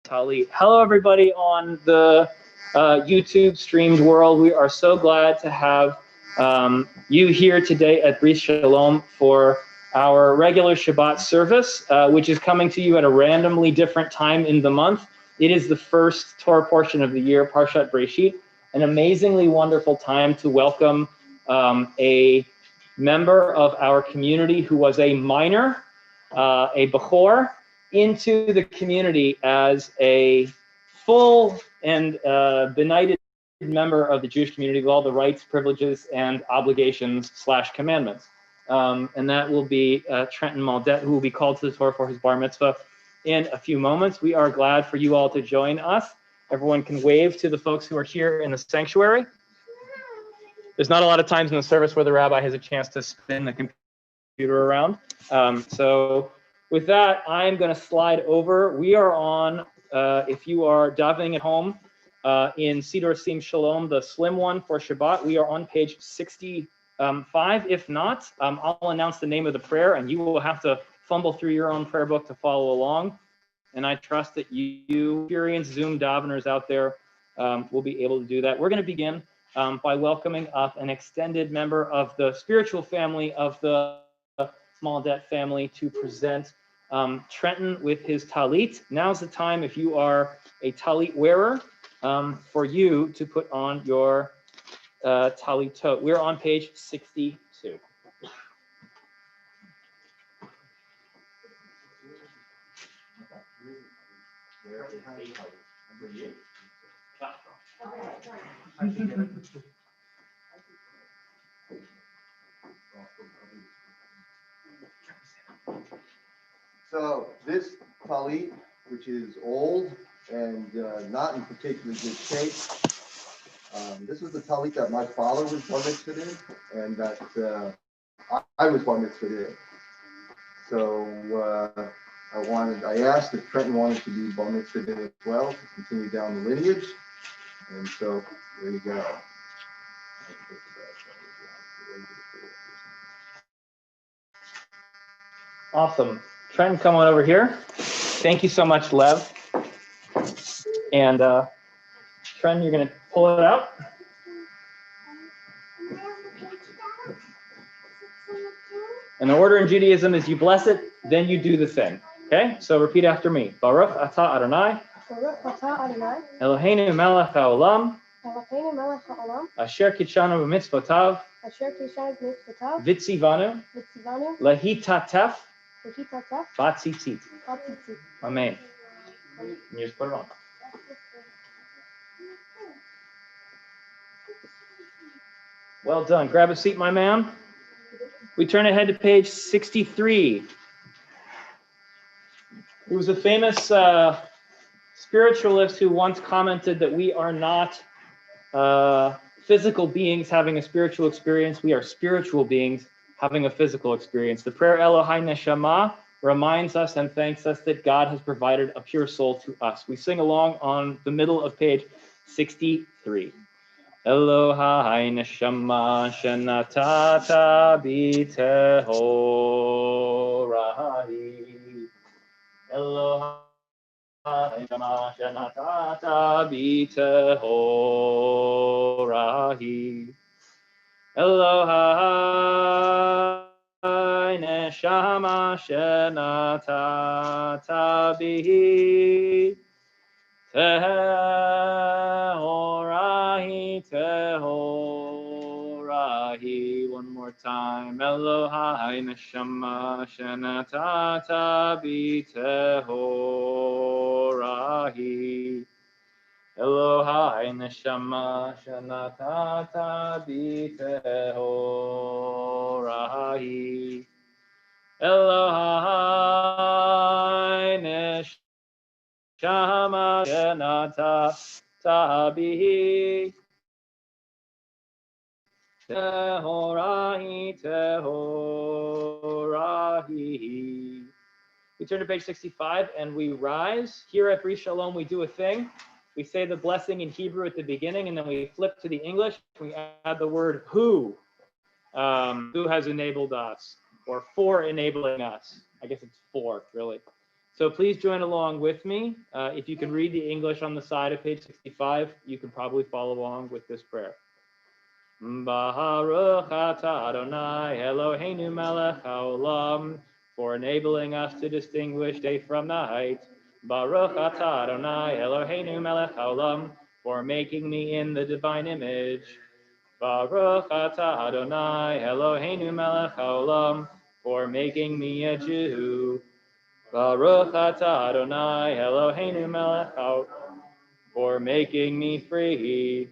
Tali. Hello, everybody on the YouTube streamed world. We are so glad to have you here today at Bris Shalom for our regular Shabbat service, which is coming to you at a randomly different time in the month. It is the first Torah portion of the year, Parshat Breshit, an amazingly wonderful time to welcome a member of our community who was a minor, a Bechor, into the community as a full and benighted member of the Jewish community with all the rights, privileges, and obligations / commandments. And that will be Trenton Maldet, who will be called to the Torah for his Bar Mitzvah in a few moments. We are glad for you all to join us. Everyone can wave to the folks who are here in the sanctuary. There's not a lot of times in the service where the rabbi has a chance to spin the computer around. So with that, I'm going to slide over. We are on, if you are davening at home in Siddur Sim Shalom, the slim one for Shabbat, we are on page 65. If not, I'll announce the name of the prayer, and you will have to fumble through your own prayer book to follow along. And I trust that you experienced Zoom daveners out there will be able to do that. We're going to begin by welcoming up an extended member of the spiritual family of the Maldet family to present Trenton with his talit. Now's the time, if you are a talit wearer, for you to put on your talitot. We're on page 62. So this talit, which is old and not in particularly good shape, this was the talit that my father was bar mitzvahed in, and that I was bar mitzvahed in. So I asked if Trenton wanted to be bar mitzvahed in as well to continue down the lineage, and so there you go. Awesome. Trenton, come on over here. Thank you so much, Lev. And Trenton, you're going to pull it out. And the order in Judaism is you bless it, then you do the thing. Okay? So repeat after me. Baruch atah Adonai. Baruch atah Adonai. Eloheinu melech haolam. Eloheinu melech haolam. Asher kitshanu b'mitzvotav. Asher kishad mitzvotav. Vitzivanu. Vitzivanu. Lehitatef. Lehitatef. Batzitzit. Batzitzit. Amen. And you just put it on. Well done. Grab a seat, my man. We turn ahead to page 63. There was a famous spiritualist who once commented that we are not physical beings having a spiritual experience. We are spiritual beings having a physical experience. The prayer Elohai Neshama reminds us and thanks us that God has provided a pure soul to us. We sing along on the middle of page 63. Elohai Neshama Shenatata B'Tehorahi. Elohai Neshama Shenatata B'Tehorahi. Elohai Neshama Shenatata B'Tehorahi, Tehorahi. One more time. Elohai Neshama Shenatata B'Tehorahi. Elohai Neshama Shenatata B'Tehorahi. Elohai Neshama Shenatata B'Tehorahi, Tehorahi. We turn to page 65 and we rise. Here at Bris Shalom, we do a thing. We say the blessing in Hebrew at the beginning, and then we flip to the English. We add the word who has enabled us, or for enabling us. I guess it's for, really. So please join along with me. If you can read the English on the side of page 65, you can probably follow along with this prayer. Baruch atah Adonai Eloheinu melech haolam, for enabling us to distinguish day from night. Baruch atah Adonai Eloheinu melech haolam, for making me in the divine image. Baruch atah Adonai Eloheinu melech haolam, for making me a Jew. Baruch atah Adonai Eloheinu melech haolam, for making me free.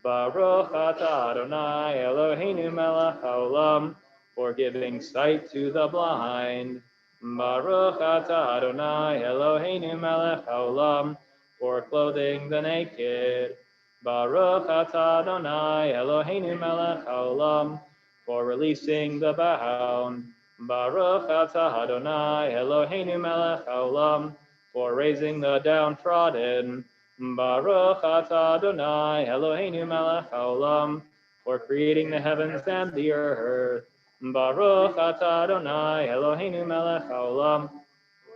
Baruch atah Adonai Eloheinu melech haolam, for giving sight to the blind. Baruch atah Adonai Eloheinu melech haolam, for clothing the naked. Baruch atah Adonai Eloheinu melech haolam, for releasing the bound. Baruch atah Adonai Eloheinu melech haolam, for raising the downtrodden. Baruch atah Adonai Eloheinu melech haolam, for creating the heavens and the earth. Baruch atah Adonai Eloheinu melech haolam,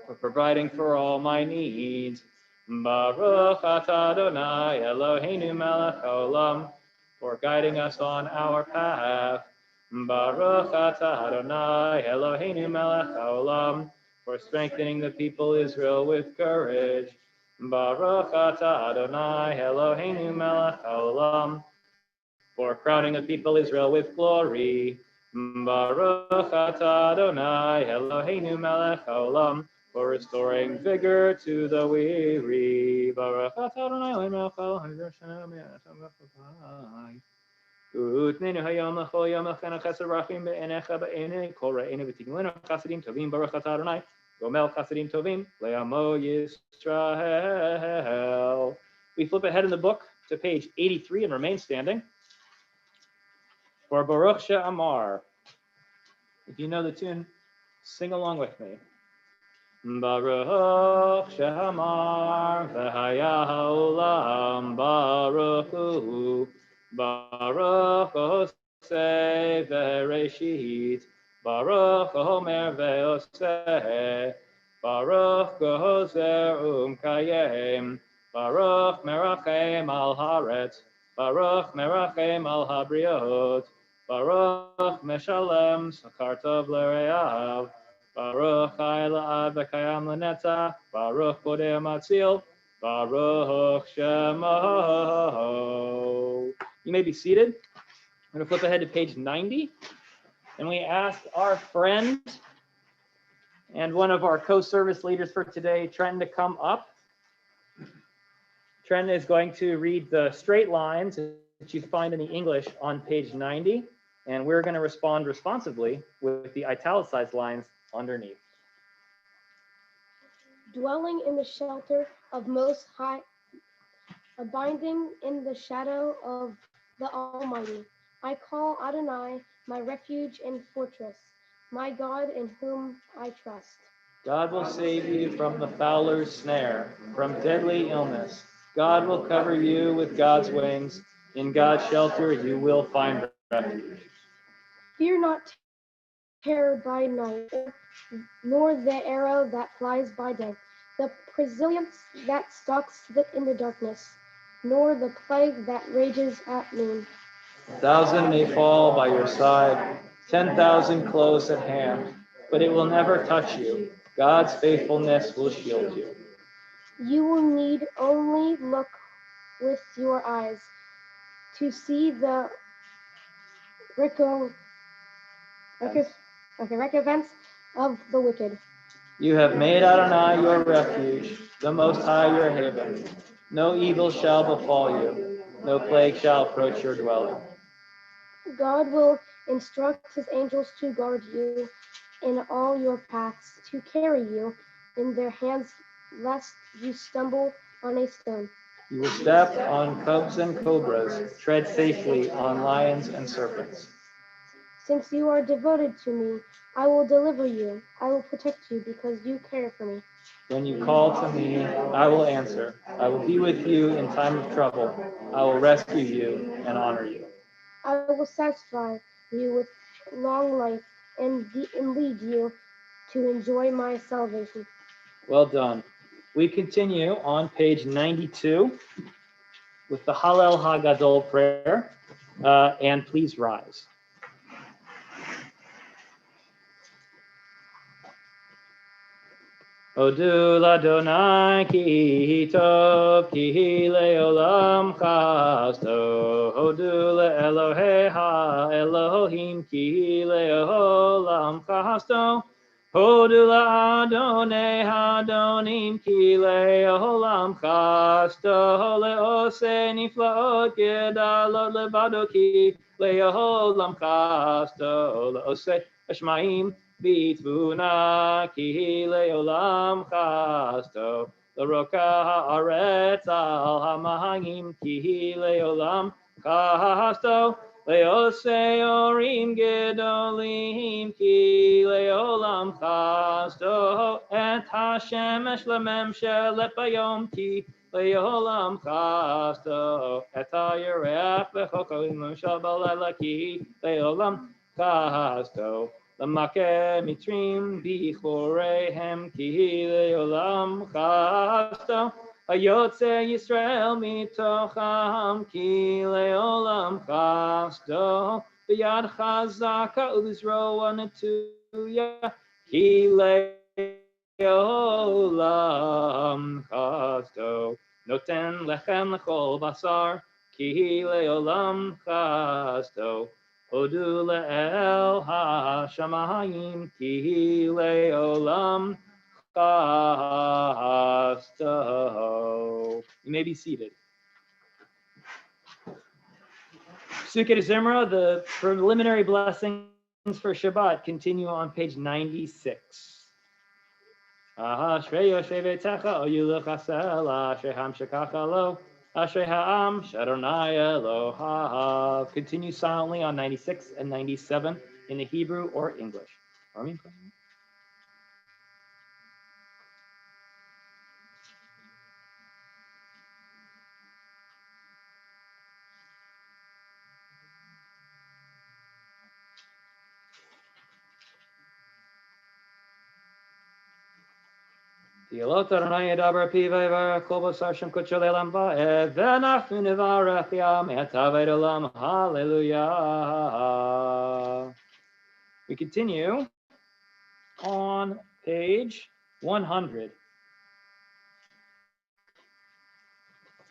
for providing for all my needs. Baruch atah Adonai Eloheinu melech haolam, for guiding us on our path. Baruch atah Adonai Eloheinu melech haolam, for strengthening the people Israel with courage. Baruch atah Adonai Eloheinu melech haolam, for crowning the people Israel with glory. Baruch atah Adonai Eloheinu melech haolam, for restoring vigor to the weary. Baruch atah Adonai Eloheinu melech haolam. Utnenu hayom l'chol yom l'chenu chesed rachim be'enecha be'enei kol ra'enu v'tiglenu chasadim tovim baruch atah Adonai gomel chasadim tovim le'amo Yisrael. We flip ahead in the book to page 83 and remain standing for Baruch She'amar. If you know the tune, sing along with me. Baruch She'amar v'haya ha'olam baruch hu Baruch Oseh v'Reshit, Baruch Omer v'Oseh, Baruch Gozer Kayem, Baruch Merachem al Haaretz, Baruch Merachem al Habriot, Baruch Meshalem Sakar Tov L'Reav, Baruch Chai La'ad V'Kayam L'Netzach, Baruch Bodeh Matzil, Baruch Shemo. You may be seated. I'm going to flip ahead to page 90. And we asked our friend and one of our co-service leaders for today, Trenton, to come up. Trenton is going to read the straight lines that you find in the English on page 90. And we're going to respond responsively with the italicized lines underneath. Dwelling in the shelter of Most High, abiding in the shadow of the Almighty. I call Adonai my refuge and fortress, my God in whom I trust. God will save you from the fowler's snare, from deadly illness. God will cover you with God's wings. In God's shelter you will find refuge. Fear not terror by night, nor the arrow that flies by day, the pestilence that stalks in the darkness, nor the plague that rages at noon. 1,000 may fall by your side, 10,000 close at hand, but it will never touch you. God's faithfulness will shield you. You will need only look with your eyes to see the recompense of the wicked. You have made Adonai your refuge, the Most High your haven. No evil shall befall you, no plague shall approach your dwelling. God will instruct his angels to guard you in all your paths, to carry you in their hands, lest you stumble on a stone. You will step on cubs and cobras, tread safely on lions and serpents. Since you are devoted to me, I will deliver you. I will protect you because you care for me. When you call to me, I will answer. I will be with you in time of trouble. I will rescue you and honor you. I will satisfy you with long life and lead you to enjoy my salvation. Well done. We continue on page 92 with the Hallel HaGadol prayer, and please rise. Odu l'Adonai ki tov ki le'olam chasto. Odu le'Elohecha Elohim ki le'olam chasto. Hodu l'Adonai Hadonim ki le'olam chasto. Le'ose niflaot gedalot levado ki le'olam chasto. Le'ose hashmaim Bitvuna ki le'olam chasto, l'roka haaretz al hamayim ki le'olam chasto, le'osei orim gedolim ki le'olam chasto, et hashemesh lememshelet bayom ki le'olam chasto, et ha'yereach v'chokolim lemshel b'layla ki le'olam chasto. L'makeh mitrim bichorehem ki le'olam chasto. Hayotze Yisrael mitocham ki le'olam chasto. B'yad chazaka u'b'zroa netuya ki le'olam chasto. Noten lechem lechol basar ki le'olam chasto. Hodu le'el ha-shamayim ki le'olam chasto. You may be seated. Sukkot Zimra, the preliminary blessings for Shabbat, continue on page 96. Ashrei Yoshev Eitzecha Oyulu Chasel Ashrei Ham Shekach Lo Ashrei Ha'am Shadonai Elohav. Continue silently on 96 and 97 in the Hebrew or English. Armin? Yelot Adonai Yedaber Pivei V'Kol Basar Shem Kutshel Elam Va'ed V'Nachnu Nevarech Yam Etaved Olam. Hallelujah. We continue on page 100.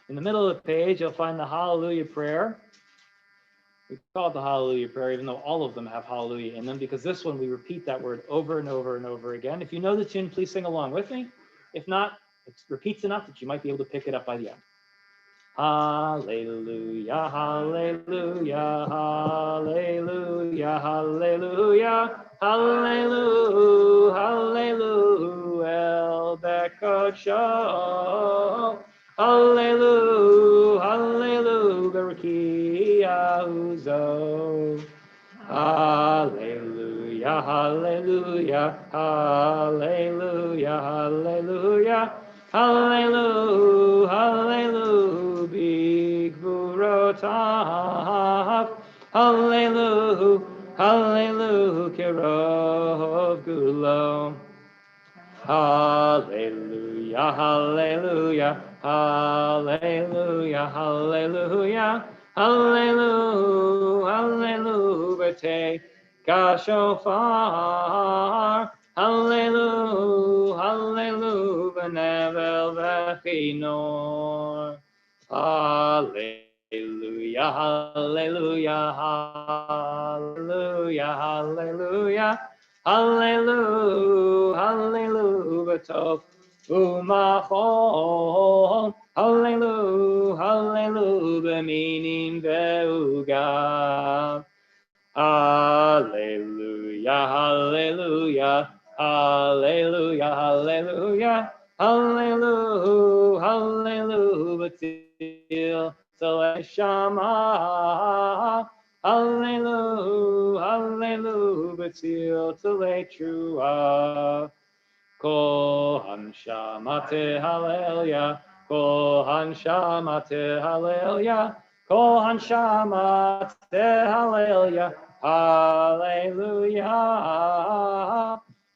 In the middle of the page, you'll find the Hallelujah prayer. We call it the Hallelujah prayer, even though all of them have Hallelujah in them, because this one we repeat that word over and over and over again. If you know the tune, please sing along with me. If not, it repeats enough that you might be able to pick it up by the end. Hallelujah, hallelujah, hallelujah, hallelujah, hallelujah, hallelujah, El Bekodsho. Hallelujah, hallelujah, Barakia Uzo. Hallelujah, hallelujah, hallelujah, hallelujah, hallelujah, hallelujah, big Burotav. Hallelujah, hallelujah, Kerov Gulo. Hallelujah, hallelujah, hallelujah, hallelujah, hallelujah, hallelujah, B'tei Kashofar. Hallelujah, hallelujah, B'nevel V'chinor. Hallelujah, hallelujah, hallelujah, hallelujah. Hallelujah, hallelujah, tov umachol. Hallelujah, hallelujah, meaning ve'ugav. Hallelujah, hallelujah, hallelujah, hallelujah, hallelujah, hallelujah, till Shema. Hallelujah, hallelujah, B'tzil Tzilei Trua. Kohan Shamate Hallelujah, Kohan Shamate Hallelujah, Kohan Shamate Hallelujah, Hallelujah,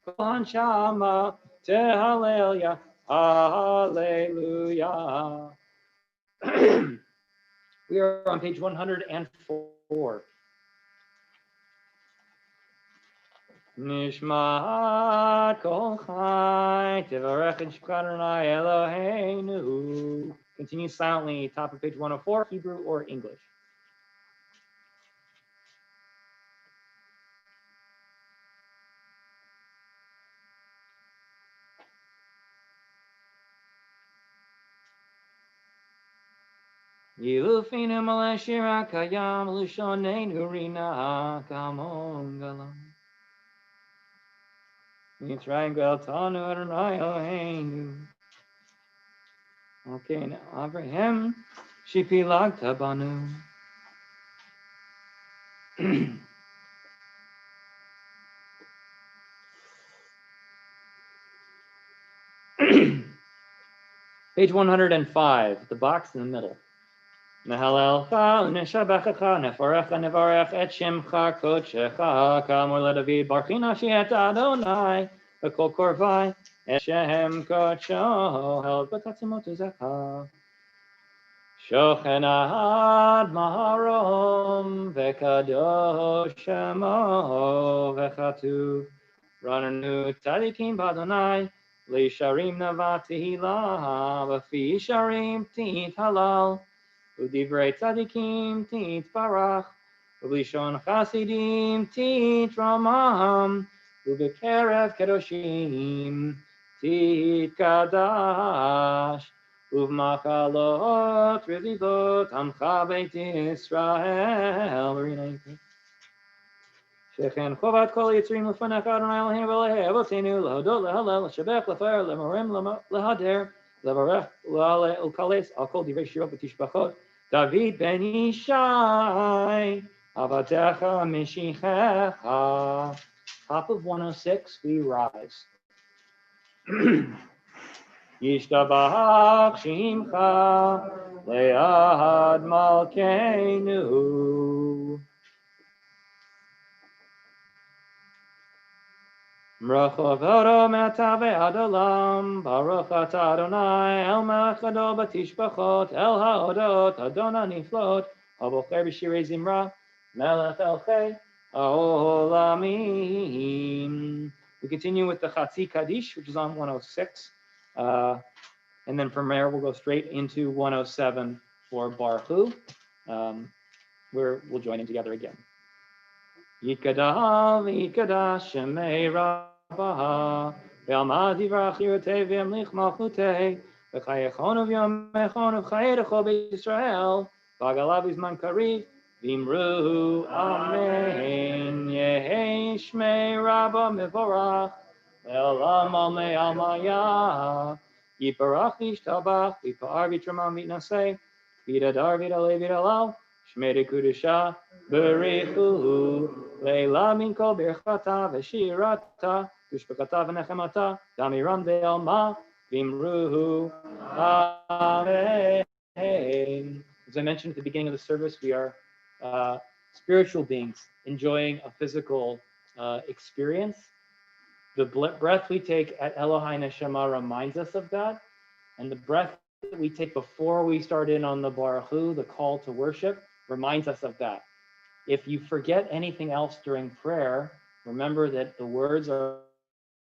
Kohan Shama Tehallel, hallelujah. We are on page 104. Nishmat kol chai tevarech et shemcha Adonai Eloheinu. Continue silently, top of page 104, Hebrew or English. Yilufinu malashira kayam lushonenu rina kamon galam. Yitzrayim tanu Adonai Eloheinu. Okay, now Abraham shipilag tabanu. Page 105, the box in the middle. Nehalelcha, neshabechacha, neforecha, nevarech, et shemcha, kodshecha, kamor leDavid, barchina shiet Adonai, v'kol korvai, et shem kodsho, held b'tatzimot uzecha. Shochen ad maharom, v'kadosh shemo, v'chatuv, rananu tzadikim b'Adonai, Lisharim navatihila, v'fi sharim tit halal, udivrei tzadikim tit barach, ublishon chasidim tit ramam, ubekerev kedoshim tit kadash, uvmachalot revivot amcha beit Yisrael. Shechem chovat kol yitzrim lefanach Adonai Eloheinu v'lehe avotenu lehodot lehalel leshabech lefaer lemorim lehader levarech le'ale ulkales al kol divrei shirot v'tishbachot David ben Yishai avatecha mishichecha. Top of 106, we rise. Yishtabach shimcha le'ad malkeinu. Baruch Matave Adolam, Baruch Atah Adonai, El Melech Gadol Batishbachot, El Haodot, Adonai Niflot, Abocher B'Shirei Zimra, Melech Elchei Olamim. We continue with the Chatzi Kaddish, which is on 106, and then from there we'll go straight into 107 for Baruch Hu, where we'll join in together again. Yikadav, Yikadash, Shemei Rabbaha, Ve'almad Yivrach Yirotei Ve'amlich Malchutei, Ve'chayechon of Yomechon of Chayedecho Beit Yisrael, V'agalav Izman Kariv, V'imru Amen, Yehei Shmei Rabba Mevorach, Ve'olam Almei Almaya, Yiparach V'ishtabach, V'pa'ar V'tramam V'naseh, V'idadar V'idalei V'idalal, Shmei Dekudusha, Berichu, Leila min kol birchata v'shirata, Tushbekata v'nechemata, Damiram ve'alma, Vimruhu, Amen. As I mentioned at the beginning of the service, we are spiritual beings enjoying a physical experience. The breath we take at Elohai Neshama reminds us of that, and the breath that we take before we start in on the Baruch Hu, the call to worship, reminds us of that. If you forget anything else during prayer, remember that the words are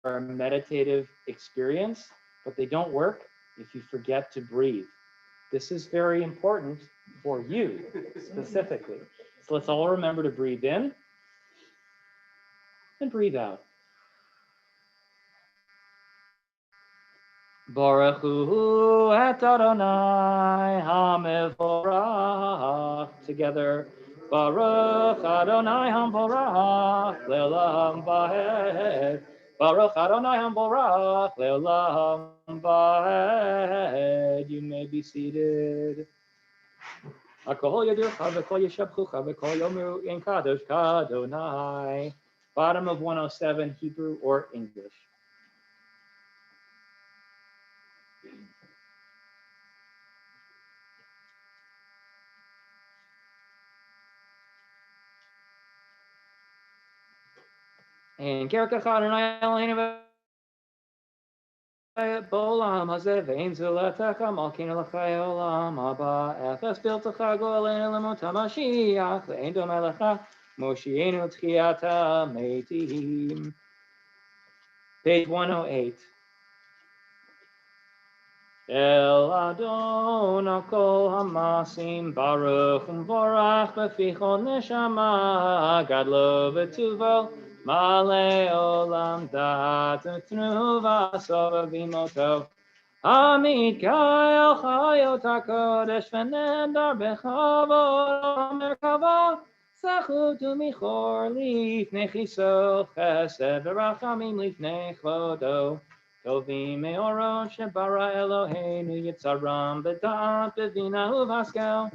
a meditative experience, but they don't work if you forget to breathe. This is very important for you specifically. So let's all remember to breathe in and breathe out. Baruch Hu et Adonai HaMevorach. Together. Baruch Adonai HaMevorach Le'olam Vaed. Baruch Adonai HaMevorach Le'olam Vaed. You may be seated. Hakol Yadircha v'kol Yeshabchucha v'kol Yomeru in Kadosh Kadonai. Bottom of 107, Hebrew or English. And Kerkacha Adonai Eloheinu בעולם הזה ואין זולתך מלכנו לחיי עולם הבא אפס בלתך גואלנו למות המשיח ואין דומה לך מושיענו תחיית המתים. Page 108. El Adon Kol Hamasim Baruch Umvorach Befichol Neshama Gadlo V'Tuvo Male Olam Dat Tnuva Sova Vimoto Amit Kael Chayot HaKodesh V'Nedar Bechavod Merkava Sachut Umichor Lifnei Chiso Chesed V'Rachamim Lifnei Chvodo Tovim me'orot shebara Eloheinu Yitzaram b'da'at b'vina u'v'askel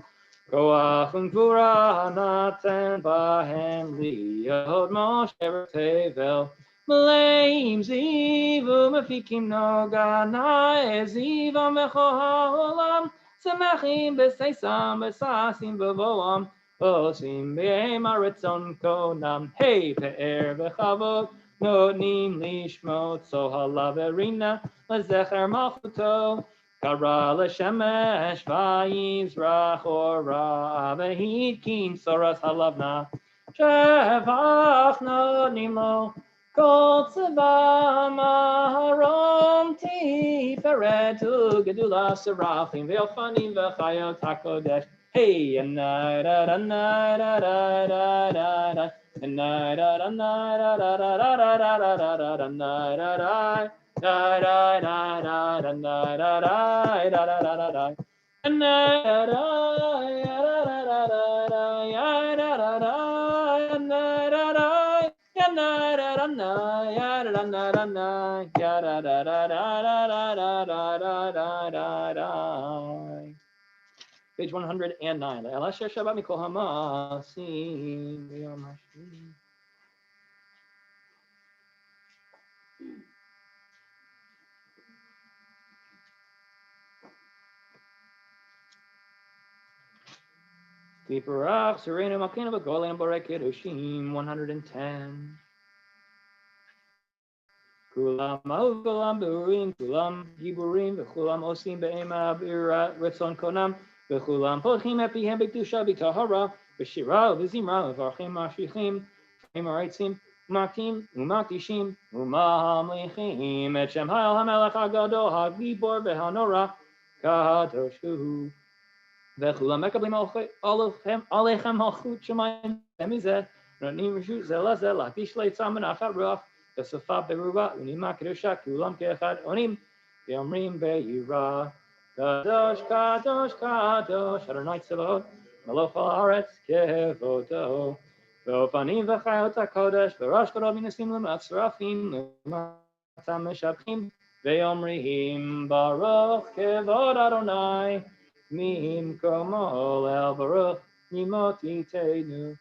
Koach u'gvura naten bahem liyod Moshe v'tevel Meleim ziv u'mefikim noga na'e zivam v'chol ha'olam Semechim b'seisam b'sasim b'voam Osim b'hem ha'retzon konam Hey pe'er v'chavot Notnim lishmot so halaverina lezecher malchuto kara leshemesh vayizrach ora vehitkin soras halavna shevach notnim lo kol tzeva maharom tiferet ugedula serafim ve'ofanim ve'chayot hakodesh hey and da da da da da da da da and da da da da da da da da da da da da da da da da da da and Page 109. Elasher Shabbat Mikol Hamasim. Tiparach Serena Makina Bagolan Borek Kedoshim 110. Kulam Kulam Burim Kulam Giburim Kulam Osim Be'ema Birat Retzon Konam Kulam Podchim Epihem Bekdusha Bitahara Beshira Vizimra Varchim Mashichim Emaritzim Makim Umatishim Umamlichim Et Shem Ha'el HaMelech HaGadol HaGibor Behanora Kadoshu Vechulam Mekablim Alechem Malchut Shemayim Emizeh Nonim Reshut Zela Zela Tishlei Tzaman Achat Ruach Besofa Beruba Unima Kedusha Kulam Keechad Onim Beomrim Be'yira Kadosh Kadosh Kadosh Adonai Tzavot Melech Haaretz Kevodo Ve'ofanim V'chayot HaKodesh V'rosh Kodol Minasim L'mat Serafim L'matam Meshabchim Ve'omrim Baruch Kevod Adonai Mim Komol El Baruch Nimoti Teinu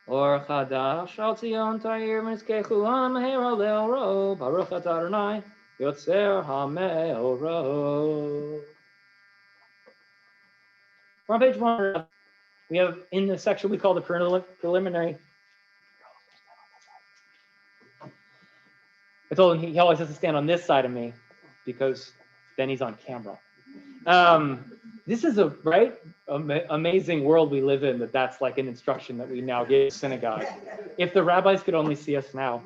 Or Chadash Al Tzion Ta'ir Mizkechu Ha'mehera Le'oro Baruch Atah Adonai Yotzer HaMe'oro. We're on page 1. We have in the section we call the preliminary. I told him he always has to stand on this side of me because then he's on camera. This is a amazing world we live in that's like an instruction that we now give synagogue. If the rabbis could only see us now.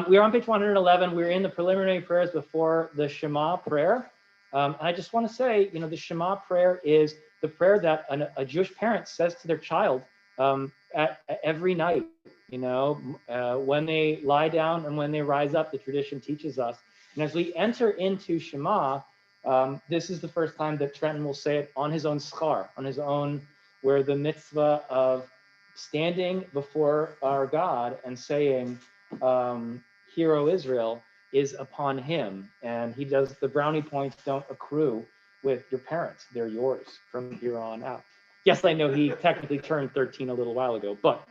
We are on page 111. We're in the preliminary prayers before the Shema prayer. I just want to say, the Shema prayer is the prayer that a Jewish parent says to their child every night, when they lie down and when they rise up, the tradition teaches us. And as we enter into Shema, this is the first time that Trenton will say it on his own schar, on his own, where the mitzvah of standing before our God and saying, "Hear, O Israel," is upon him. And he does, the brownie points don't accrue with your parents. They're yours from here on out. Yes, I know he technically turned 13 a little while ago, but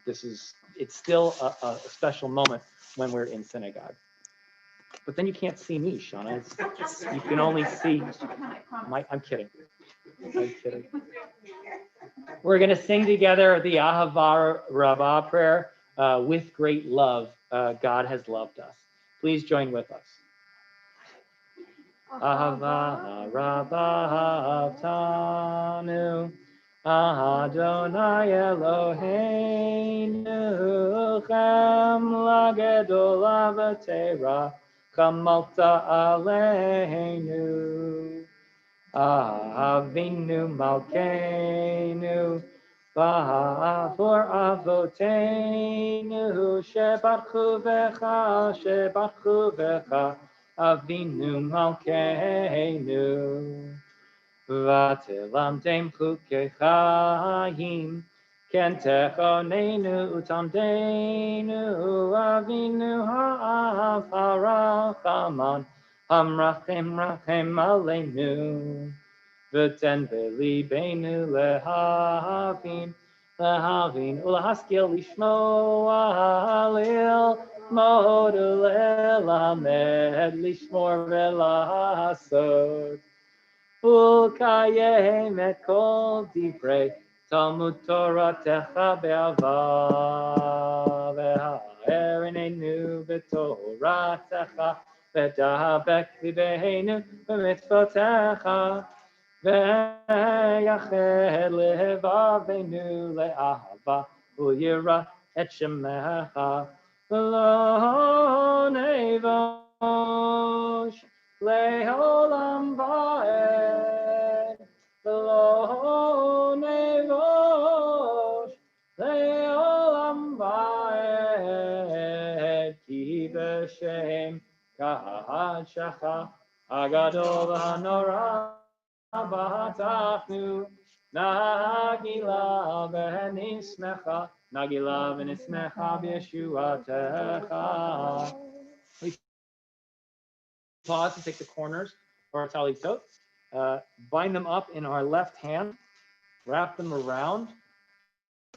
it's still a special moment when we're in synagogue. But then you can't see me, Shauna. You can only see I'm kidding. I'm kidding. We're going to sing together the Ahava Rabbah prayer. with great love, God has loved us. Please join with us. Ahava Rabba Tanu Adonai Eloheinu Chem Lagedol Avatera Kamalta Aleinu Avinu Malkeinu Ba'avor Avoteinu Shebarchu Vecha Avinu Malkeinu Vatilamdem Chukei Chaim Ken Techonenu Utamdenu Avinu Ha'av Harachaman Hamrachem Rachem Aleinu V'ten V'libeinu Lehavin Ulahaskil Lishmo Halil Mod Lelamed Lishmor Velasod Ulkayem et kol divrei Talmud Torah techa be'ava V'ha'erinenu b'torah techa V'dahabek libeinu b'mitzvotecha V'yached levavenu le'ahava U'yira et shemecha V'lo nevosh Le'olam va'ed, Lo nevosh, Le'olam va'ed, Ki b'shem ka'adshacha, Agadol ha'nora b'hatachnu, Nagila v'nismecha, Nagila v'nismecha b'yeshuatecha. Pause to take the corners of our talitot, bind them up in our left hand, wrap them around.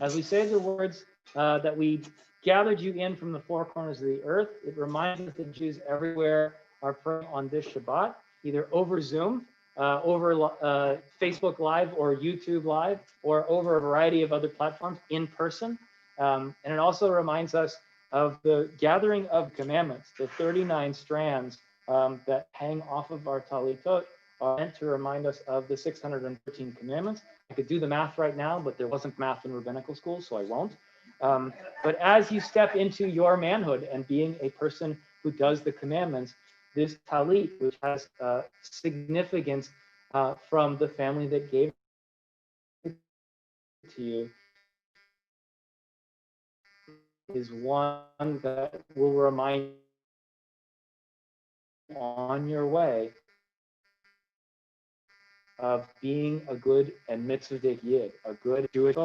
As we say the words that we gathered you in from the four corners of the earth, it reminds us that Jews everywhere are praying on this Shabbat, either over Zoom, over Facebook Live or YouTube Live, or over a variety of other platforms in person. And it also reminds us of the gathering of commandments, the 39 strands that hang off of our talitot are meant to remind us of the 613 commandments. I could do the math right now, but there wasn't math in rabbinical school, so I won't. But as you step into your manhood and being a person who does the commandments, this talit, which has significance from the family that gave it to you, is one that will remind you on your way of being a good and mitzvah yid, a good Jewish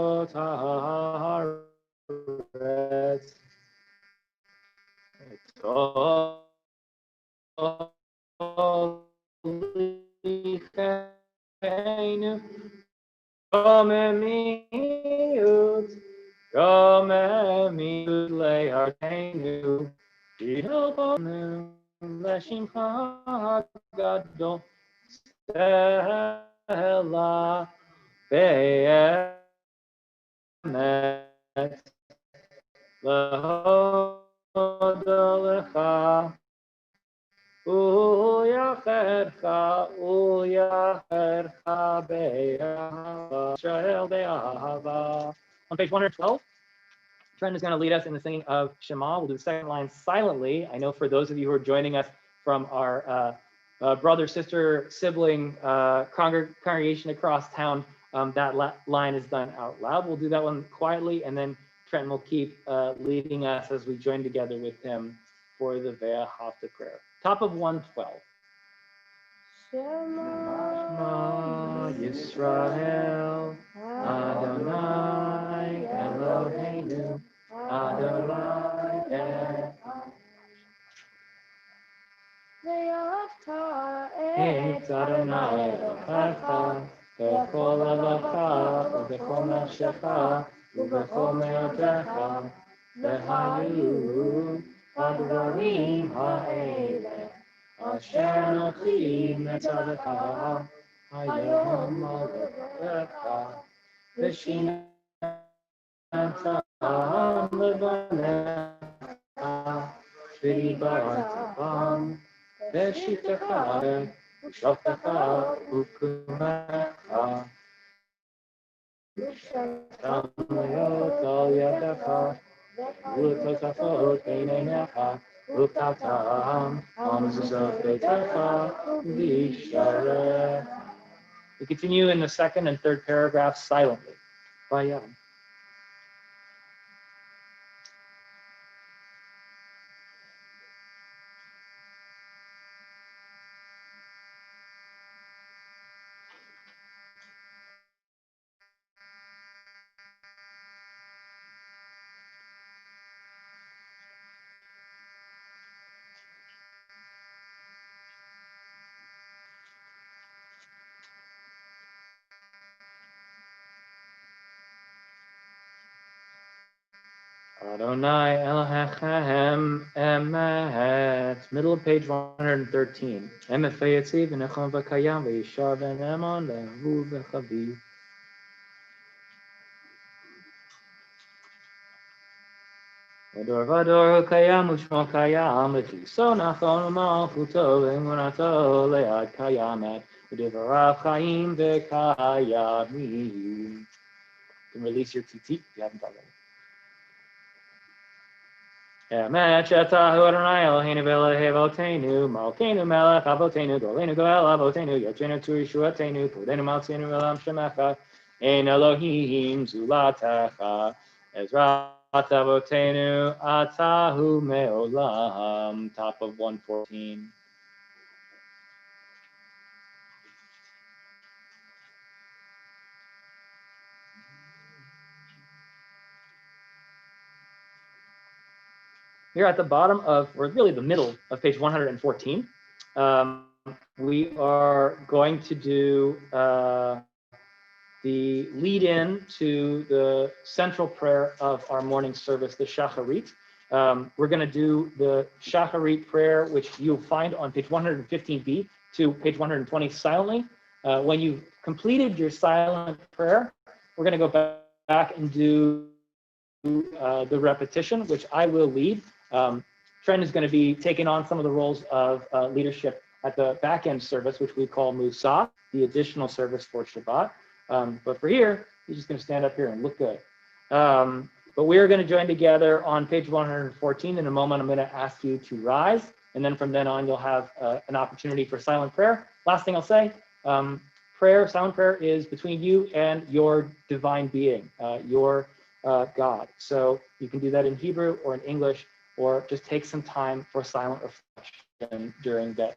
Stella Be'emet Lehodolecha U'yachercha Be'ahava Israel Be'ahava. On page 112, Trenton is going to lead us in the singing of Shema. We'll do the second line silently. I know for those of you who are joining us from our brother, sister, sibling congregation across town, that line is done out loud. We'll do that one quietly, and then Trenton will keep leading us as we join together with him for the Ve'ahavta prayer. Top of 112. Shema Yisrael, Adonai Eloheinu, Adonai Echad. Ve'ahavta et Adonai Elohecha, b'chol levacha, u'b'chol nafshecha, u'b'chol me'odecha, v'hayu ha'dvarim ha'eleh. Asher Anochi Metzadecha Hayom Maldecha V'Shina We continue in the second and third paragraphs silently. Vayam. Adonai Elohechem Emet. Middle of page 113. Emet v'yetziv v'nechon v'kayam v'yishar v'nemon lehu v'chaviv. Vador vador kayam u'shmo kayam v'chiso nachon u'malchuto v'emunato le'ad kayamet v'divarav chayim v'kayamim. You can release your tzitzit if you haven't already. Emet shetahu Adonai Eloheinu v'Elohe Avotenu Malkeinu melech Avotenu Golenu goel Avotenu Yotzenu tu Yeshuatenu Podenu maltzenu elam shemecha Ein Elohim zulatecha Ezrat Avotenu Atahu me'olam. Top of 114. Here at the bottom of, or really the middle of page 114, we are going to do the lead-in to the central prayer of our morning service, the Shacharit. We're going to do the Shacharit prayer, which you'll find on page 115b to page 120 silently. When you've completed your silent prayer, we're going to go back and do the repetition, which I will lead. Trenton is going to be taking on some of the roles of leadership at the back end service, which we call Musa, the additional service for Shabbat. But for here, he's just going to stand up here and look good. But we're going to join together on page 114. In a moment, I'm going to ask you to rise. And then from then on, you'll have an opportunity for silent prayer. Last thing I'll say, silent prayer is between you and your divine being, your God. So you can do that in Hebrew or in English, or just take some time for silent reflection during that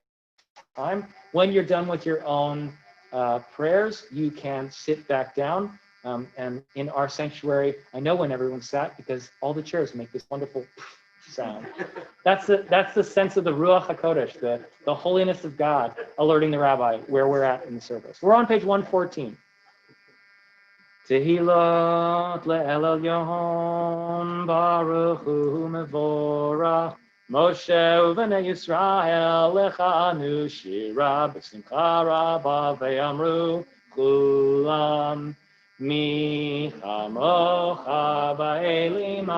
time. When you're done with your own prayers, you can sit back down. And in our sanctuary, I know when everyone sat because all the chairs make this wonderful sound. That's the sense of the Ruach HaKodesh, the holiness of God alerting the rabbi where we're at in the service. We're on page 114. Tehilot le'el Elyon Baruch Hu Mevorach Moshe u'bnei Yisrael lechanu shira b'simcha rabba ve'amru kulam mi chamocha ba'elim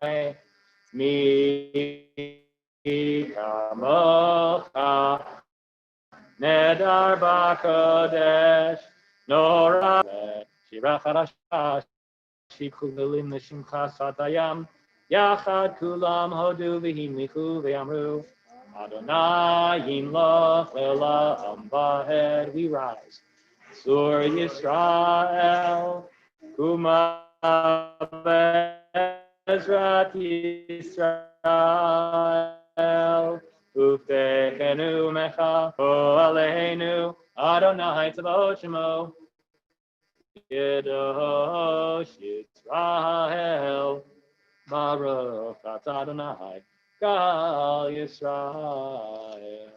Adonai mi chamocha Nedar b'kodesh Nora Shira Charasha Shikhu Lilim Nishimcha Satayam Yachad Kulam Hodu V'Himlichu V'Yamru Adonai Yimloch Le'olam Va'ed. We rise. Sur Yisrael Kuma Bezrat Yisrael Uftechenu Mecha O Aleinu Adonai Tzavot Shemo Yedosh Yisrael Baruch Atah Adonai Gal Yisrael.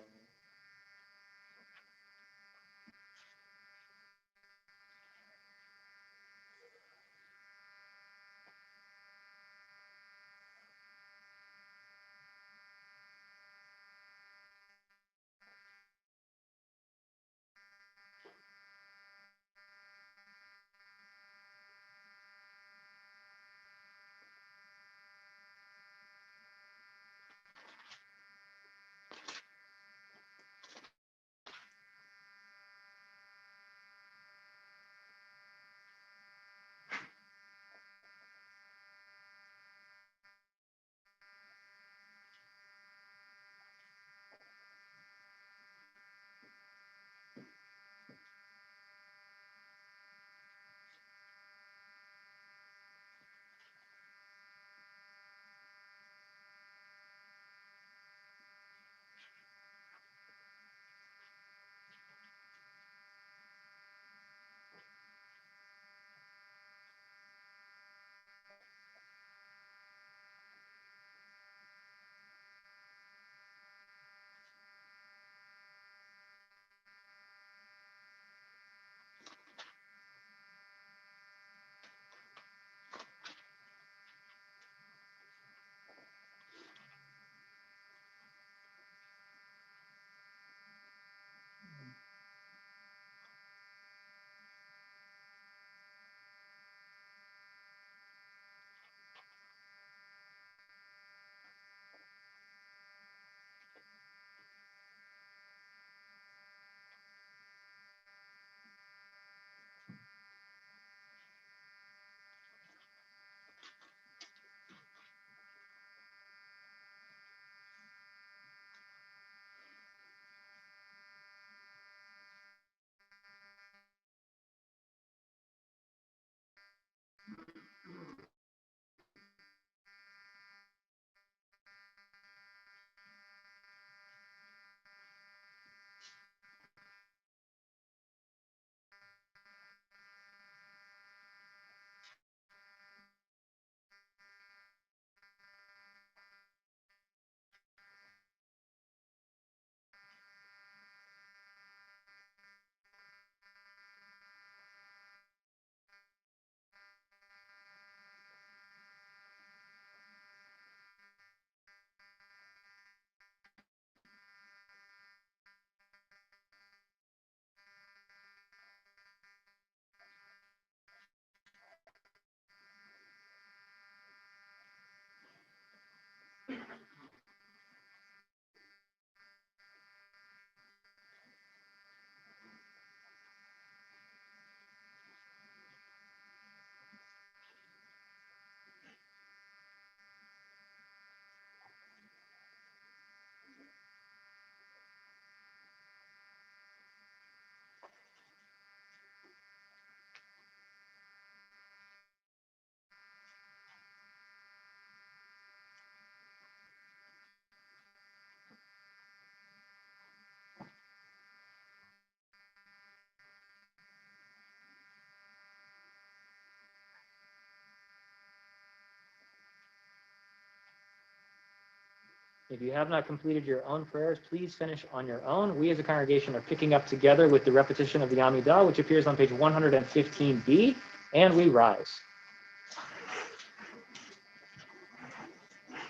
If you have not completed your own prayers, please finish on your own. We as a congregation are picking up together with the repetition of the Amidah, which appears on page 115b, and we rise.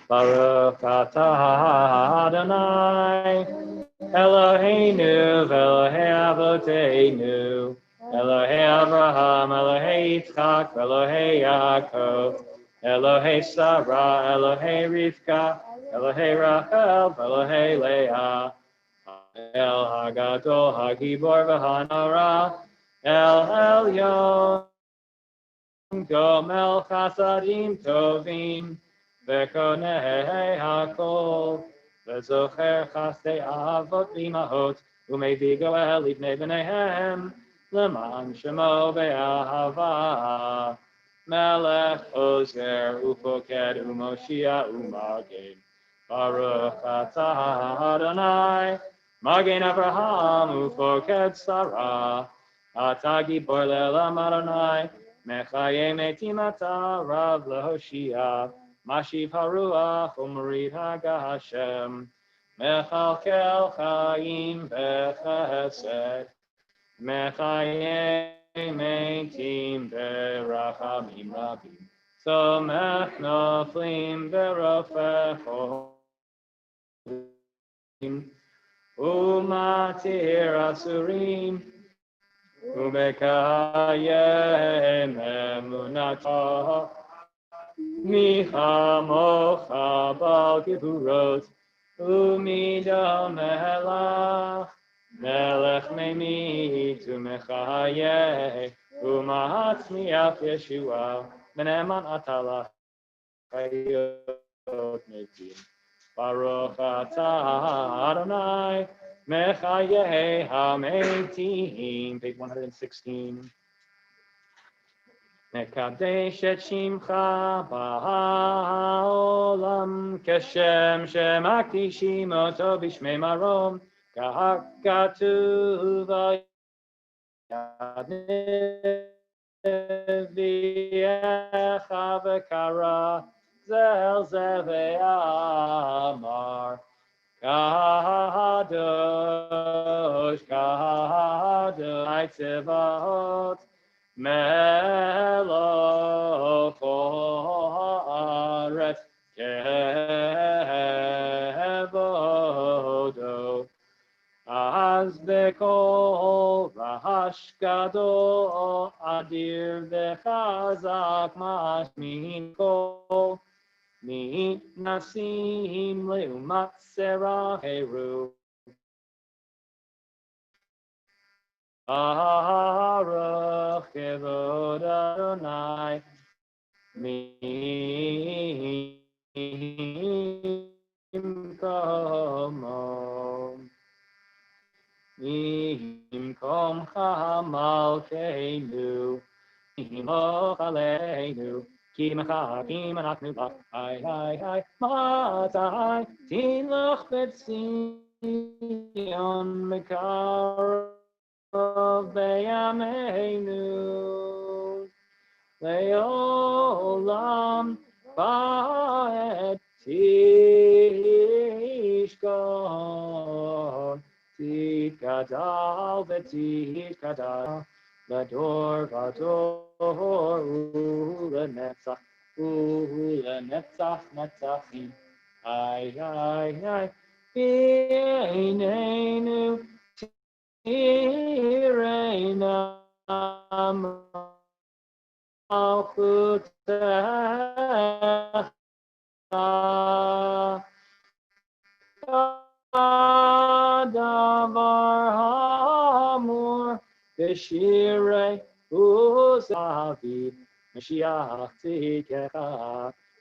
Baruch atah Adonai, Eloheinu v'Elohei Avoteinu, Elohei Avraham, Elohei Yitzchak, Elohei Yaakov, Elohei Sarah, Elohei Rivka, Elohei Rachel, Elohei Leah, El Hagadol, Hagibor v'Hanara, El Elyon, Gomel Chasadim Tovim, V'konei Hakol, V'zocher Chasdei Avot V'imahot, U'mei Goel Livnei B'neihem, L'man Shemo V'Ahava, Melech Ozer U'Poked U'Moshia U'Magen, Baruch Atah Adonai, Magen Avraham U'Poked Sarah, Atah Gibor Le'elam Adonai, Mechaye metim ata rav lehoshia, Mashiv haruach umrid haga Hashem, Mechalkel chayim bechesed, Mechaye metim berachamim rabim, Somech noflim berofech olim, Umatir asurim, Umekayem emunata michamocha bal gevurot umida melach melech memit umechayeh umahatzmiach Yeshua beneman atalach hayot metim Baruch atah Adonai Mechayeh hametim, page 116. Mekadesh et shimcha ba'olam keshem shemakdishim oto b'shmei marom kahakatuv al-yad nevi'echa v'kara zel ze ve'amar Kadosh, Kadosh, Tzevot, Melech Haaretz, Kevodo, Az Bekol, Rahash Gadol, Adir V'Chazak, Mashmin Kol, Mi nasim leumat serah heru. Arach kevod Adonai. Mi imkom chamalkeinu. Imach aleinu. Ki mechakim anachnu lach, hai, hai, hai, matai, tilach betzion mekarov beyameinu, leolam ba'et tishkon, tikadal v'tikadal, Lador vador ulenetzach netzachim. Ay ay ay. B'einenu tireina malchutecha davar hamor. Beshirei uzavid, Mashiach tzidkecha,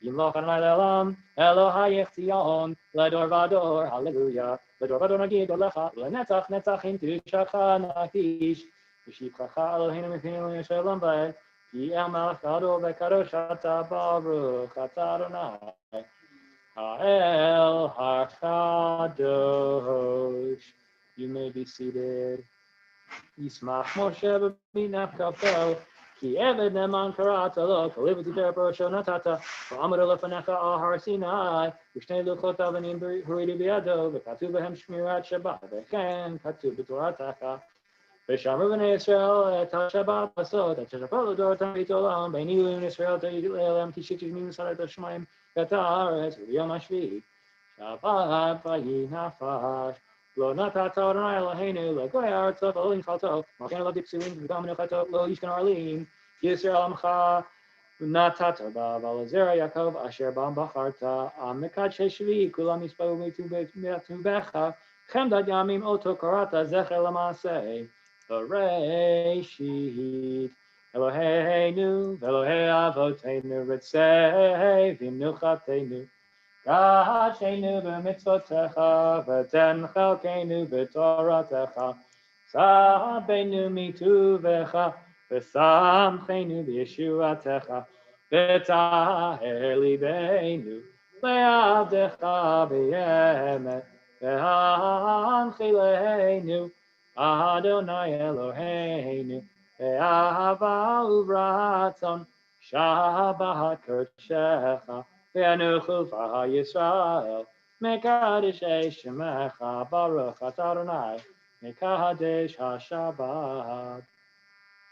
Yimloch Adonai le'olam, Elohayech Tzion, Lador vador, Hallelujah, Lador vador nagid olecha, Lenetzach netzachim tishacha nakish, V'shivchacha Eloheinu mifinu yeshelam ba'ed, Ki el melech gadol v'kadosh ata baruch ata Adonai, Ha'el ha'kadosh. You may be seated. Yismach Moshe b'minaf kafel, Ki eved neman karata lo, kaliv titer parosho natata, v'amar lefanecha al har Sinai, v'shnei luchot avanim huridu biyado, v'katu behem shmirat Shabbat, v'chen katu b'toratecha. ושמרו בני ישראל את השבת לעשות, את שבת לדורות תמיד עולם, בין אילו ישראל תגיד לעולם, כי שתשמיעו מסרת השמיים ואת הארץ, וביום השביעי. שבת ויהי נפש, לא נתת אדוני אלוהינו לגוי הארצות ולא לנחלתו, מלכנו לא תפסולים וגם מנוחתו לא ישכן עלים, ישראל עמך נתת בה, ולזרע יעקב אשר בם בחרת, מקדשי שביעי, כולם יספרו מטובך, חמדת ימים אותו קראת זכר למעשה. Bereshit, Eloheinu, Elohei Avotenu, Ritzei, V'imnuchatenu, Gashenu b'mitzvotecha, V'ten chelkenu b'toratecha, Sabenu mituvecha, V'samchenu b'yeshuatecha, V'taher libeinu, Le'avdecha b'yemet, V'hanchileinu, Adonai Eloheinu, Ve'ahava uvratzon, Shabbat Kodshecha, Ve'anuchu V'ha Yisrael, Mekadeshei Shemecha, Baruch Atah Adonai, Mekadesh HaShabbat.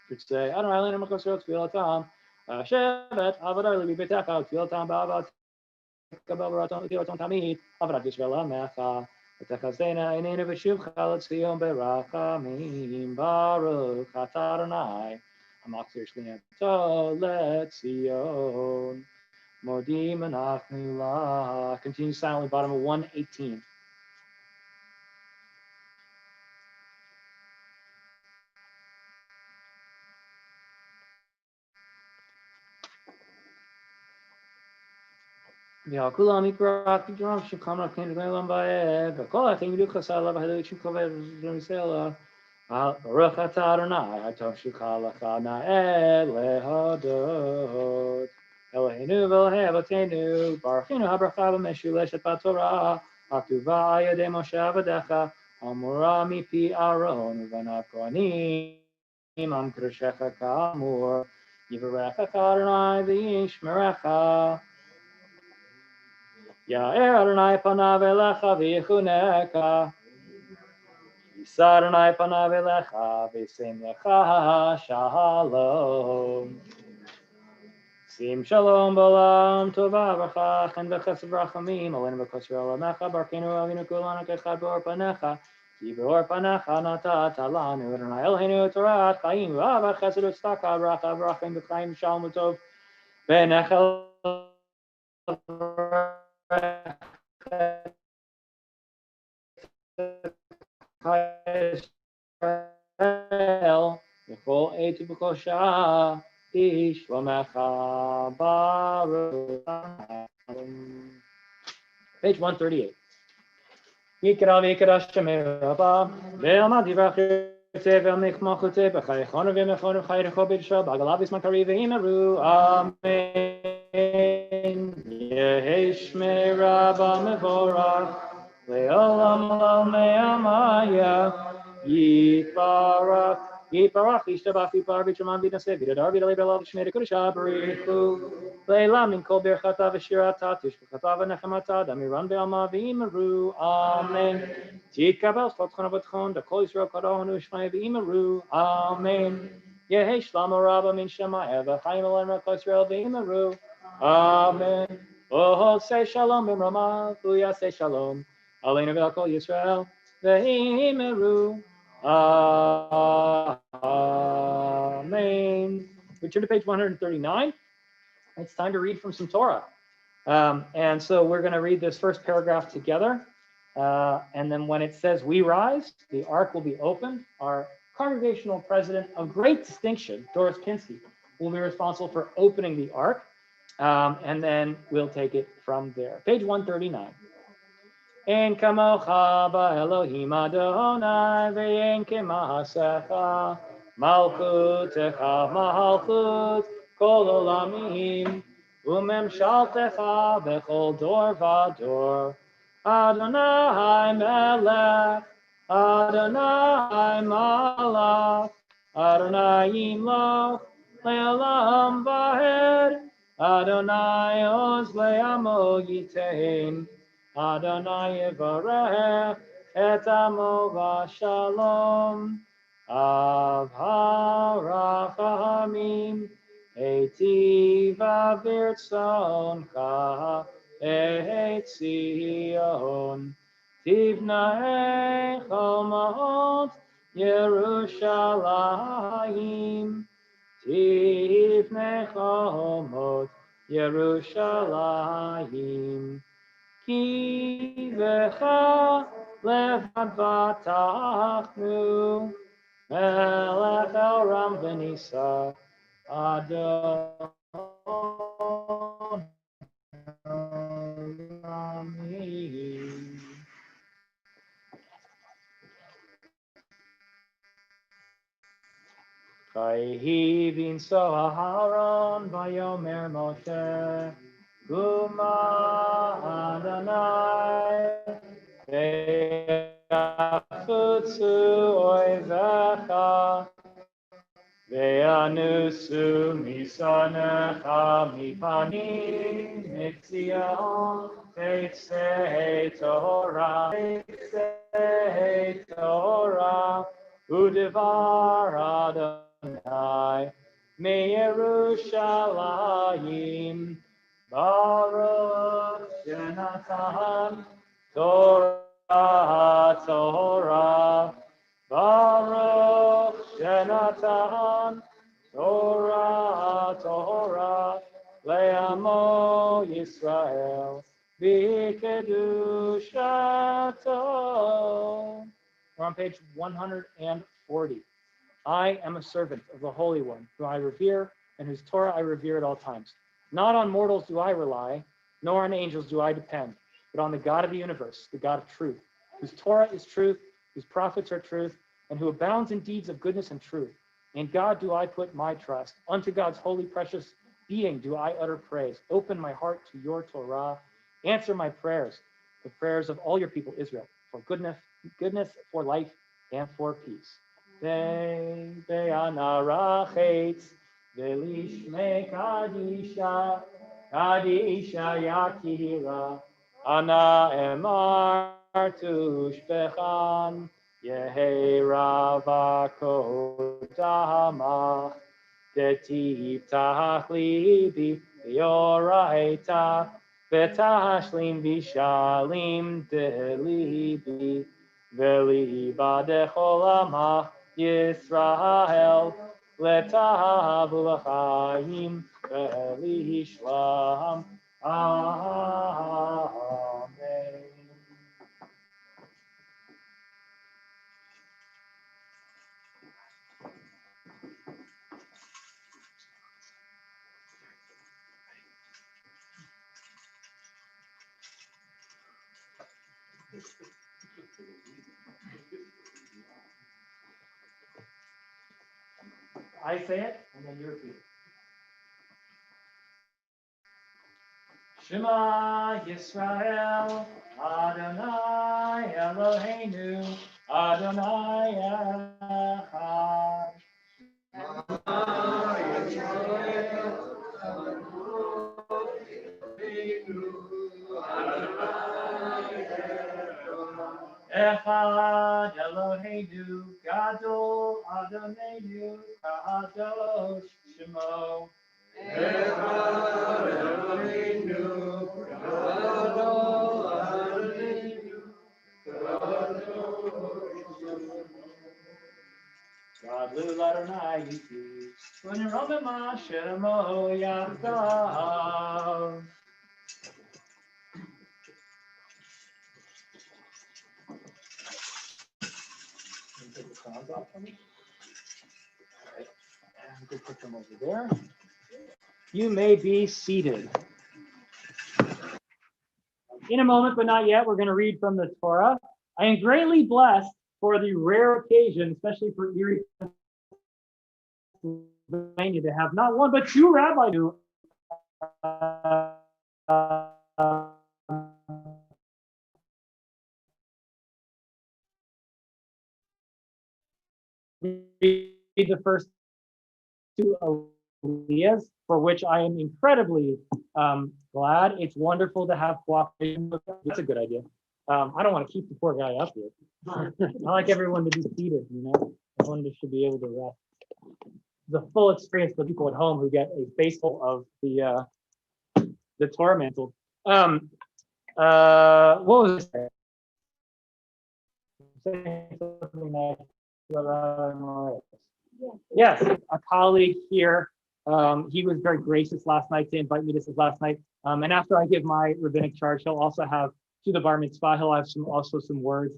Should say, Adonai Elenu Makos Yot Tfilatam, Shevet Avodah Libi Betecha, Tfilatam Ba'avat Kabavaraton Tfilaton Tamid, Avodat Yisrael Amecha. ותחזינה עינינו ושובך לציון ברחמים, ברוך אתה אדוני, המחזיר שכינתו לציון. מודים אנחנו לך. Continue silently, bottom of 118. כולם יקרא כגרם שכם לכן לגלם באב, וכל הכן ידעו חסר לה והדעות שכובד ומסלע. ברוך אתה אדוני, הטוב שלך לך נאה להודות. אלוהינו ואלוהי אבותינו, ברכנו הברכה במשולשת בתורה, הכתובה על ידי משה עבדיך, אמורה מפי אהרון ובניו כהנים, עם קדושך כאמור, יברכך אדוני וישמרך. יאר אדוני פניו אליך ויחונך, יישא אדוני פניו אליך וישם לך שלום. שים שלום בעולם טובה וברכה, חן וחסד ורחמים, עלינו בקוצר עולמך, ברכנו אבינו כולנו כאחד באור פניך, כי באור פניך נתת לנו, אדוני אלוהינו תורת חיים ואהבה חסד וצדקה ברכה ורחמים וחיים ושלום וטוב, ונחל ישראל בכל עת ובכל שעה בשלומך ברוך. Page 138. יקרא ויקרא שמי רבה, ואלמד דברי חרצה ואלמך מלכותה, בחייכון ובמכון ובחייכו בישראל, בעגלה בזמן קריב ואמרו אמן. יהי שמי רבה מבורך, לעולם עולם מעמיה, יתברך, יתברך, ישתבח, יתברך, יתשמע ויתנשא, ויתהדר ויתעלה בעולם ושמי לקודשה בריחו, לעילם מן כל ברכתה ושירתה, תשבחתה ונחמתה, דמירן בעלמה ואמרו אמן. תתקבל שפת חונה ותחון, דכל ישראל קראנו ושמע ואמרו אמן. יהי שלמה רבה מן שמיה, וחיים עלינו מלך ישראל ואמרו אמן. ועושה שלום במרומיו, והוא יעשה שלום עלינו ועל כל ישראל, ואמרו amen. We turn to page 139. It's time to read from some Torah. And so we're going to read this first paragraph together. And then when it says we rise, the ark will be opened. Our congregational president of great distinction, Doris Pinsky, will be responsible for opening the ark. And then we'll take it from there. Page 139. En kamocha ba'Elohim Adonai ve'en kema'asecha malchutecha malchut kol olamim umemshaltecha bechol dor vador Adonai melech Adonai malach Adonai yimloch le'olam va'ed. Adonai oz le'amo yitein. Adonai yevarech et amo v'shalom. Av harachamim eitiv avirtzoncha et Zion. Tivna'ei chomot Yerushalayim. Tivnei chomot Yerushalayim. Ki vecha levad batachnu. Melech el-ram v'nisa Adonai. Vayhi vinso Aharon vayomer Moshe Guma Adonai ve'afutzu oivecha ve'anusu misanecha mipanim mitzion tetzei Torah udevar Adonai meYerushalayim Baruch Shenatan Torah Baruch Shenatan Torah Le'amo Yisrael B'kedushato. We're on page 140. I am a servant of the Holy One, whom I revere, and whose Torah I revere at all times. Not on mortals do I rely, nor on angels do I depend, but on the God of the universe, the God of truth, whose Torah is truth, whose prophets are truth, and who abounds in deeds of goodness and truth. In God do I put my trust. Unto God's holy, precious being do I utter praise. Open my heart to your Torah. Answer my prayers, the prayers of all your people, Israel, for goodness, for life, and for peace. Be'anarachetz, ve'lishmei kadisha, kadisha yakira, ana emar tushbechan, yehi ravakodamach, detiftach libi, yoraita, vetashlim vishalim delibi, veliba decholamach, Yisrael, letav l'chaim, v'lishlam. Amen. I say it, and then you repeat it. Shema Yisrael, Adonai Eloheinu, Adonai Echad. Echad Eloheinu, Gadol Adonai Kadosh Shemo. Echad Eloheinu, Gadol Adonai Kadosh Shemo. Gadol Adonai Yitu, V'niromem Shemo Yachdav. Take the crowns off for me. All right. And we'll put them over there. You may be seated. In a moment, but not yet, we're going to read from the Torah. I am greatly blessed for the rare occasion, especially for Erie, Pennsylvania, to have not one, but two rabbis who read the first two Aliyahs, for which I am incredibly glad. It's wonderful to have cooperation. That's a good idea. I don't want to keep the poor guy up here. I like everyone to be seated, you know. Everyone should be able to rest. The full experience for people at home who get a faceful of the Torah mantle. What was I saying? Yes, a colleague here. He was very gracious last night to invite me to his last night. And after I give my rabbinic charge, he'll also have to the Bar Mitzvah. He'll have some words.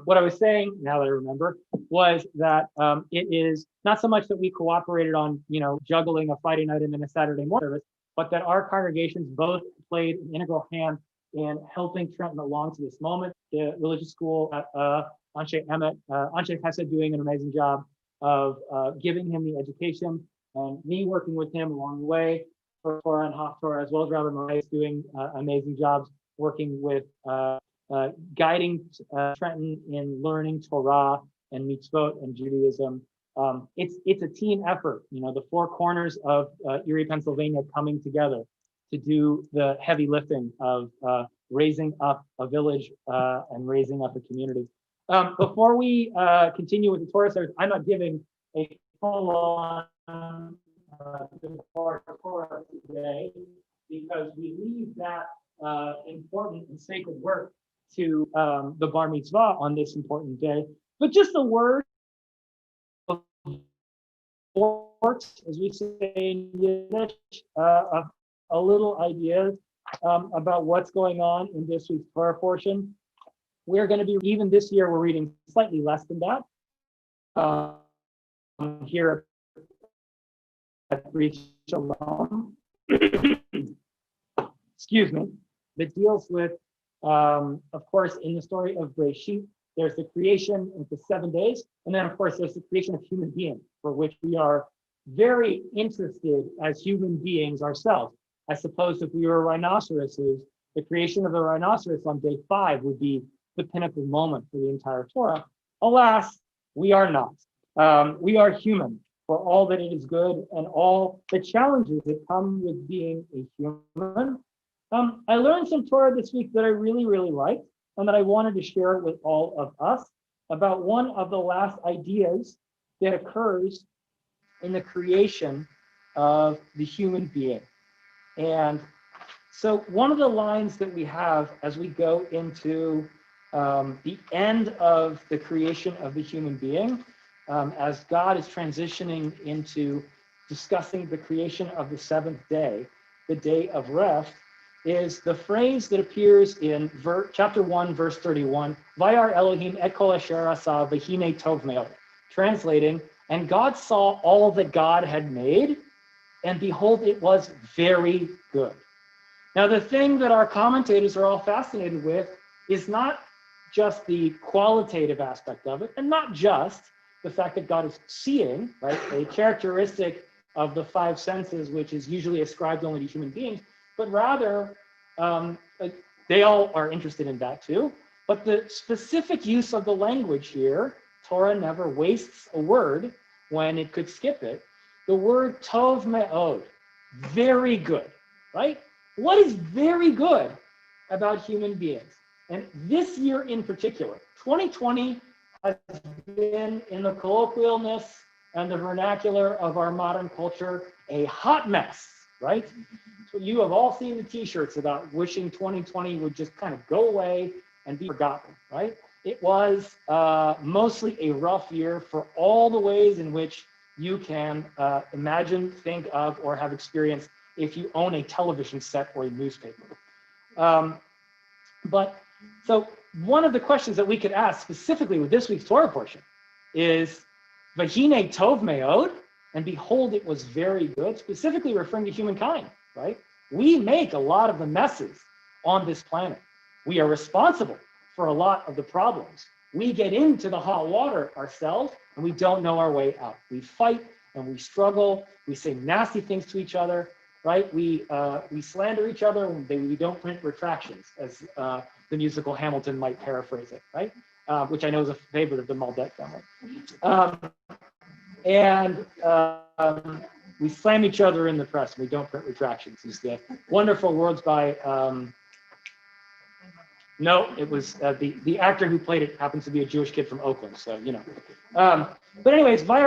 What I was saying, now that I remember, was that it is not so much that we cooperated on, juggling a Friday night and then a Saturday morning service, but that our congregations both played an integral hand in helping Trenton along to this moment. The religious school at Anshe Chesed doing an amazing job of giving him the education, and me working with him along the way for Torah and Haf Torah, as well as Rabbi Morais doing amazing jobs working with guiding Trenton in learning Torah and mitzvot and Judaism. It's a team effort, the four corners of Erie, Pennsylvania coming together to do the heavy lifting of raising up a village and raising up a community. Before we continue with the Torah service, I'm not giving a full-on Torah today because we leave that important and sacred work to the Bar Mitzvah on this important day. But just a word of as we say in Yiddish, a little idea about what's going on in this week's Torah portion. We're going to be, even this year, we're reading slightly less than that here at Bris Shalom. Excuse me. That deals with, of course, in the story of Breshit, there's the creation of the 7 days, and then, of course, there's the creation of human beings, for which we are very interested as human beings ourselves. I suppose if we were rhinoceroses, the creation of the rhinoceros on day 5 would be the pinnacle moment for the entire Torah. Alas, we are not. We are human for all that it is good and all the challenges that come with being a human. I learned some Torah this week that I really, really liked, and that I wanted to share with all of us about one of the last ideas that occurs in the creation of the human being. And so one of the lines that we have as we go into the end of the creation of the human being, as God is transitioning into discussing the creation of the 7th day, the day of rest, is the phrase that appears in chapter 1, verse 31, Vayar Elohim et kol asher asa v'hine tov me'od, translating, and God saw all that God had made, and behold, it was very good. Now, the thing that our commentators are all fascinated with is not just the qualitative aspect of it, and not just the fact that God is seeing, right, a characteristic of the 5 senses, which is usually ascribed only to human beings, but rather, they all are interested in that too. But the specific use of the language here, Torah never wastes a word when it could skip it. The word tov me'od, very good, right? What is very good about human beings? And this year in particular, 2020 has been, in the colloquialness and the vernacular of our modern culture, a hot mess, right? So you have all seen the t-shirts about wishing 2020 would just kind of go away and be forgotten, right? It was mostly a rough year for all the ways in which you can imagine, think of, or have experienced if you own a television set or a newspaper. But so one of the questions that we could ask specifically with this week's Torah portion is, Vahine tov me'od, and behold, it was very good, specifically referring to humankind, right? We make a lot of the messes on this planet. We are responsible for a lot of the problems. We get into the hot water ourselves, and we don't know our way out. We fight and we struggle. We say nasty things to each other, right? We slander each other, and we don't print retractions, as the musical Hamilton might paraphrase it, right? Which I know is a favorite of the Maldet family. we slam each other in the press. We don't print retractions. Is the wonderful words by, no, it was the actor who played it happens to be a Jewish kid from Oakland. So, you know. But anyways, one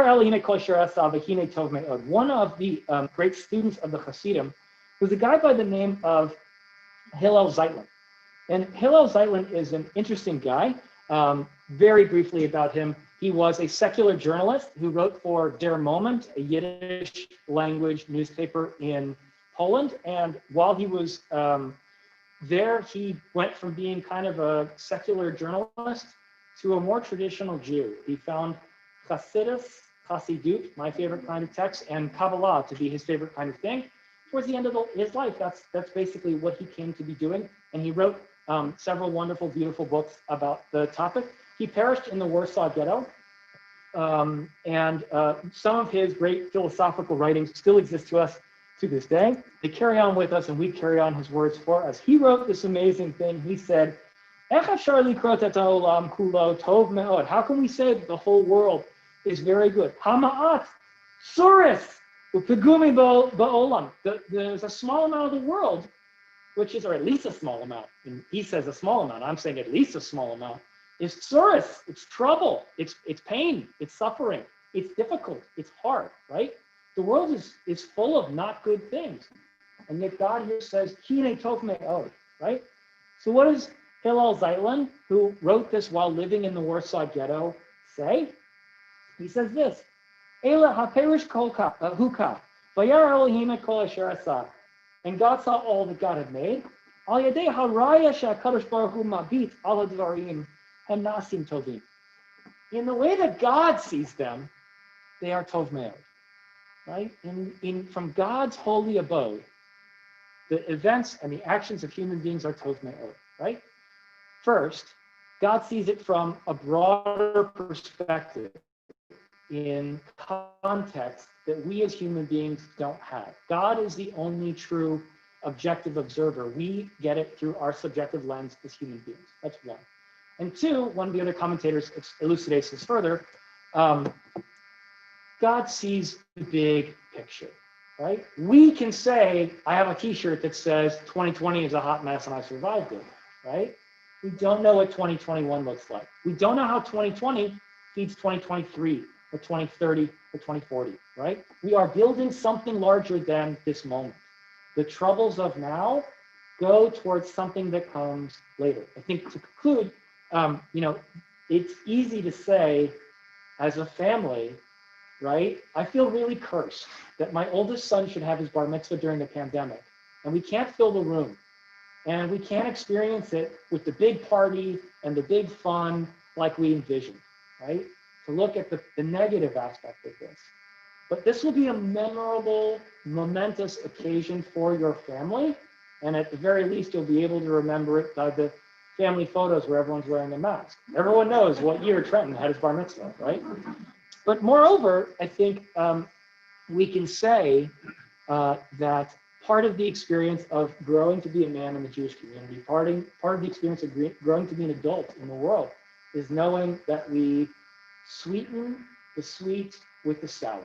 of the great students of the Hasidim was a guy by the name of Hillel Zeitlin. And Hillel Zeitlin is an interesting guy. Very briefly about him, he was a secular journalist who wrote for Der Moment, a Yiddish language newspaper in Poland. And while he was there, he went from being kind of a secular journalist to a more traditional Jew. He found Chassidut, my favorite kind of text, and Kabbalah to be his favorite kind of thing. Towards the end of his life, that's basically what he came to be doing. And he wrote several wonderful, beautiful books about the topic. He perished in the Warsaw Ghetto. And some of his great philosophical writings still exist to us to this day. They carry on with us, and we carry on his words for us. He wrote this amazing thing. He said, how can we say that the whole world is very good? Hama'at, suris, upigumi ba'olam. There's a small amount of the world, which is, or at least a small amount, and he says a small amount, I'm saying at least a small amount, is suris, it's trouble, it's pain, it's suffering, it's difficult, it's hard, right? The world is full of not good things. And yet God here says, Kine tov me'od, right? So what does Hillel Zeitlin, who wrote this while living in the Warsaw Ghetto, say? He says this, Ela ha'perish huka, vayar Elohim et kol asher asah. And God saw all that God had made. Al yadei haraya she'akadosh baruch hu mabit al hadvarim hanasim tovim. In the way that God sees them, they are tov me'od, right? From God's holy abode, the events and the actions of human beings are tov me'od, right? First, God sees it from a broader perspective in context that we as human beings don't have. God is the only true objective observer. We get it through our subjective lens as human beings. That's one. And two, one of the other commentators elucidates this further. God sees the big picture, right? We can say, I have a t-shirt that says 2020 is a hot mess and I survived it, right? We don't know what 2021 looks like. We don't know how 2020 feeds 2023 or 2030 or 2040, right? We are building something larger than this moment. The troubles of now go towards something that comes later. I think to conclude, it's easy to say as a family, right? I feel really cursed that my oldest son should have his bar mitzvah during the pandemic and we can't fill the room. And we can't experience it with the big party and the big fun like we envisioned, right? To look at the negative aspect of this. But this will be a memorable, momentous occasion for your family. And at the very least, you'll be able to remember it by the family photos where everyone's wearing a mask. Everyone knows what year Trenton had his bar mitzvah, right? But moreover, I think we can say that part of the experience of growing to be a man in the Jewish community, part of the experience of growing to be an adult in the world is knowing that we sweeten the sweet with the sour,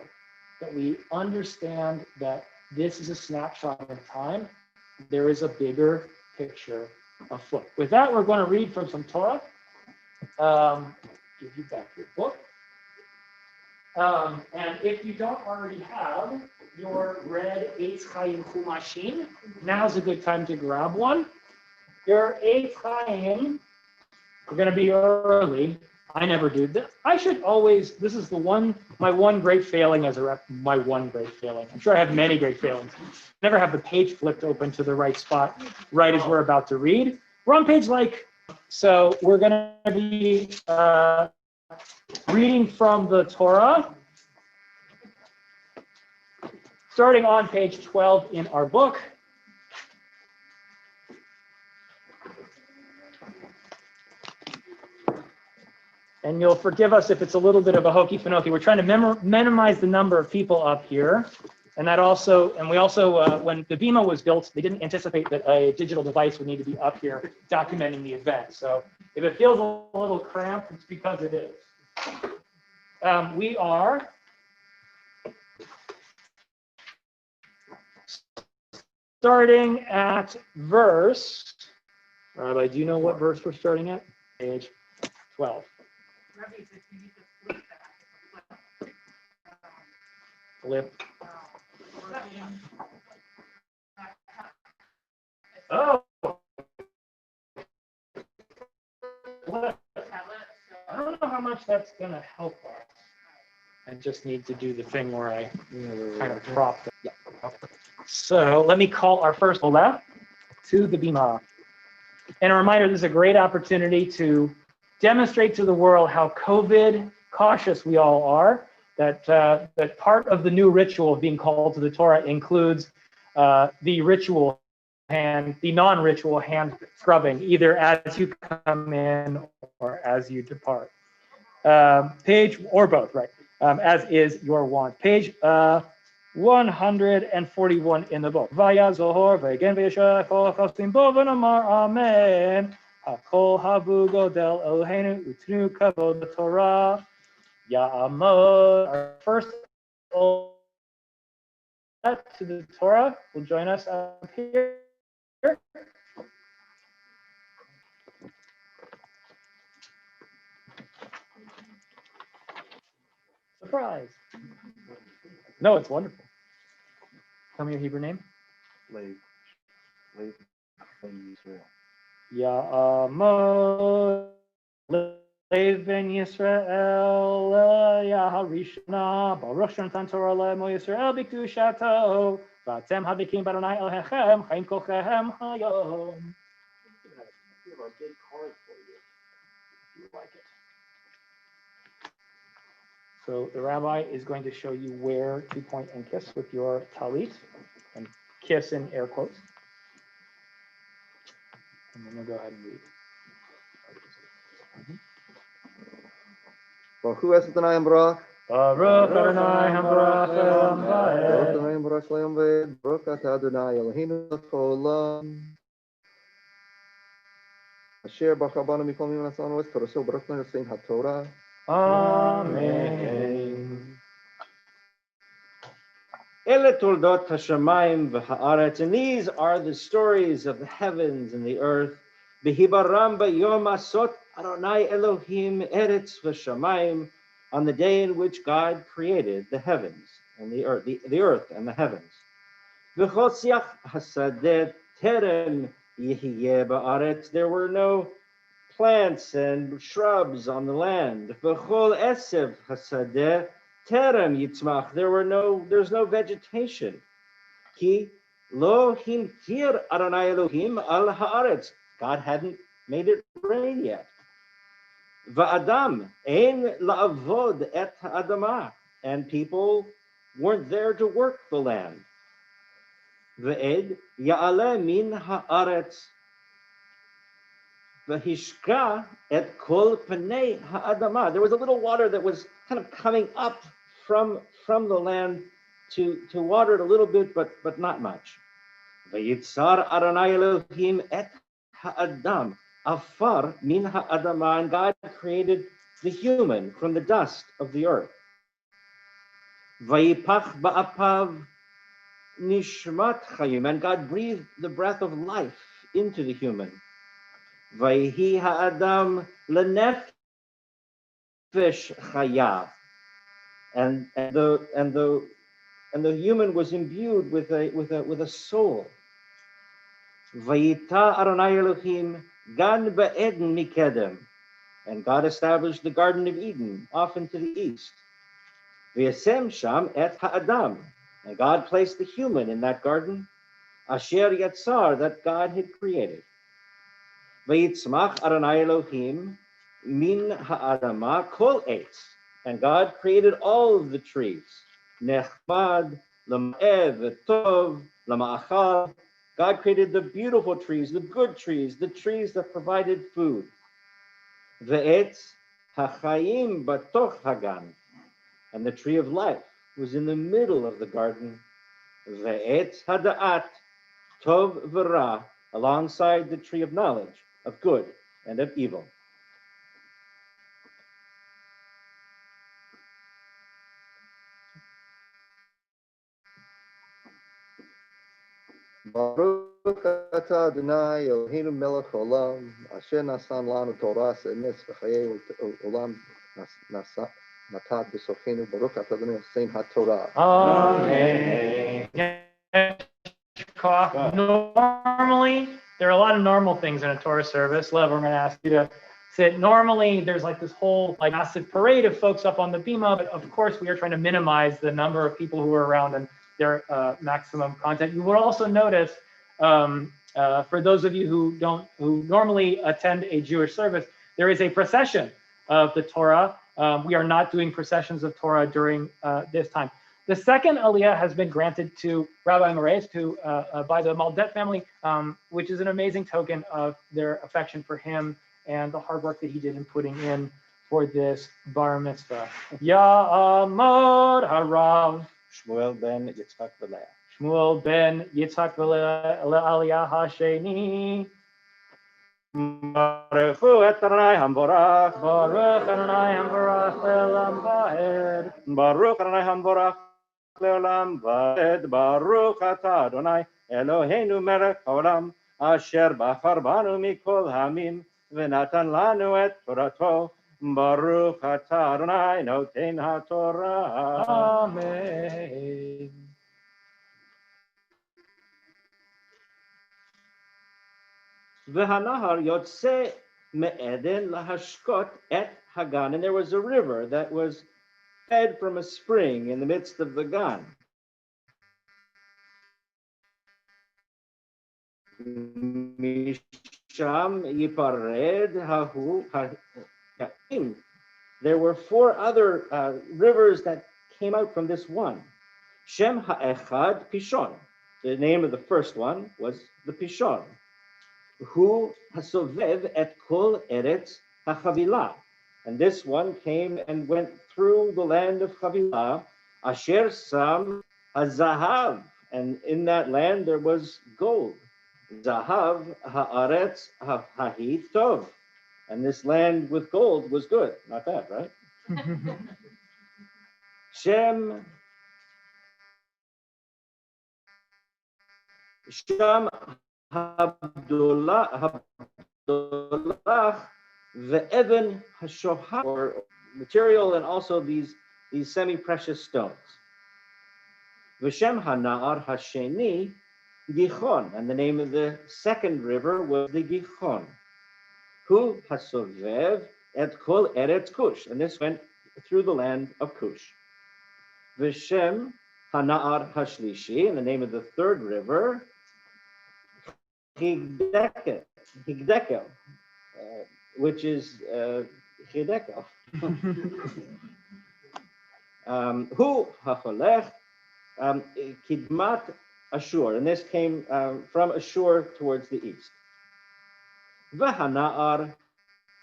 that we understand that this is a snapshot in time. There is a bigger picture afoot. With that, we're going to read from some Torah. Give you back your book. And if you don't already have your red Eitz Chaim Chumashim, now's a good time to grab one. Your Eitz Chaim, we're going to be early. I never do this. I should always, this is my one great failing as a rep, my one great failing. I'm sure I have many great failings. Never have the page flipped open to the right spot, right as we're about to read. We're on page so we're going to be reading from the Torah, starting on page 12 in our book. And you'll forgive us if it's a little bit of a hokey pokey. We're trying to minimize the number of people up here. And we also, when the Bima was built, they didn't anticipate that a digital device would need to be up here documenting the event. So if it feels a little cramped, it's because it is. We are starting at verse, Rabbi, do you know what verse we're starting at? Page 12. Flip. Oh. I don't know how much that's going to help us. I just need to do the thing where I kind of prop them. Yeah. So let me call our first Ola to the Bima. And a reminder, this is a great opportunity to demonstrate to the world how COVID cautious we all are, that part of the new ritual of being called to the Torah includes the non-ritual hand scrubbing, either as you come in or as you depart. Page, or both, right, as is your wont. Page 141 in the book. Vaya Zohor, Vagen Vayashafo, Chostim Bo, V'Namar Amen. Hakol Havu Godel Eloheinu Utnu Kavod Torah. Ya'amod. Our first to the Torah will join us up here. Surprise. No, it's wonderful. Tell me your Hebrew name. Lev ben Yisrael. Ya'amod Lev ben Yisrael Yaharishna Baruch Shantan Torah Le'mo Yisrael B'Kedushato V'atem Habikim B'Adonai Elohechem Chaim Kolchem Hayom. We have a good card for you. If you like it. So the rabbi is going to show you where to point and kiss with your talit, and kiss in air quotes. And then we'll go ahead and read. Baruch Hu es Adonai Ambrach. Baruch Adonai Hambarach Elam Baruch Va'ed. Adonai Ambrach Le'am V'ed. Baruch Atah Adonai Eloheinu L'Olam. Asher Baruch Rabanu Mikol Miman Asanu Es Torah Baruch Lenu Sein HaTorah. Amen. Ele toldot hashamayim v'haaretz, and these are the stories of the heavens and the earth. V'hibaram b'yom asot Adonai Elohim eretz v'shamayim, on the day in which God created the heavens and the earth and the heavens. V'chosiach hasadeh terem yihiyeh ba'aretz, there were no plants and shrubs on the land. V'chol esev hasadeh terem yitzmach, there's no vegetation. Ki lo himtir Adonai Elohim al haaretz, God hadn't made it rain yet. Va'adam ein la'avod et ha'adamah, and people weren't there to work the land. Ve'ed ya'aleh min haaretz v'hishka et kol panei ha'adamah, there was a little water that was kind of coming up from the land to water it a little bit, but not much. Vayitzar Adonai Elohim et ha'adam afar min ha'adamah, and God created the human from the dust of the earth. Vayipach ba'apav nishmat chayim, and God breathed the breath of life into the human. Vayihi ha'adam lenefesh chaya, and the human was imbued with a soul. Vayita Adonai Elohim gan ba'eden mikedem, and God established the Garden of Eden off into the east. V'yasem sham et ha'adam, and God placed the human in that garden, asher yatzar, that God had created. Vayitzmach Adonai Elohim min ha'adama kol eitz, and God created all of the trees. Nechmad, lama'ev, tov, lama'achal. God created the beautiful trees, the good trees, the trees that provided food. Ve'etz hachayim batoch hagan, and the tree of life was in the middle of the garden. Ve'etz hada'at tov v'ra, alongside the tree of knowledge, of good and of evil. Baruch atah Adonai Eloheinu melech haolam, asher nasan lanu Torah emes v'chayei olam natat b'sochenu. Baruch atah Adonai Hossein HaTorah. Amen. Normally, there are a lot of normal things in a Torah service. Lev, we're going to ask you to sit. Normally, there's like this whole like massive parade of folks up on the bima, but of course, we are trying to minimize the number of people who are around and their maximum content. You will also notice, for those of you who normally attend a Jewish service, there is a procession of the Torah. We are not doing processions of Torah during this time. The second Aliyah has been granted to Rabbi Moraes by the Maldet family, which is an amazing token of their affection for him and the hard work that he did in putting in for this Bar Mitzvah. Ya'amod harav. Shmuel ben Yitzchak V'Leah. Shmuel ben Yitzchak V'Leah Aliyah Hasheni. Baruch hu et Adonai hamborach. Baruch Adonai Hamborach Le'olam Va'ed. Baruch Adonai hamborach le'olam va'ed. Baruch atah Adonai Eloheinu melech haolam, asher bachar banu mikol hamim, v'natan lanu et torato. Baruch atah Adonai noten haTorah. Amen. V'hanahar yotze me'eden lahashkot et hagan. And there was a river that was fed from a spring in the midst of the gan. Misham yipared hahu ha'im. There were 4 other rivers that came out from this one. Shem ha'echad Pishon. The name of the first one was the Pishon. Hu hasovev et kol eretz ha'chavilah. And this one came and went through the land of Chavilah, asher sam hazahav. And in that land there was gold. Zahav ha'aretz ha'hi tov. And this land with gold was good. Not bad, right? Shem Habdullah ve'evan hashohar, or material, and also these semi-precious stones. V'shem hana'ar hasheni Gichon, and the name of the second river was the Gichon. Hu hasovev et kol eretz Kush, and this went through the land of Kush. V'shem hana'ar hashlishi, and the name of the third river, Higdekel, which is Higdekel. Hu hacholech kidmat Ashur, and this came from Ashur towards the east. V'hana'ar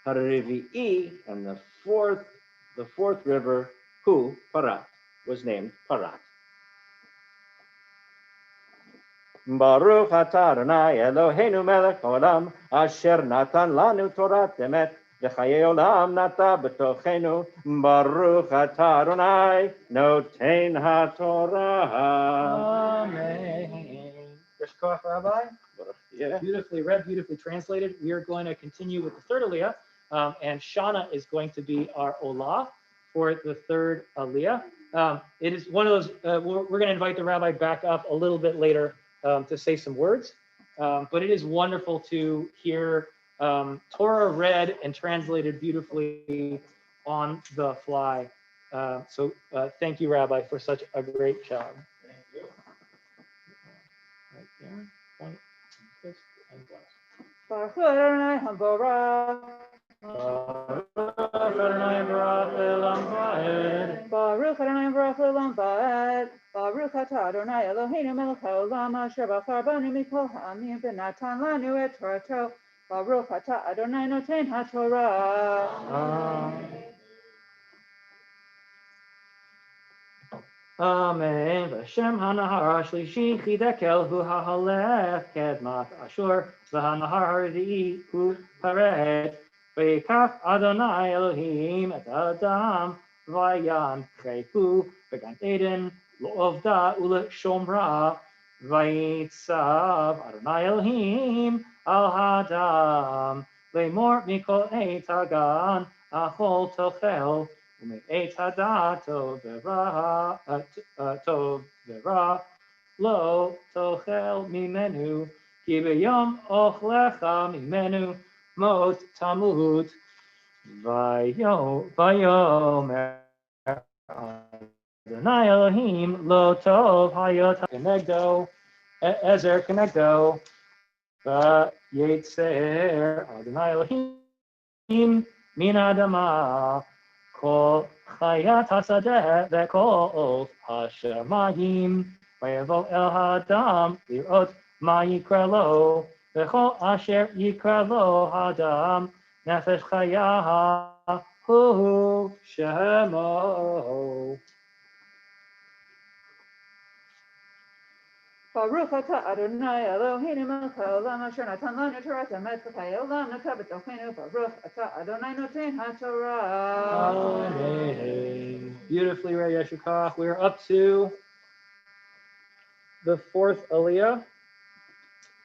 harivi'i, and the fourth river, Hu Parat, was named Parat. Baruch atah Adonai Eloheinu melech haolam, asher natan lanu torat emet, v'chayei olam nata b'tochenu. Baruch atah Adonai noten haTorah. Amen. Yeshkoach, Rabbi. Yeah. Beautifully read, beautifully translated. We are going to continue with the third Aliyah, and Shana is going to be our Olah for the third Aliyah. It is one of those, we're going to invite the Rabbi back up a little bit later to say some words, but it is wonderful to hear Torah read and translated beautifully on the fly. So thank you, Rabbi, for such a great job. Thank you. Right there. Point, fist, and bless. Baruch Adonai Hamborach. Baruch Adonai Baruch Le'olam Va'ed. Baruch atah Adonai Eloheinu melech haolam, asher bachar banu mikol ha'amim, v'natan lanu et Torato. Baruch atah Adonai noten haTorah. Amen. V'shem hanahar hashlishi chidekel hu ha'halech kedmat Ashur, v'hanahar harvi'i hu pared, v'yikach Adonai Elohim et Adam, v'yan chehu v'gan Eden lo'ovda u'le'shomra, Vayitzav Adonai Elohim al hadam le'mor mikol eitz hagan achol tochel u'me'etz hadat tov v'ra lo tochel mimenu ki b'yom ochlecha mimenu mot tamut vayomer Adonai Elohim lo tov hayot kenegdo ezer kenegdo vayetzer Adonai Elohim min adama kol chayat hasadeh vekol hashamayim vayavo el hadam lirot ma yikra lo vechol asher yikra lo hadam nefesh chaya hu shemo. Baruch atah Adonai Eloheinu melech haolam asher natan lanu Torah emet v'chayei olam nata b'tochenu. Baruch atah Adonai noten haTorah. Amen. Beautifully read, Yeshukach. We're up to the fourth Aliyah,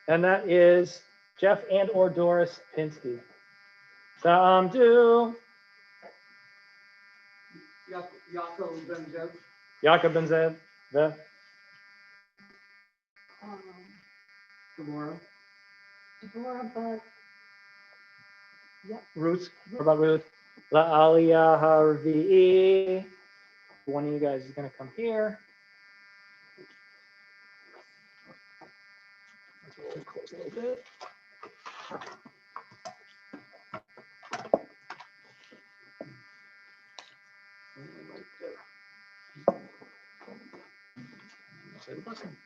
and that is Jeff and or Doris Pinsky. Samdu. Yaakov ben Zev. Yaakov ben Zev. Deborah. But Ruth. What about Ruth? La Aliyah Harvi'i. One of you guys is going to come here. Let's close a little bit. Say the blessing.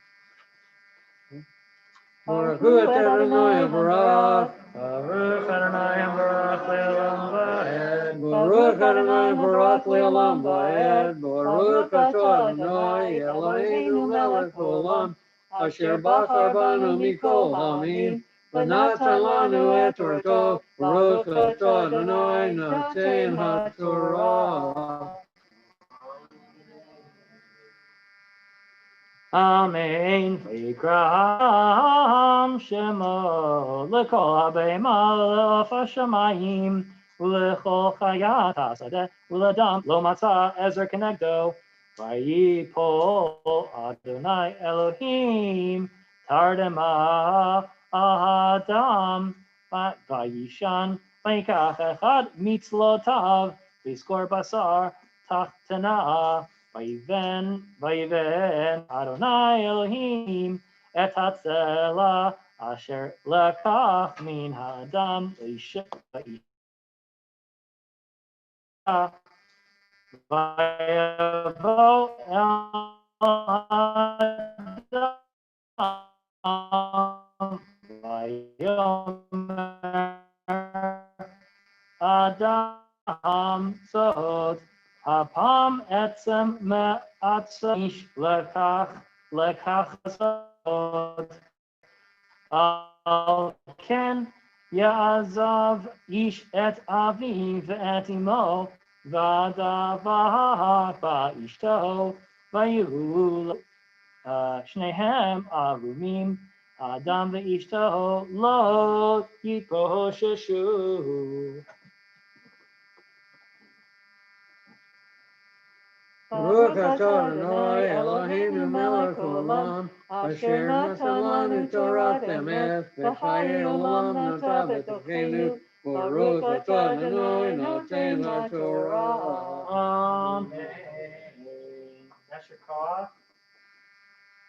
Baruch Adonai Barak. Baruch Adonai Barak Le'olam Va'ed. Baruch Adonai Barak Le'olam Va'ed. Baruch atah Adonai Eloheinu melech haolam asher bachar banu mikol ha'amim v'natan lanu et Torato. Baruch atah Adonai noten haTorah. Amen. V'yikram Shema l'kol ha'behema l'af hashamayim l'chol chayat hasadeh l'adam lo matzah ezer kenegdo vayipol Adonai Elohim tardema ahadam vayishan vayikach echad mitzlotav v'skor basar tachtana Vayiven Adonai Elohim et hatzela asher lekach min hadam vayisha vayavo el hadam vayomer Adam sod Hapam etzem me'atzmish lekach sod al ken ya'azav ish et aviv et imo v'adavah ba'ishto v'yu shnehem arumim Adam ve'ishto lo yiposheshu. Baruch atah Adonai Eloheinu melech haolam asher natan lanu Torah emet v'chayei olam nata b'tochenu. Baruch atah Adonai noten haTorah. Amen. That's your call.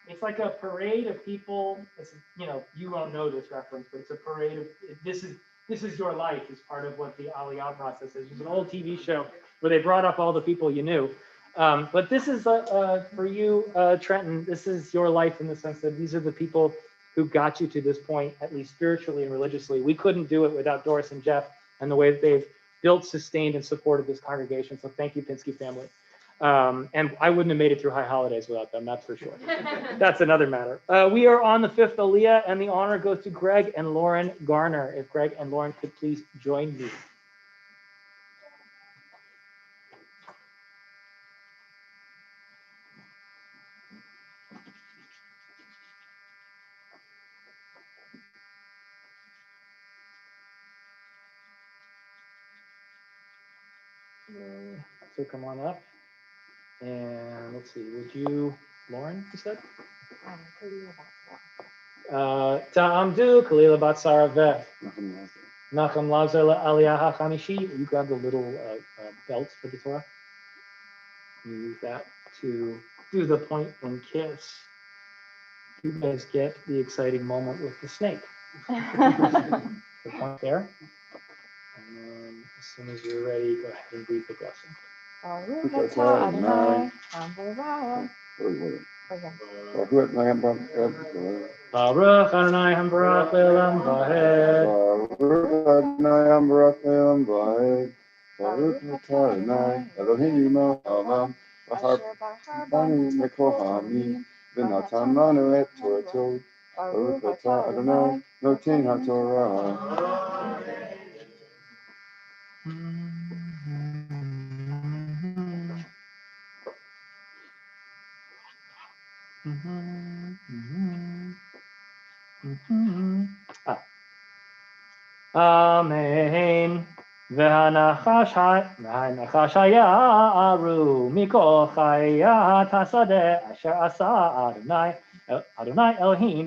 It's like a parade of people. It's, you won't know this reference, but it's a parade of this is your life is part of what the Aliyah process is. It's an old TV show where they brought up all the people you knew. But this is for you, Trenton. This is your life in the sense that these are the people who got you to this point, at least spiritually and religiously. We couldn't do it without Doris and Jeff and the way that they've built, sustained, and supported this congregation. So thank you, Pinsky family. And I wouldn't have made it through high holidays without them, that's for sure. That's another matter. We are on the fifth Aliyah, and the honor goes to Greg and Lauren Garner. If Greg and Lauren could please join me. So come on up. And let's see, would you, Lauren, you said? Ta'amdu Kalila Batsara Veh. Nacham Lazar Aliyah HaChamishi. You grab the little belt for the Torah. You use that to do the point and kiss. You guys get the exciting moment with the snake. The point there. And then as soon as you're ready, go ahead and read the blessing. Baruch Adonai Hambarach Le'olam Vaed. Baruch Adonai Hambarach Le'olam Vaed. Baruch Atah Adonai Eloheinu Melech Haolam Banu Mekohami V'natan Lanu Et Torato. Baruch Atah Adonai Noten HaTorah. Amen. V'hanachash hayaru mikol chayat hasadeh asher asa Adonai Elohim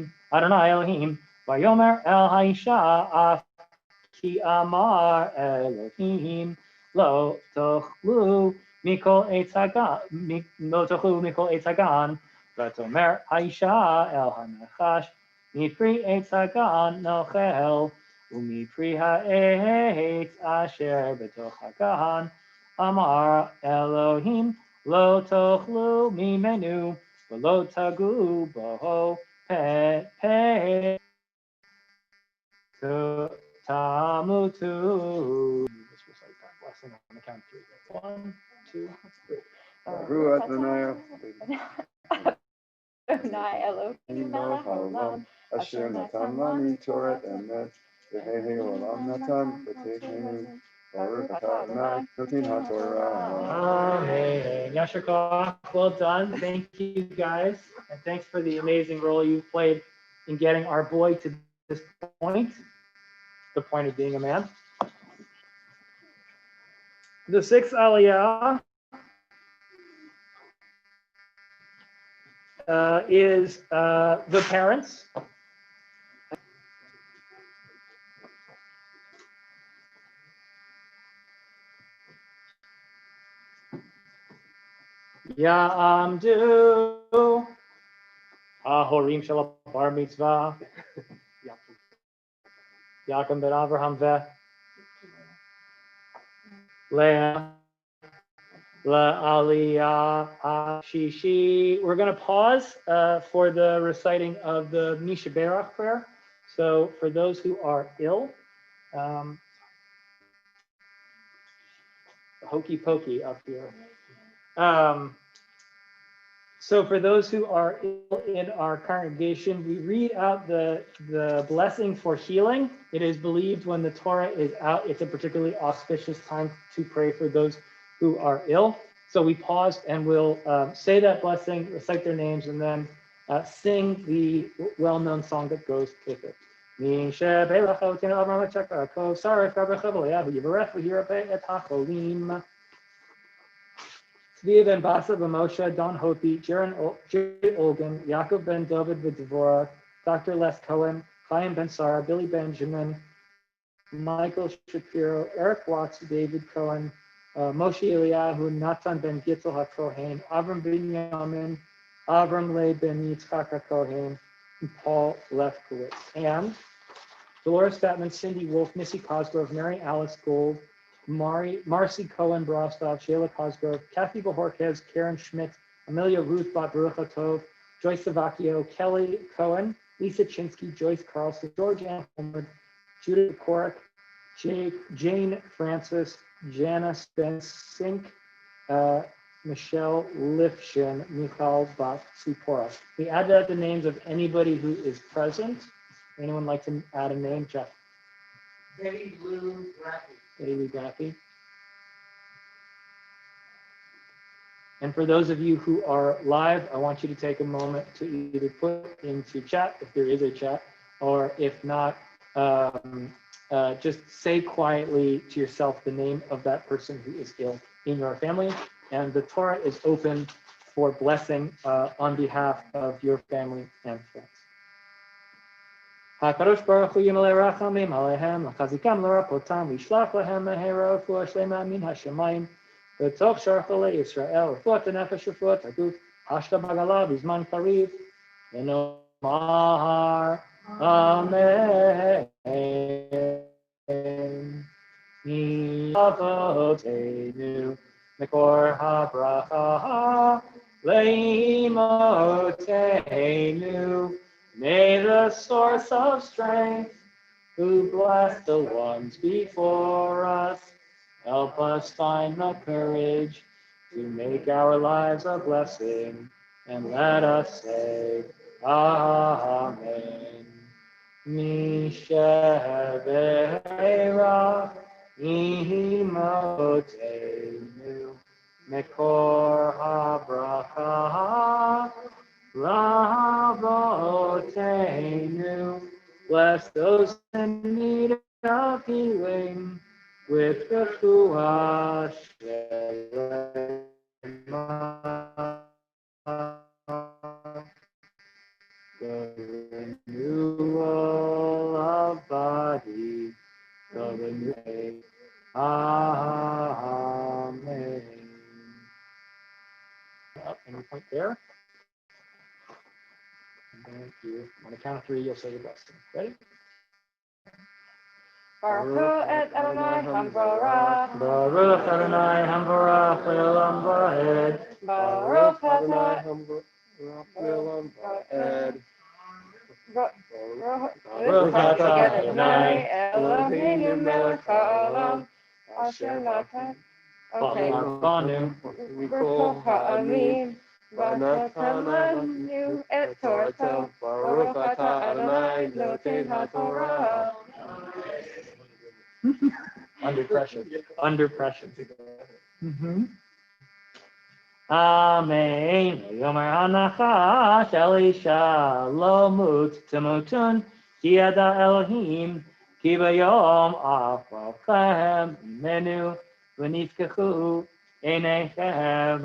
vayomer el haisha af ki amar Elohim lo tochlu mikol eitz hagan v'tomer haisha el hanachash mipri eitz hagan nochel Umipri ha'etz asher betoch hagahan amar Elohim lo tochlu mimenu v'lo tagu boho pe tamutu. Let's recite that blessing on the count of 3. 1, 2, 3. Baruch Adonai Adonai Elohim melech haolam Asher natan lanu Torah emet v'hei olam natan v'tehenu Baruch Atah Adonai Noten HaTorah. Amen. Yasher koach. Well done. Thank you guys. And thanks for the amazing role you've played in getting our boy to this point, the point of being a man. The 6th Aliyah is the parents. Ya'amdu Ahorim shel Bar Mitzvah Yaakov ben Avraham veh Leah Aliyah Shishi. We're going to pause for the reciting of the Misha Berach prayer. So for those who are ill, hokey pokey up here. So for those who are ill in our congregation, we read out the blessing for healing. It is believed when the Torah is out, it's a particularly auspicious time to pray for those who are ill. So we pause and we'll say that blessing, recite their names, and then sing the well-known song that goes with it. Tzvi ben Basa Moshe, Don Hopi, Jay Olgan, Yaakov ben David V'Dvorah, Dr. Les Cohen, Chaim ben Sarah, Billy Benjamin, Michael Shapiro, Eric Watts, David Cohen, Moshe Eliyahu, Natan ben Gittel HaKohen, Avram ben Yamin, Avram Le ben Yitzchak HaKohen, and Paul Lefkowitz. And Dolores Batman, Cindy Wolf, Missy Cosgrove, Mary Alice Gold, Marcy Cohen Brostov, Shayla Cosgrove, Kathy Bohorquez, Karen Schmidt, Amelia Ruth Bat Baruch Tov, Joyce Savacchio, Kelly Cohen, Lisa Chinsky, Joyce Carlson, George Ann Homewood, Judith Korek, Jane Francis, Janice Bensink, Michelle Lifshin, Michal Bat Sipora. We added the names of anybody who is present. Anyone like to add a name, Jeff? Betty Lou Graffy. Betty Lou Graffy. And for those of you who are live, I want you to take a moment to either put into chat, if there is a chat, or if not, just say quietly to yourself the name of that person who is ill. in your family, and the Torah is open for blessing on behalf of your family and friends. HaKadosh Baruch Hu Yimalei Rachamim Alehem L'chazikam L'rapotam V'yishlach Lehem Mehera Refuah Shlema Min HaShemayim V'toch Sharcholei Yisrael Refuat HaNefesh Refuat HaGuf Hashta Bagala B'zman Kariv V'nomar Amen. Avotenu Mekor HaBracha Leimotenu. May the source of strength, who blessed the ones before us, help us find the courage to make our lives a blessing, and let us say, Amen. Mishebeira imotenu mekor habracha Lavotenu. Bless those in need of healing with refuah shlema, the renewal of body, the renewal. Amen. Any point there? Thank you. On the count of three, you'll say your blessing. Ready? Baruch et Adonai Hamvorach. Baruch Adonai Hamvorach Le'olam Va'ed. Baruch Adonai Baruch Adonai Eloheinu melech haolam asher natan. Okay. Banu. Baruch ha'amin. V'natan lanu et Torato. Baruch atah Adonai noten haTorah. Under pressure. Under pressure. Amen. Yomer hanachash Elisha lo mut temutun ki yada Elohim ki bayom afrachem menu v'nifkechu einechem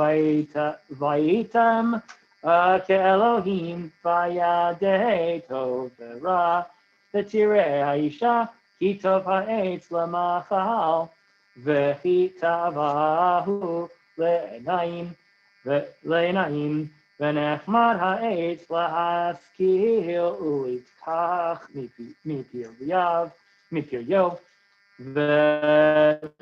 vayitam ke Elohim vayadei tov v'ra v'tirei haisha ki tov ha'etz lamachal v'hi tavahu le'enayim Le'na'im v'nechmad ha'etz la'askil u'itkach mipiryo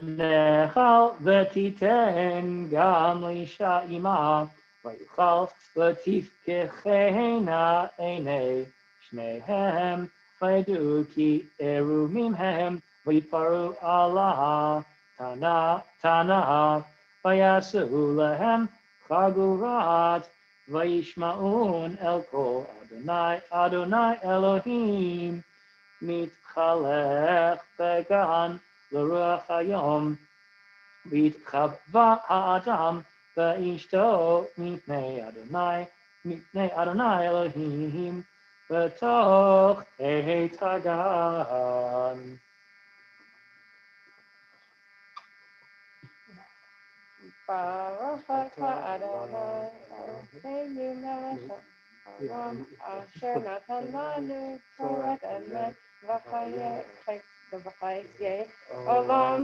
v'nechal v'titen gam l'isha ima v'yuchal v'tifkechena einei shnehem v'ydu ki erumim hem v'yitparu Allah tana v'yasu lehem Chagurat vayishmaun el kol Adonai Elohim mitchalech began l'ruach hayom vitchava ha'adam v'ishto mipnei Adonai Elohim v'toch etagan. Baruch atah Adonai Eloheinu melech haolam asher natan lanu Torah emet v'chayei olam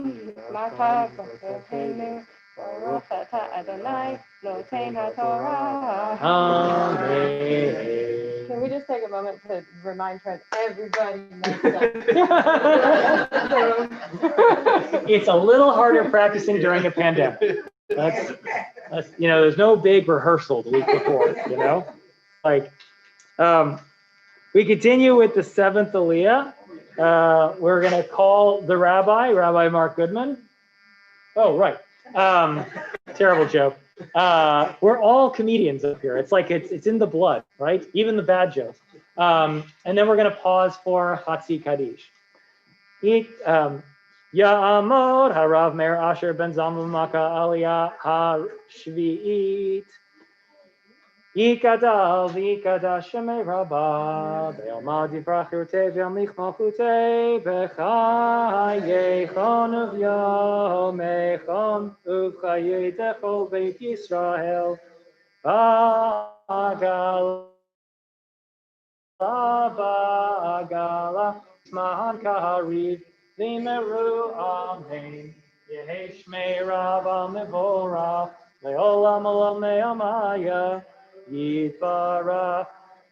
macha b'Eloheinu. Baruch atah Adonai noten haTorah. Amen. Can we just take a moment to remind Trent everybody messed up? It's a little harder practicing during a pandemic. That's there's no big rehearsal the week before, we continue with the seventh Aliyah. We're going to call the Rabbi Mark Goodman. Oh, right. Terrible joke. We're all comedians up here. It's like it's in the blood, right? Even the bad jokes. And then we're going to pause for Hatzi Kaddish. Ya'amod harav Meir Asher ben Zalman Maka Aliyah ha-shvi'it. Yikadal v'yikadash shemei rabba, ve'omad yivrachute ve'amlich malchute, v'chayechon uv'yomechon, uv'chayetechol beit Yisrael, Bagala, Smahan Kaharid, Limeru Amen, Yehe Shmei Rabba Mevora, Leolam Olam Neamaya, Yitbarach,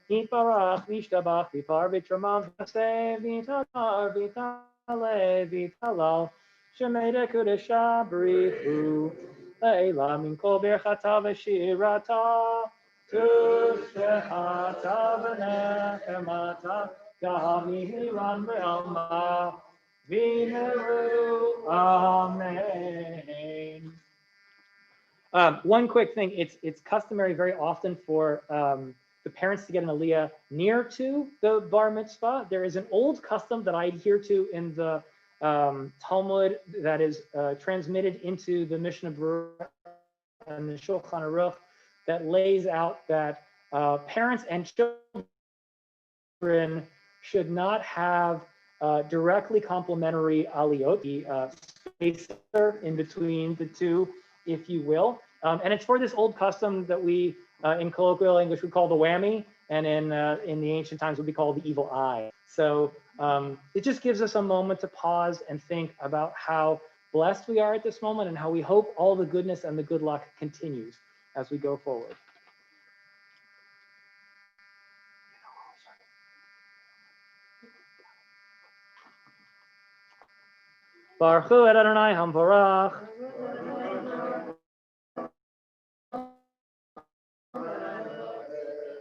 Nishtabach, Vipar Vitramam, Vase, Vitalar, Vitale, Vitalal, Shemeda Kudesha Brichu, Leila Min Kol Birchata Veshirata, Tushehata v'nechemata, Gamihiran ve'alma, v'neru, Amen. One quick thing, it's customary very often for the parents to get an Aliyah near to the Bar Mitzvah. There is an old custom that I adhere to in the Talmud that is transmitted into the Mishnah Berurah and the Shulchan Aruch that lays out that parents and children should not have directly complementary aliyot, the space in between the two, if you will. And it's for this old custom that we, in colloquial English, would call the whammy, and in the ancient times would be called the evil eye. So it just gives us a moment to pause and think about how blessed we are at this moment and how we hope all the goodness and the good luck continues as we go forward. Baruch Hu et Adonai Hamvorach.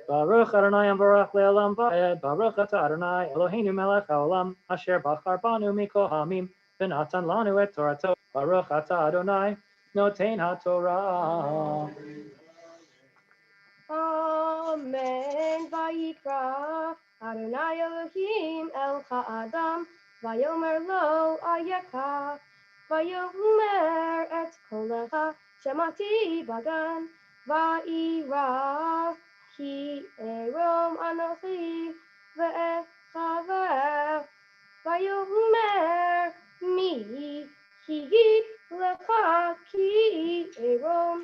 Baruch Adonai Hamvorach le'olam va'ed. Baruch atah Adonai Eloheinu melech haolam asher bachar banu mikol hamim v'natan lanu et Torato. Baruch atah Adonai noten haTorah. Amen. Vayikra Adonai Elohim el ha'adam, vayomer lo ayeka, vayomer et kolecha shemati bagan, va'ira ki erom anochi ve'echaver, vayomer mi higit lecha ki erom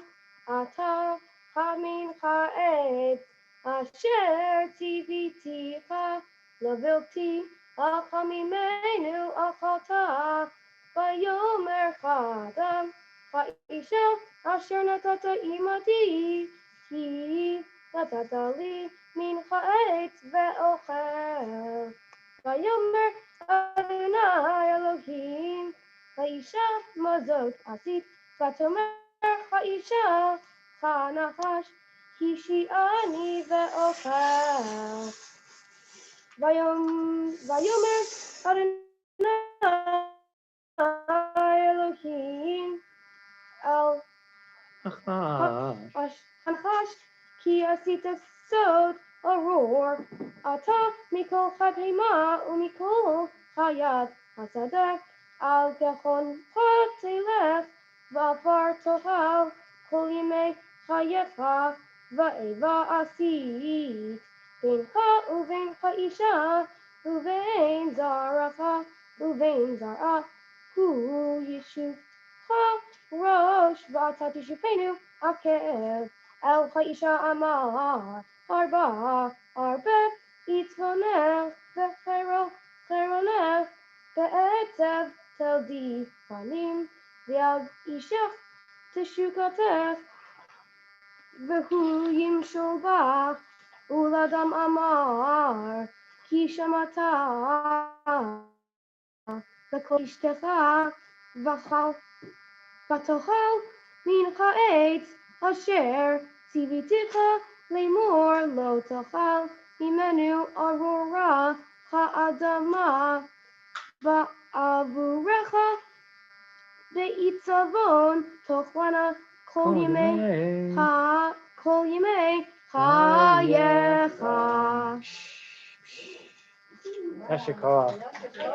ata Hamin ha'et asher tiviticha levilti achamimenu achalta vayomer chadam ha'isha asher natata imadi ki natata li min ha'et ve'ochel vayomer Adonai Elohim ha'isha mazot asit vatomer ha'isha Hanachash Kishiani ve'ochel Vayomer Adonai Elohim El Hanachash Ki asita sod aror Ata mikol chadhema umikol chayad hasadek Al kechon patelech v'afar tohal Kol yimei Chayecha va'eva asit Beincha uvein ha'isha uvein zaracha uvein zara hu yishuvcha rosh v'ata tishufenu akev el ha'isha amar arbe itzvonech ve'cheronech be'etzev tel di panim v'al ishach teshukatech V'hu yimshol bach uladam amar ki shamata v'kol ishtecha v'chal v'tochal min ha'etz asher tiviticha lemor lo tochal imenu arora ha'adama va'avurecha be'itzavon tochwana Kol yimei chayecha. Yashikoah.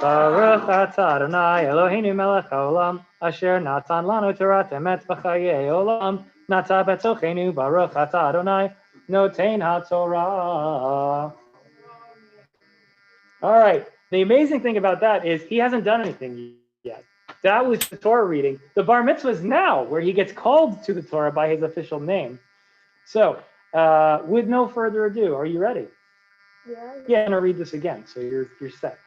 Baruch atah Adonai Eloheinu melech haolam asher natan lanu Torah emet v'chayei olam nata betochenu. Baruch atah Adonai Notain HaTorah. All right. The amazing thing about that is he hasn't done anything yet. That was the Torah reading. The Bar Mitzvah is now, where he gets called to the Torah by his official name. So, with no further ado, are you ready? Yeah, I'm gonna read this again, so you're set.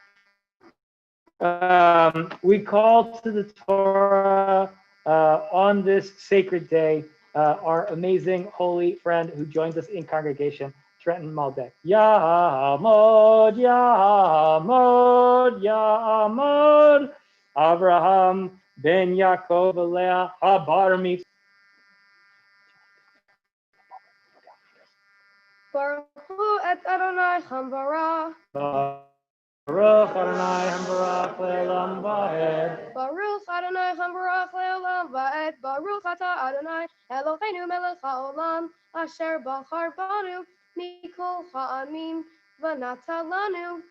We call to the Torah on this sacred day our amazing holy friend who joins us in congregation, Trenton Maldet. Ya'amod, Ya'amod, Ya'amod, Abraham ben Yaakov Aliyah Bar Mitzvah. Baruch hu et Adonai Chambara. Baruch Adonai Hambarach Le'olam Va'ed. Baruch Adonai Hambarach Le'olam Va'ed. Baruch Ata Adonai Eloheinu Melech HaOlam Asher Bachar Banu Mikol Ha'amim V'nata Lanu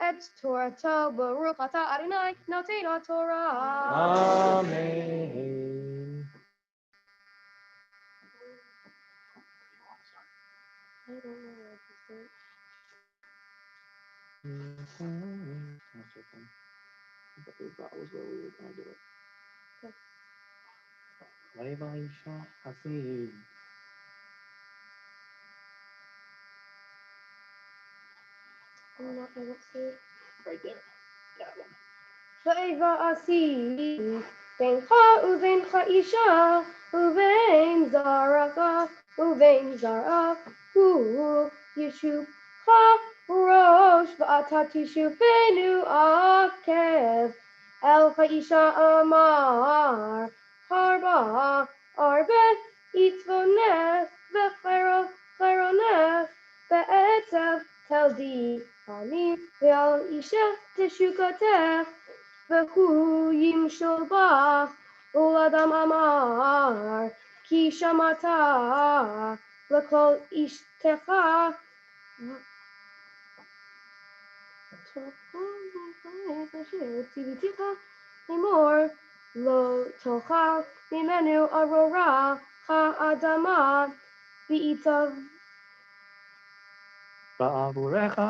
Et Torato. Baruch Ata Adonai Noten HaTorah. Amen. I don't know where to start. That was where we were going to do it. I don't see it. Right there. That one. Va'asi beincha ubeincha isha ubein zaracha ubein zara hu yeshuvcha rosh va'ata tishuvenu akev el ha'isha amar harba arbe itzvonech v'chayronech be'etzev teldi ani ve'al isha teshukatech V'hu yimshol bach uladam amar ki shamata l'kol ishtecha tiviticha lemor lo tochal mimenu arora ha'adama v'itav ba'avurecha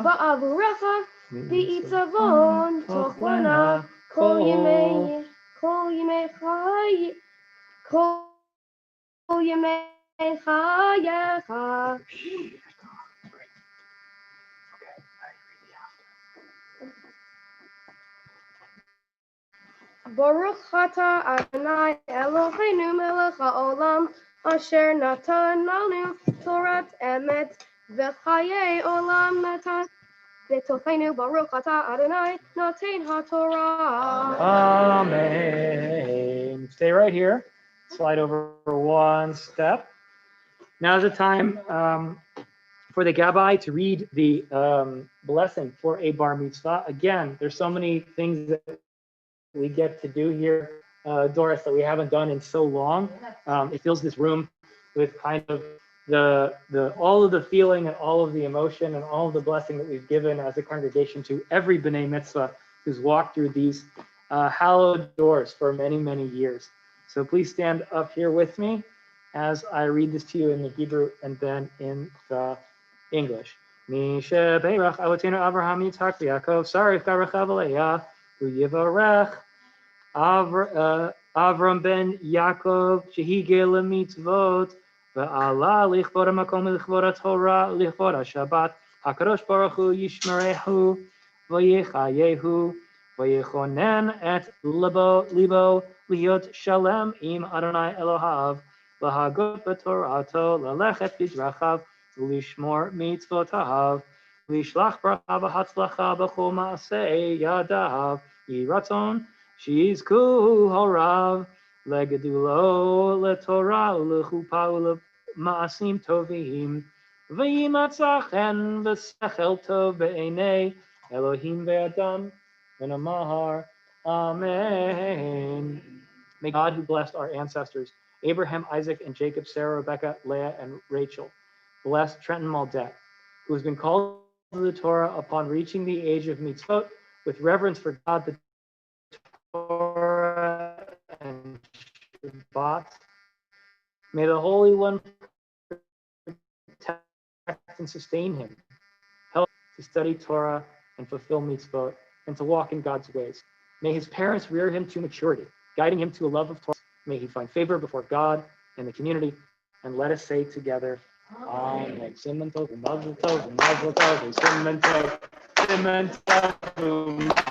v'itavon tochwana Kol yemei chayecha. Baruch Ata Adonai Eloheinu Melech HaOlam Asher Natan Lanu Torat Emet V'Chaye Olam Natan V'Tochenu Baruch Ata Adonai Noten HaTorah. Amen. Stay right here. Slide over one step. Now's the time for the Gabbai to read the blessing for a bar mitzvah. Again, there's so many things that we get to do here, Doris, that we haven't done in so long. It fills this room with kind of the all of the feeling and all of the emotion and all of the blessing that we've given as a congregation to every b'nai mitzvah who's walked through these hallowed doors for many, many years. So please stand up here with me as I read this to you in the Hebrew and then in the English. Misha Beirach Avotenu Avraham Yitzhak Yaakov Sarif Garach Aliyah Hu Yivarech Avram ben Yaakov Shehigel Mitzvot Ve'ala Lichvod HaMakom Lichvod HaTorah Lichvod HaShabbat HaKadosh Baruch Hu Yishmerehu V'Yechayehu V'Yechonen Et Libo Liot Shalem Im Adonai Elohav Lahagot B'Torato Lalechet B'Drachav Ulishmor Mitzvotav Lishlach Bracha V'Hatzlacha B'Chol Ma'aseh Yadav Yiratzon Shizku Horav Legedulo LeTorah Ulechupa Ulema'asim Tovim V'Yimatzachen V'Sechel Tov Be'enei Elohim Ve'Adam V'Namahar Amen. May God, who blessed our ancestors, Abraham, Isaac, and Jacob, Sarah, Rebecca, Leah, and Rachel, bless Trenton Maldet, who has been called to the Torah upon reaching the age of mitzvot with reverence for God, the Torah, and Shabbat. May the Holy One protect and sustain him. Help to study Torah and fulfill mitzvot and to walk in God's ways. May his parents rear him to maturity, guiding him to a love of Torah. May he find favor before God and the community. And let us say together, Amen. Simon tov, mazel tov, mazel tov, simon tov, simon tov,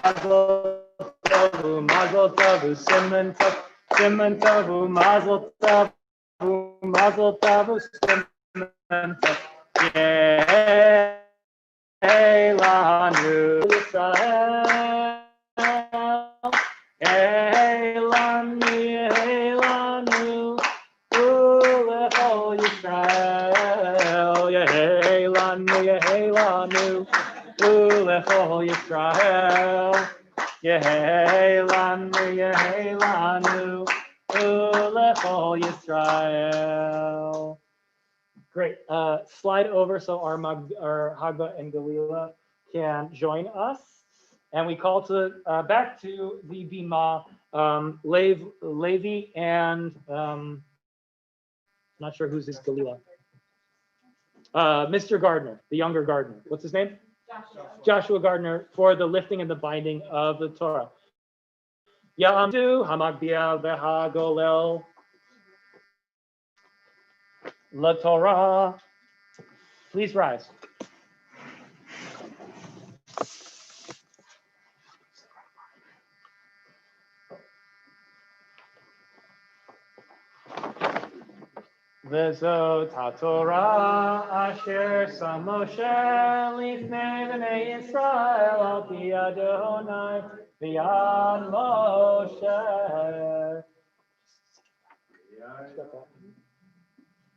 mazel tov, mazel tov, simon tov, simon tov, mazel tov, mazel tov, simon tov. Yeilanu Yisrael, Yeilanu, Yeilanu, Ulechol Yisrael, Yeilanu, Yeilanu, Ulechol Yisrael, Yeilanu, Yeilanu, Ulechol Yisrael. Great. Slide over so our Hagba and Galila can join us. And we call to back to the Bima, Levi and not sure who's his Galila. Mr. Gardner, the younger Gardner. What's his name? Joshua Gardner, for the lifting and the binding of the Torah. Ya'amdu Hamagbia V'Hagolel La Torah. Please rise. Vezot HaTorah asher sam Moshe lifnei bnei Yisrael al pi Adonai v'yad Moshe.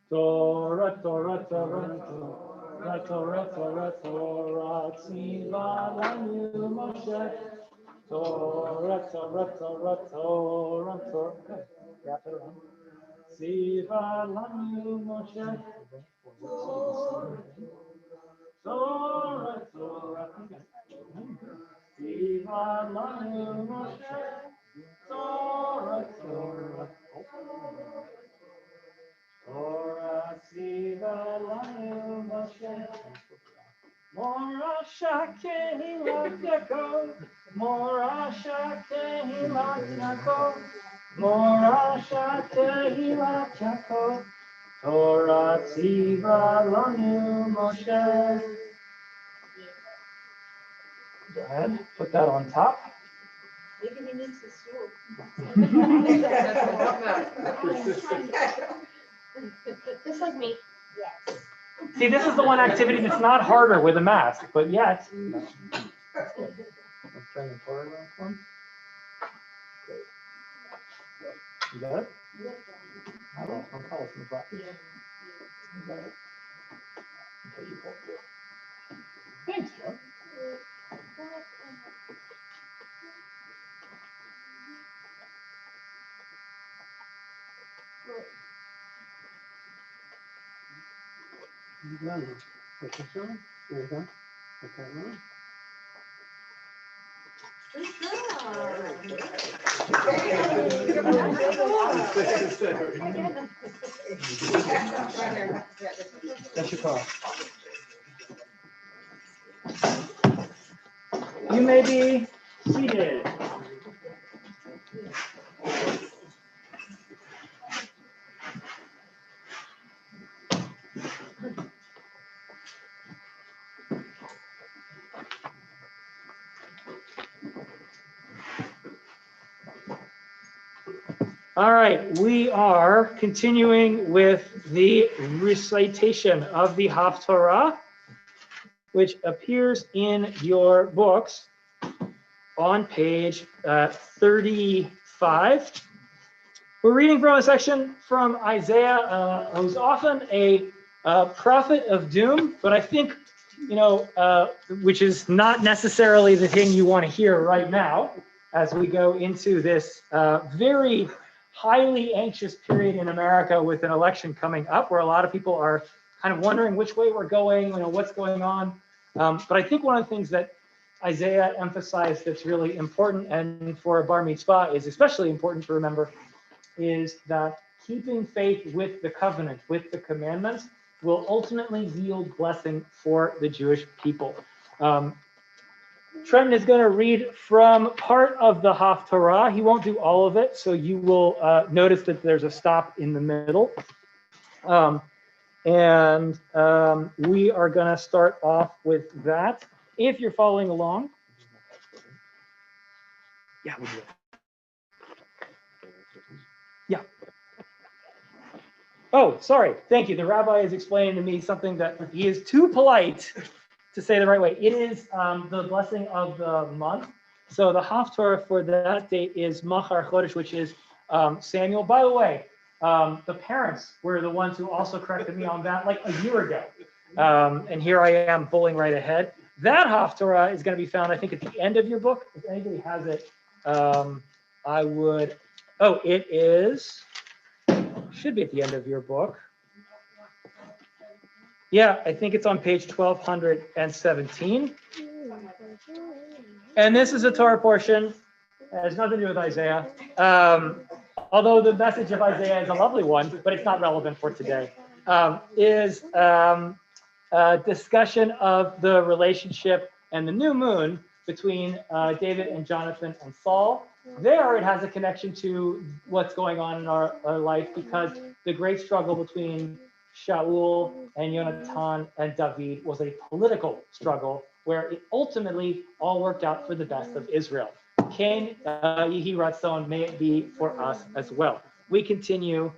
Torah, Torah, Torah, Torah, Torah, Torah, Torah, Tziva lanu Moshe. Torah, Torah, Torah, Torah, Torah. Wrap it around. Tziva lanu Moshe. Torah, Torah. Tziva lanu Moshe. Torah, Torah. Torah tziva lanu Moshe, Morasha kehilat Yaakov, Morasha kehilat Yaakov, Morasha kehilat Yaakov, Torah tziva lanu Moshe. Go ahead, put that on top. Maybe he needs his Just like me. Yes. See, this is the one activity that's not harder with a mask, but yet. No. That's good. Let's turn the Torah around for him. Great. You got it? I lost my colors in the back. You got it? Okay, you pull it through. Thanks, Joe. You got it. Put this on. There you go. Put that on. That's your call. You may be seated. All right, we are continuing with the recitation of the Haftarah, which appears in your books on page 35. We're reading from a section from Isaiah, who's often a prophet of doom, but I think, which is not necessarily the thing you want to hear right now as we go into this very highly anxious period in America with an election coming up, where a lot of people are kind of wondering which way we're going, what's going on. But I think one of the things that Isaiah emphasized that's really important, and for a Bar Mitzvah is especially important to remember, is that keeping faith with the covenant, with the commandments, will ultimately yield blessing for the Jewish people. Trenton is going to read from part of the Haftarah. He won't do all of it, so you will notice that there's a stop in the middle. We are going to start off with that. If you're following along, yeah, we'll do it. Yeah. Oh, sorry. Thank you. The rabbi is explaining to me something that he is too polite to say the right way. It is the blessing of the month. So the Haftarah for that date is Machar Chodesh, which is Samuel. By the way, the parents were the ones who also corrected me on that like a year ago. And here I am bowling right ahead. That Haftarah is going to be found, I think, at the end of your book. If anybody has it, I would. Oh, it is. Should be at the end of your book. Yeah, I think it's on page 1217. And this is a Torah portion. It has nothing to do with Isaiah. Although the message of Isaiah is a lovely one, but it's not relevant for today. Is a discussion of the relationship and the new moon between David and Jonathan and Saul. There it has a connection to what's going on in our life, because the great struggle between Shaul and Yonatan and David was a political struggle where it ultimately all worked out for the best of Israel. Ken Yehi Ratzon, may it be for us as well. We continue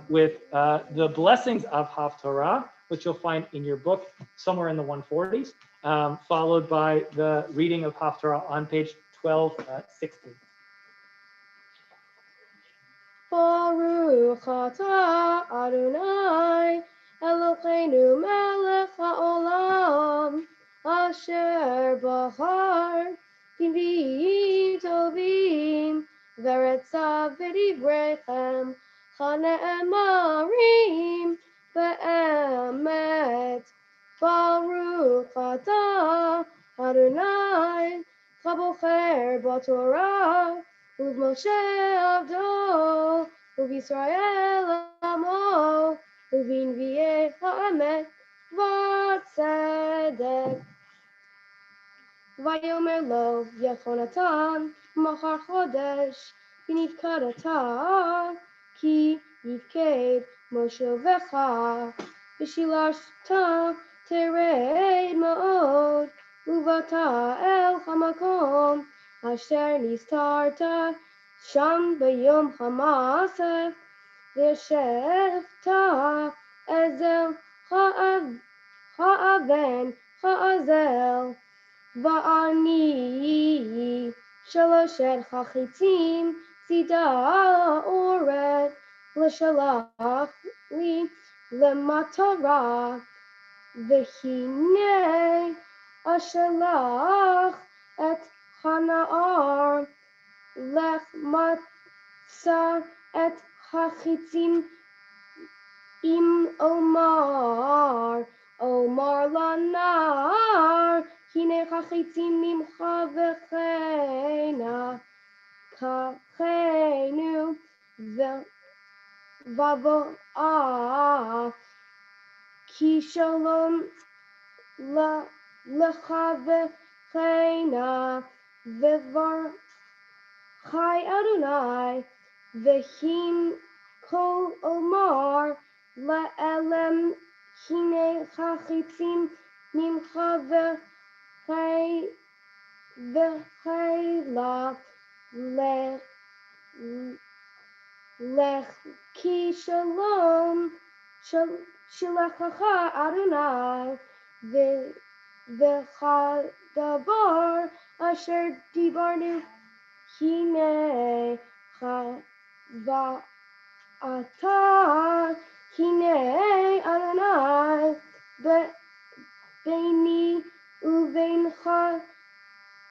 with the blessings of Haftarah, which you'll find in your book somewhere in the 140s, followed by the reading of Haftarah on page 1216. Baruch atah Adonai Elokeinu melech haolam asher bahar kivim tovim veretzav v'divrechem chane'emarim ve'emet. Baruch atah Adonai chabocher b'torah ובמשה עבדו, ובישראל עמו, ובנביאי האמת והצדק. ויאמר לו יהונתן, מחר חודש, ונפקדת, כי יפקד מושבך, ושילשת תרד מאוד, ובאת אל המקום, אשר נסתרת שם ביום המעשה, וישבת אזל האבן האזל, ואני שלושת חציצים צידה אורת, לשלח לי למטרה, והנה אשלח את הנער לך מצא את החיצים אם אומר לנער הנה החיצים ממך וכנה כחנו ובואה כי שלום לך וכנה וחי אדוני והים כל אומר לאלם הנה החיצים ממך וחילה לך כי שלום שלחך אדוני וכדבר אשר דיברנו הנה ואתה הנה אדוני ביני ובינך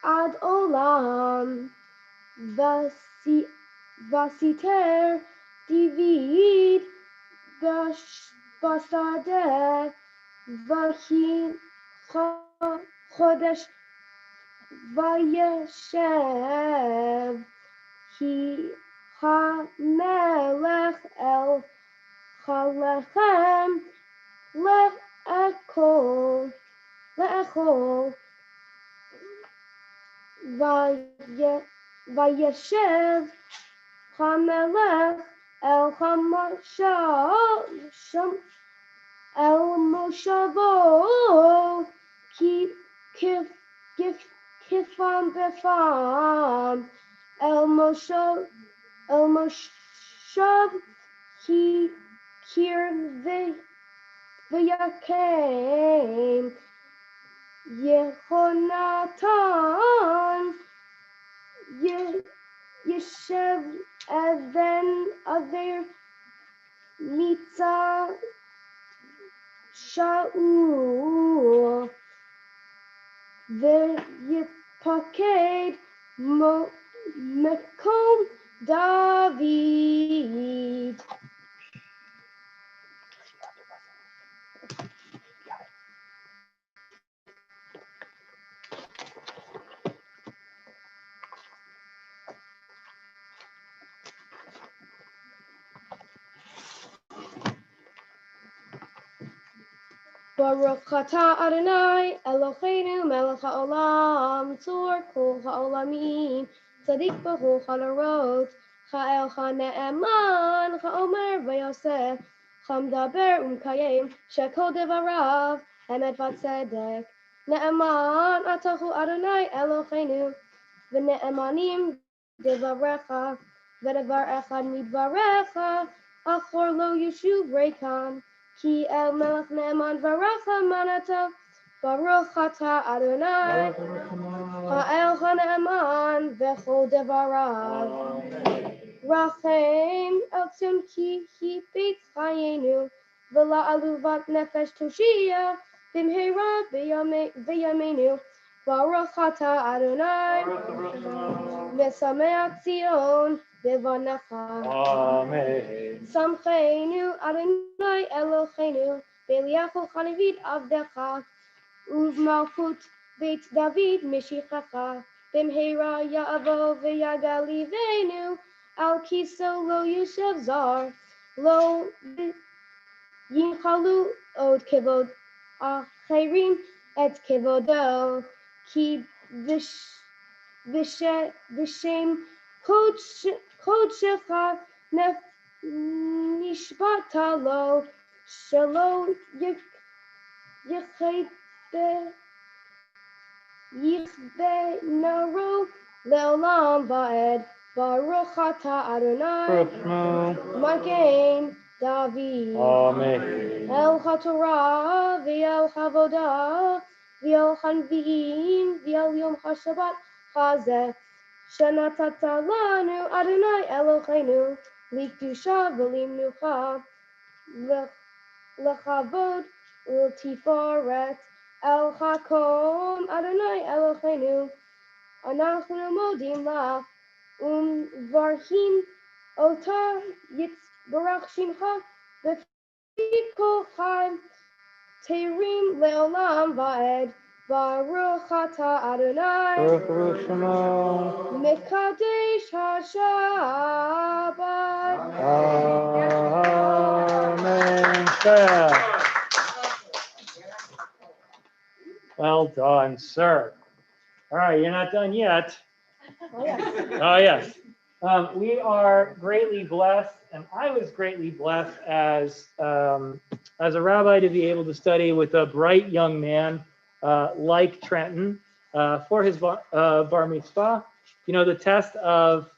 עד עולם וסיתר דוד בשדה וכי חודש וישב כי המלך אל חלכם לאכול, וישב המלך אל מושבו כפם בפם אל מושב קיר ויקם יהונתן ישב אבן עבר מצא שאול ויפקד מקום דוד. Baruch atah Adonai Eloheinu melech haolam tzur kol haolamim tzadik b'hu halarot ha'el ha'ne'eman ha'omer v'yosef ha'mdaber u'mkayem shekol devarav emet v'tzedek ne'eman atahu Adonai Eloheinu v'ne'emanim devarecha v'devar echad midvarecha achor lo yeshuv reikam Ki el melech ne'eman v'racha manatav Baruch atah Adonai ha'el ha'ne'eman v'chol devarav Rachem el tzon ki beit chayenu v'la'aluvat nefesh toshia b'mheira v'yameinu Baruch atah Adonai v'sameach Zion b'vanecha Amen. Samcheinu Adonai Eloheinu B'eliachol Chanivit Avdecha Uv'malchut Beit David Mishichecha B'mheira Ya'avo V'yagalivenu Al Kiso Lo Yushev Zar Lo Yinchalu Od Kevod Acherim Et Kevodo Ki V'shem Kodshecha Nishbata lo shelo yichbe naro leolam va'ed Baruch atah Adonai Magen David Amen. El HaTorah v'el Havodah v'el Hanvi'im v'el Yom HaShabbat Chazeh Shenatata lanu Adonai Eloheinu Likdusha v'limnucha lechavod u'tiforet El Hakom Adonai Eloheinu Anachnu modim lach Varhin ota yitzbarach shimcha B'fi kol chai Terim leolam va'ed Baruch atah Adonai Baruch Shema. Mekadesh HaShabbat. Amen. Sir. Well done, sir. All right, you're not done yet. Oh, yes. Oh, yes. We are greatly blessed, and I was greatly blessed as a rabbi to be able to study with a bright young man like Trenton for his bar mitzvah. You know, the test of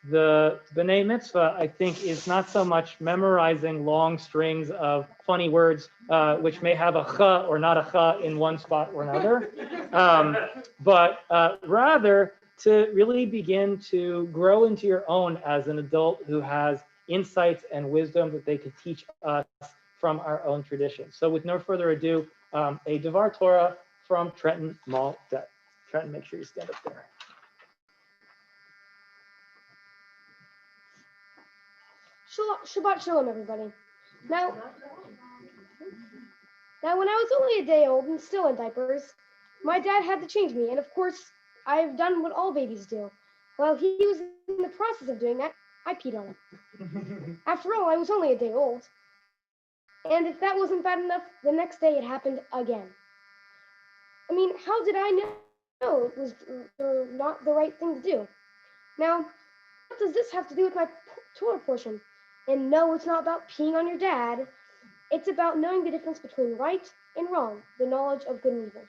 the B'nai Mitzvah, I think, is not so much memorizing long strings of funny words, which may have a cha or not a cha in one spot or another, but rather to really begin to grow into your own as an adult who has insights and wisdom that they could teach us from our own tradition. So with no further ado, a Devar Torah from Trenton Maldet. Trenton, make sure you stand up there. Shabbat Shalom, everybody. Now, when I was only a day old and still in diapers, my dad had to change me, and of course, I've done what all babies do. While he was in the process of doing that, I peed on him. After all, I was only a day old. And if that wasn't bad enough, the next day it happened again. I mean, how did I know it was not the right thing to do? Now, what does this have to do with my Torah portion? And no, it's not about peeing on your dad. It's about knowing the difference between right and wrong, the knowledge of good and evil.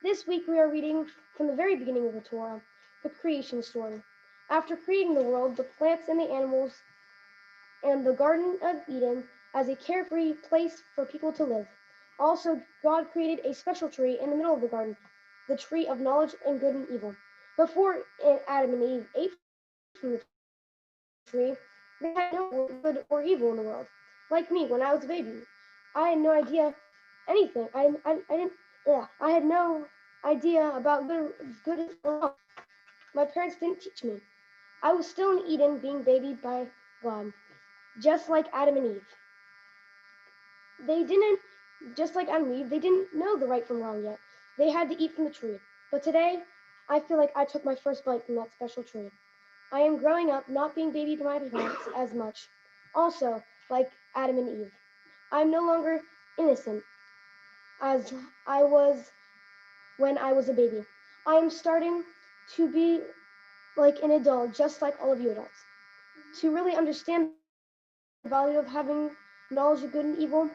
This week we are reading from the very beginning of the Torah, the creation story. After creating the world, the plants and the animals, and the Garden of Eden as a carefree place for people to live. Also, God created a special tree in the middle of the garden, the tree of knowledge and good and evil. Before Adam and Eve ate from the tree, they had no good or evil in the world. Like me, when I was a baby, I had no idea anything. I didn't. Yeah, I had no idea about good or wrong. My parents didn't teach me. I was still in Eden, being babied by God, just like Adam and Eve. They didn't, just like Adam and Eve, they didn't know the right from wrong yet. They had to eat from the tree. But today, I feel like I took my first bite from that special tree. I am growing up, not being babied by my parents as much. Also, like Adam and Eve, I am no longer innocent as I was when I was a baby. I am starting to be like an adult, just like all of you adults. To really understand the value of having knowledge of good and evil,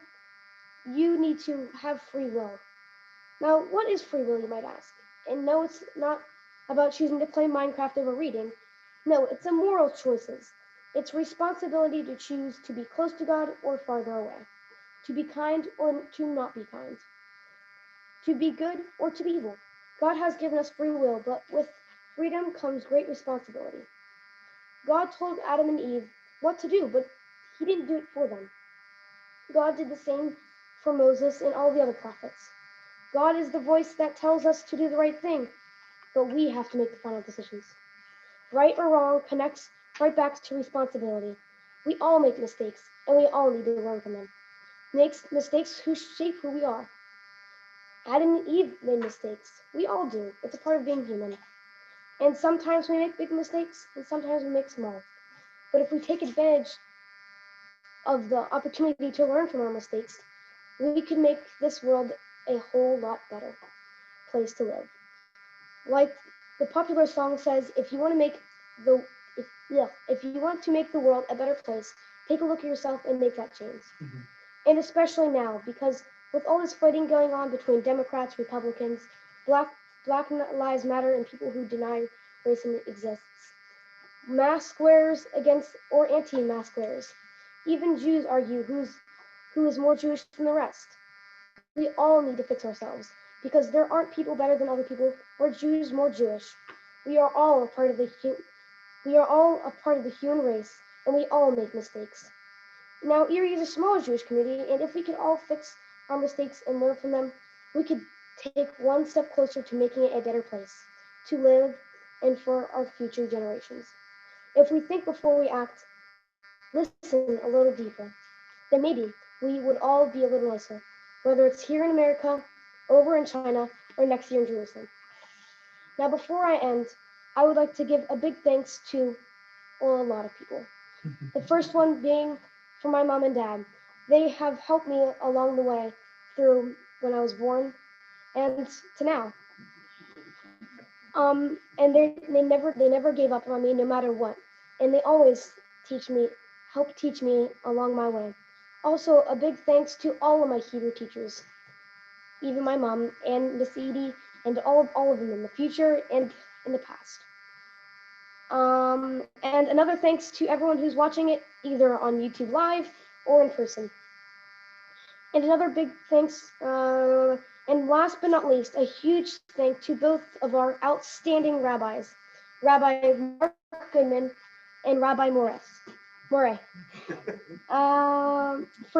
you need to have free will. Now, what is free will, you might ask? And no, it's not about choosing to play Minecraft over reading. No, it's a moral choices. It's responsibility to choose to be close to God or farther away, to be kind or to not be kind, to be good or to be evil. God has given us free will, but with freedom comes great responsibility. God told Adam and Eve what to do, but he didn't do it for them. God did the same for Moses and all the other prophets. God is the voice that tells us to do the right thing, but we have to make the final decisions. Right or wrong connects right back to responsibility. We all make mistakes, and we all need to learn from them. Mistakes who shape who we are. Adam and Eve made mistakes. We all do. It's a part of being human. And sometimes we make big mistakes, and sometimes we make small. But if we take advantage of the opportunity to learn from our mistakes, we can make this world a whole lot better place to live. Like the popular song says, if you want to make the world a better place, take a look at yourself and make that change. Mm-hmm. And especially now, because with all this fighting going on between Democrats, Republicans, Black Lives Matter, and people who deny racism exists, mask wearers against or anti-mask wearers, even Jews argue who is more Jewish than the rest. We all need to fix ourselves, because there aren't people better than other people or Jews more Jewish. We are all a part of the human race, and we all make mistakes. Now, Erie is a small Jewish community, and if we could all fix our mistakes and learn from them, we could take one step closer to making it a better place to live and for our future generations. If we think before we act, listen a little deeper, then maybe we would all be a little nicer, whether it's here in America, over in China, or next year in Jerusalem. Now, before I end, I would like to give a big thanks to a lot of people. The first one being for my mom and dad. They have helped me along the way through when I was born and to now. And they never gave up on me no matter what. And they always help teach me along my way. Also, a big thanks to all of my Hebrew teachers, even my mom and Miss Edie, and all of them in the future and in the past. And another thanks to everyone who's watching it either on YouTube Live or in person. And another big thanks, and last but not least, a huge thank to both of our outstanding rabbis, Rabbi Mark Goodman and Rabbi Moreh, for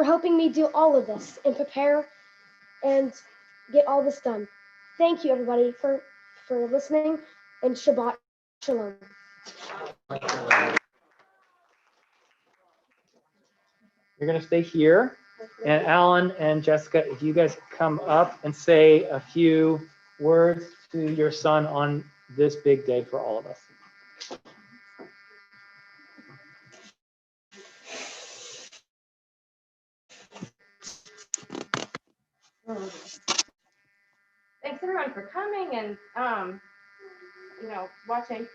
helping me do all of this and prepare and get all this done. Thank you, everybody, for listening, and Shabbat Shalom. You're going to stay here. And Alan and Jessica, if you guys come up and say a few words to your son on this big day for all of us. thanks everyone for coming and watching.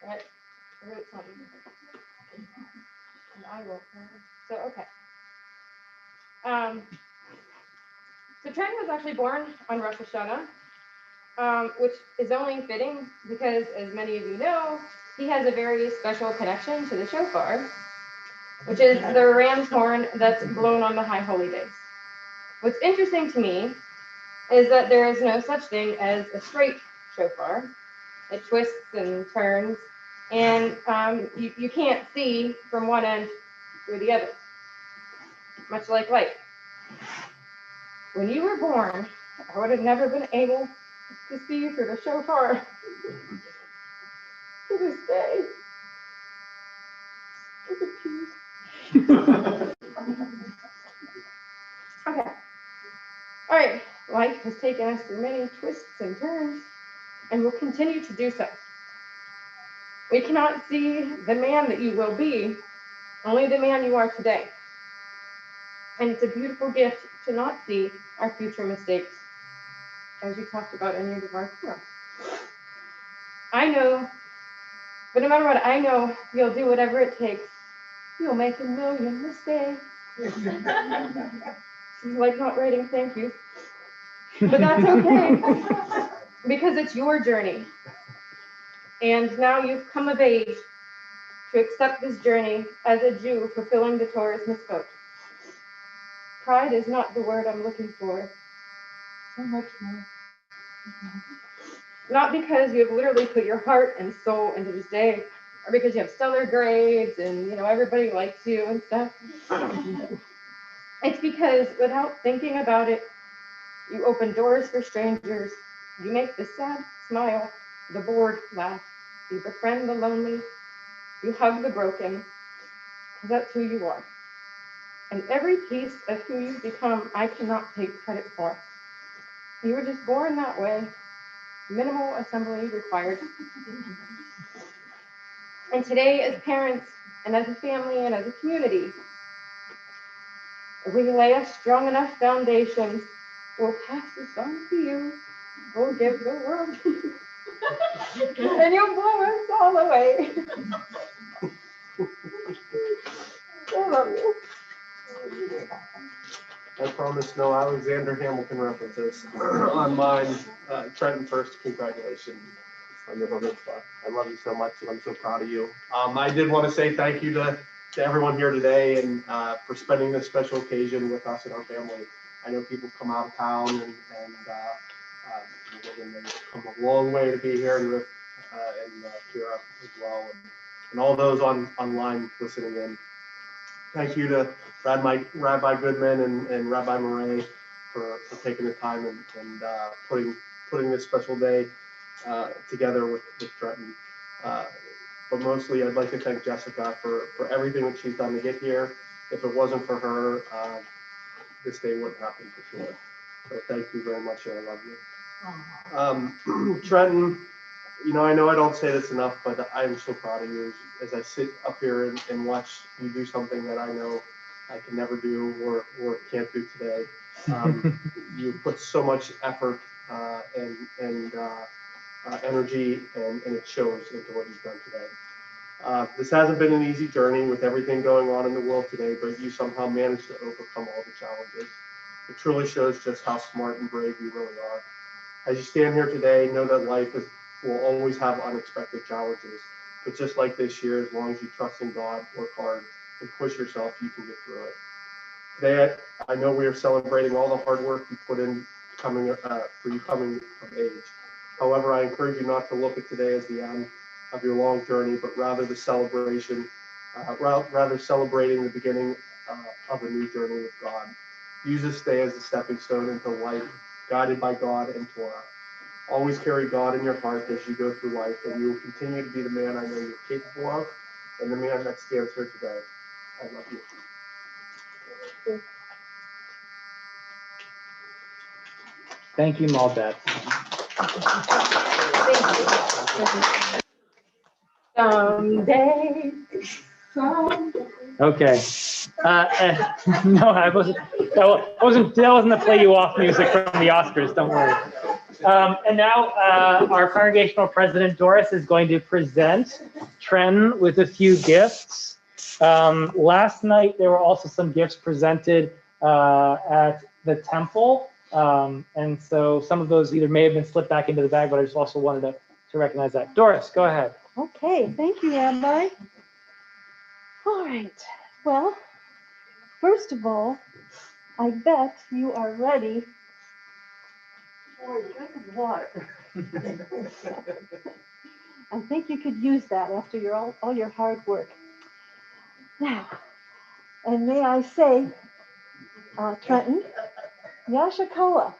Right. I wrote something. And I will. So okay. So Trenton was actually born on Rosh Hashanah, which is only fitting because, as many of you know, he has a very special connection to the shofar, which is the ram's horn that's blown on the high holy days. What's interesting to me is that there is no such thing as a straight shofar. It twists and turns, and you can't see from one end through the other, much like light. When you were born, I would have never been able to see through the shofar. To this day. Okay. All right. Life has taken us through many twists and turns, and will continue to do so. We cannot see the man that you will be, only the man you are today. And it's a beautiful gift to not see our future mistakes, as you talked about in your Bar Mitzvah. I know, but no matter what, I know you'll do whatever it takes. You'll make a million mistakes. This is like not writing thank you. But that's okay, because it's your journey. And now you've come of age to accept this journey as a Jew fulfilling the Torah's mitzvot. Pride is not the word I'm looking for. So much more. Not because you have literally put your heart and soul into this day, or because you have stellar grades and everybody likes you and stuff. It's because without thinking about it, you open doors for strangers. You make the sad smile, the bored laugh. You befriend the lonely. You hug the broken. Because that's who you are. And every piece of who you become, I cannot take credit for. You were just born that way. Minimal assembly required. And today, as parents, and as a family, and as a community, if we lay a strong enough foundation, we'll pass this on to you. We'll give the world to you. And you'll blow us all away. I love you. I promise no Alexander Hamilton references on mine. Trenton, first, congratulations on your Bar Mitzvah. I love you so much, and I'm so proud of you. I did want to say thank you to everyone here today and for spending this special occasion with us and our family. I know people come out of town and they've come a long way to be here and Kira as well, and all those online listening in. Thank you to Rabbi Goodman and Rabbi Murray for taking the time and putting this special day together with Trenton. But mostly, I'd like to thank Jessica for everything that she's done to get here. If it wasn't for her, this day wouldn't happen for sure. So thank you very much, and I love you. Trenton, I know I don't say this enough, but I am so proud of you as I sit up here and watch you do something that I know I can never do or can't do today. You put so much effort and energy, and it shows into what you've done today. This hasn't been an easy journey with everything going on in the world today, but you somehow managed to overcome all the challenges. It truly shows just how smart and brave you really are. As you stand here today, know that life will always have unexpected challenges. But just like this year, as long as you trust in God, work hard, and push yourself, you can get through it. Today, I know we are celebrating all the hard work you put in for you coming of age. However, I encourage you not to look at today as the end of your long journey, but rather the celebration, rather celebrating the beginning of a new journey with God. Use this day as a stepping stone into life, guided by God and Torah. Always carry God in your heart as you go through life, and you will continue to be the man I know you're capable of, and the man that stands here today. I love you. Thank you, Maldet. Someday, someday. Okay. No, I wasn't. That wasn't the play you off music from the Oscars. Don't worry. And now our congregational president Doris is going to present Trenton with a few gifts. Last night there were also some gifts presented at the temple, and so some of those either may have been slipped back into the bag, but I just also wanted to recognize that. Doris, go ahead. Okay, thank you, Rabbi. All right. Well, first of all, I bet you are ready for a drink of water. I think you could use that after all your hard work. Now, and may I say, Trenton, Yashakoa,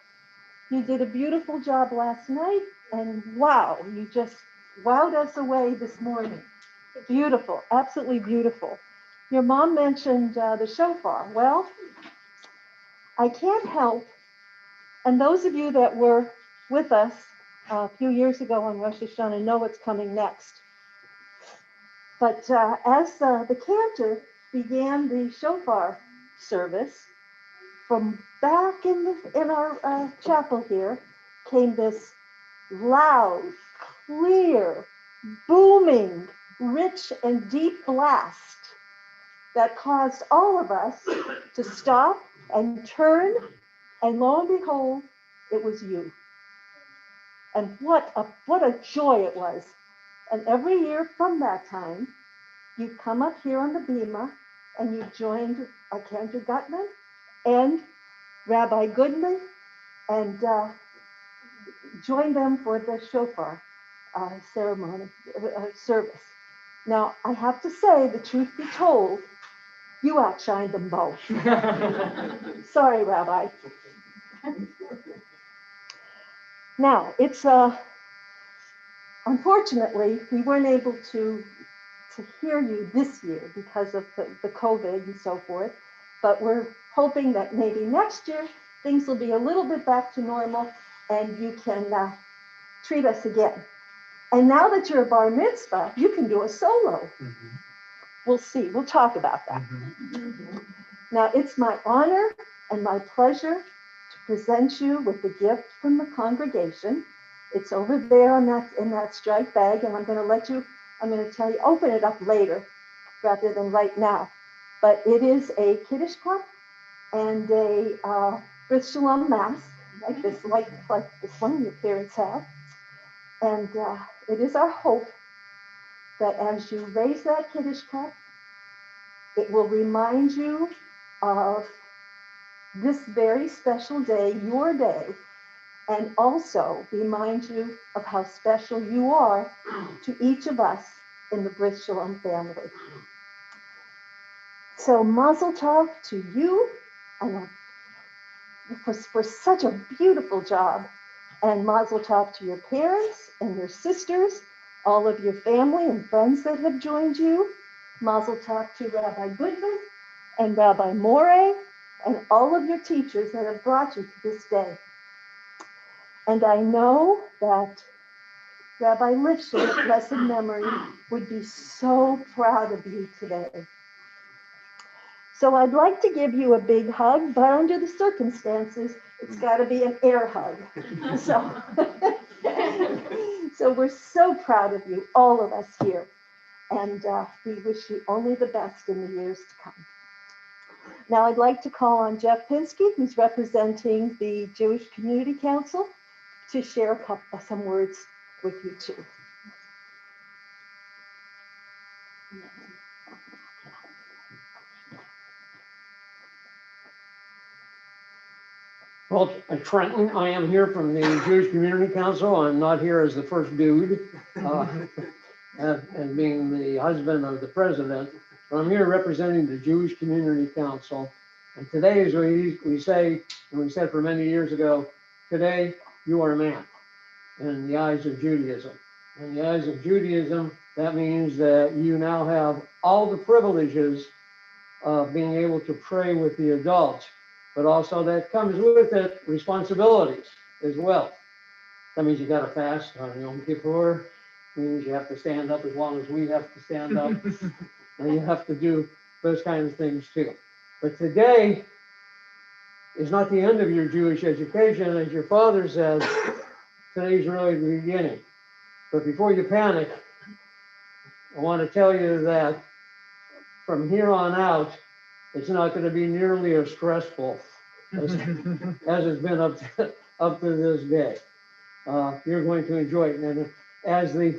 you did a beautiful job last night, and wow, you just wowed us away this morning. Beautiful, absolutely beautiful. Your mom mentioned the shofar. Well, I can't help, and those of you that were with us a few years ago on Rosh Hashanah know what's coming next. But as the cantor began the shofar service, from back in our chapel here came this loud, clear, booming, rich and deep blast that caused all of us to stop and turn, and lo and behold, it was you. And what a joy it was. And every year from that time, you come up here on the bima and you joined Kendra Gutman and Rabbi Goodman and joined them for the shofar ceremony service. Now, I have to say, the truth be told, you outshined them both. Sorry, Rabbi. Now, it's unfortunately, we weren't able to hear you this year because of the COVID and so forth, but we're hoping that maybe next year things will be a little bit back to normal and you can treat us again. And now that you're a bar mitzvah, you can do a solo. Mm-hmm. We'll see. We'll talk about that. Mm-hmm. Now, it's my honor and my pleasure to present you with the gift from the congregation. It's over there in that striped bag, and I'm going to tell you, open it up later rather than right now. But it is a Kiddush cup and a Brit Shalom mask, like this one your parents have. And it is our hope that as you raise that Kiddush cup, it will remind you of this very special day, your day, and also remind you of how special you are to each of us in the Brit Shalom family. So Mazel Tov to you and for such a beautiful job, and Mazel Tov to your parents and your sisters, all of your family and friends that have joined you. Mazel Tov to Rabbi Goodman and Rabbi Morey and all of your teachers that have brought you to this day. And I know that Rabbi Lifshitz, of blessed memory, would be so proud of you today. So I'd like to give you a big hug, but under the circumstances, it's got to be an air hug. So we're so proud of you, all of us here. And we wish you only the best in the years to come. Now I'd like to call on Jeff Pinsky, who's representing the Jewish Community Council, to share some words with you too. Well, Trenton, I am here from the Jewish Community Council. I'm not here as the first dude, and being the husband of the president, but I'm here representing the Jewish Community Council. And today, as we say, and we said for many years ago, today you are a man in the eyes of Judaism. In the eyes of Judaism, that means that you now have all the privileges of being able to pray with the adults, but also that comes with it responsibilities as well. That means you got to fast on Yom Kippur. It means you have to stand up as long as we have to stand up. And you have to do those kinds of things too. But today is not the end of your Jewish education. As your father says, today's really the beginning. But before you panic, I want to tell you that from here on out, it's not going to be nearly as stressful as it's been up to this day. You're going to enjoy it. And as the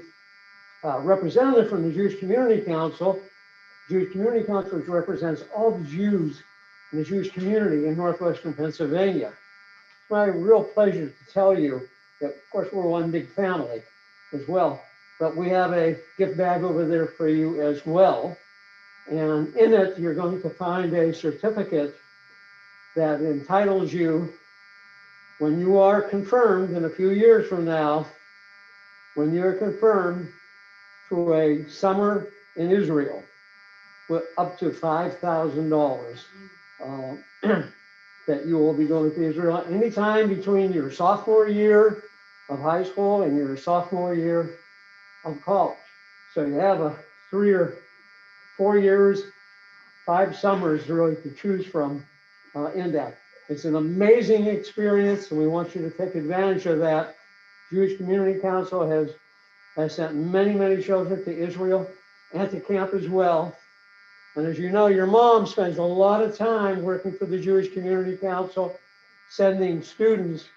representative from the Jewish Community Council which represents all the Jews in the Jewish community in northwestern Pennsylvania, it's my real pleasure to tell you that, of course, we're one big family as well, but we have a gift bag over there for you as well. And in it, you're going to find a certificate that entitles you, when you are confirmed in a few years from now, when you're confirmed to a summer in Israel with up to $5,000 that you will be going to Israel anytime between your sophomore year of high school and your sophomore year of college. So you have a 3 or 4 years, 5 summers really to choose from in that. It's an amazing experience, and we want you to take advantage of that. Jewish Community Council has sent many, many children to Israel and to camp as well. And as you know, your mom spends a lot of time working for the Jewish Community Council, sending students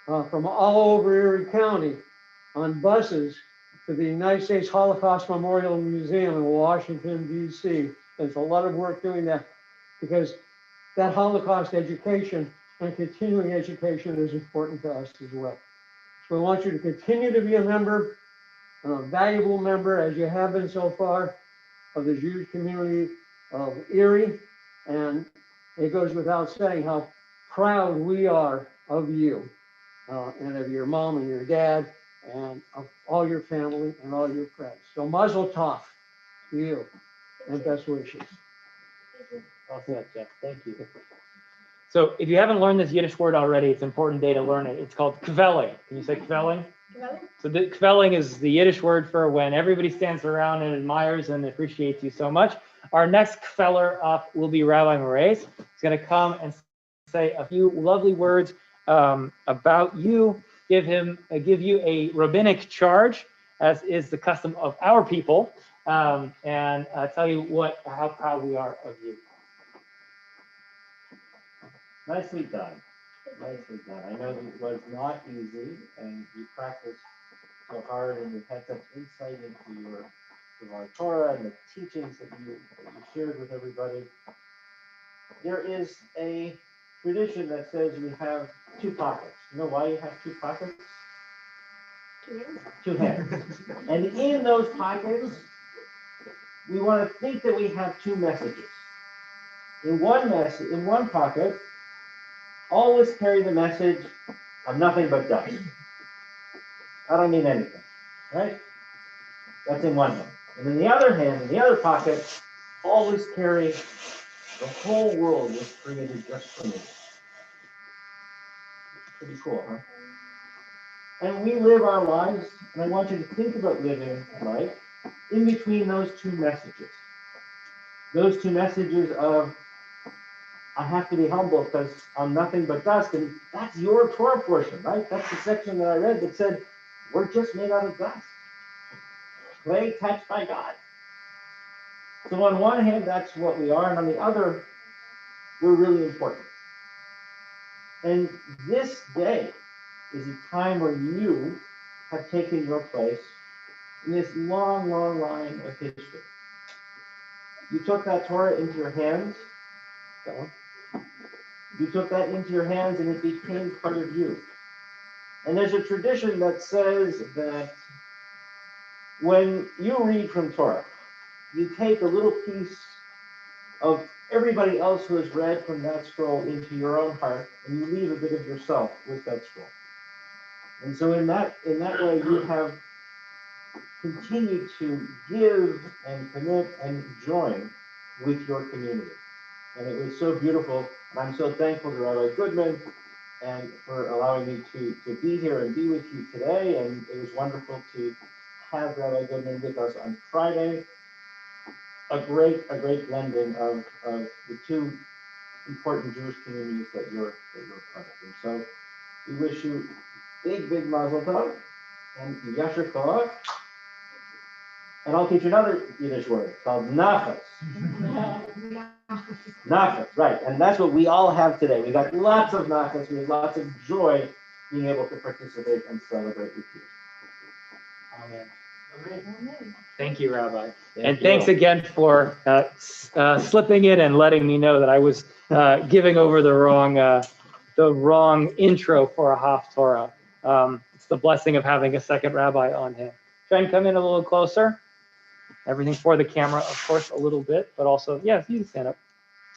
from all over Erie County on buses to the United States Holocaust Memorial Museum in Washington, D.C. There's a lot of work doing that because that Holocaust education and continuing education is important to us as well. So we want you to continue to be a member, a valuable member, as you have been so far, of the Jewish community of Erie. And it goes without saying how proud we are of you and of your mom and your dad and of all your family and all your friends. So mazel tov to you and best wishes. Well said, Jeff. Thank you. So if you haven't learned this Yiddish word already, it's an important day to learn it. It's called kvelling. Can you say kvelling? Kvelling? So the kvelling is the Yiddish word for when everybody stands around and admires and appreciates you so much. Our next kveller up will be Rabbi Moraes. He's going to come and say a few lovely words about you, give you a rabbinic charge, as is the custom of our people, and tell you how proud we are of you. Nicely done. Nicely done. I know that it was not easy, and you practiced so hard, and you've had such insight into your Torah and the teachings that you shared with everybody. There is a tradition that says we have 2 pockets. You know why you have 2 pockets? 2 hands. 2 hands. And in those pockets, we want to think that we have 2 messages. In one pocket, always carry the message of nothing but dust. I don't need anything, right? That's in one hand. And in the other hand, in the other pocket, always carry the whole world was created just for me. Pretty cool, huh? And we live our lives, and I want you to think about living life in between those 2 messages. Those 2 messages of, I have to be humble because I'm nothing but dust. And that's your Torah portion, right? That's the section that I read that said, we're just made out of dust. Clay touched by God. So on one hand, that's what we are. And on the other, we're really important. And this day is a time where you have taken your place in this long, long line of history. You took that Torah into your hands. That one. You took that into your hands and it became part of you. And there's a tradition that says that when you read from Torah, you take a little piece of everybody else who has read from that scroll into your own heart, and you leave a bit of yourself with that scroll. And so in that way, you have continued to give and commit and join with your community. And it was so beautiful. And I'm so thankful to Rabbi Goodman and for allowing me to be here and be with you today. And it was wonderful to have Rabbi Goodman with us on Friday. a great blending of the two important Jewish communities that you're part of. And so we wish you big mazel tov and yasher koach. And I'll teach you another Yiddish word called nachas. Nachas, right. And that's what we all have today. We got lots of nachas. We have lots of joy being able to participate and celebrate with you. Amen. Thank you, Rabbi. Thank you. Thanks again for slipping in and letting me know that I was giving over the wrong intro for a Haftorah. It's the blessing of having a second rabbi on hand. Try and come in a little closer. Everything for the camera, of course, a little bit, but also, yes, you can stand up.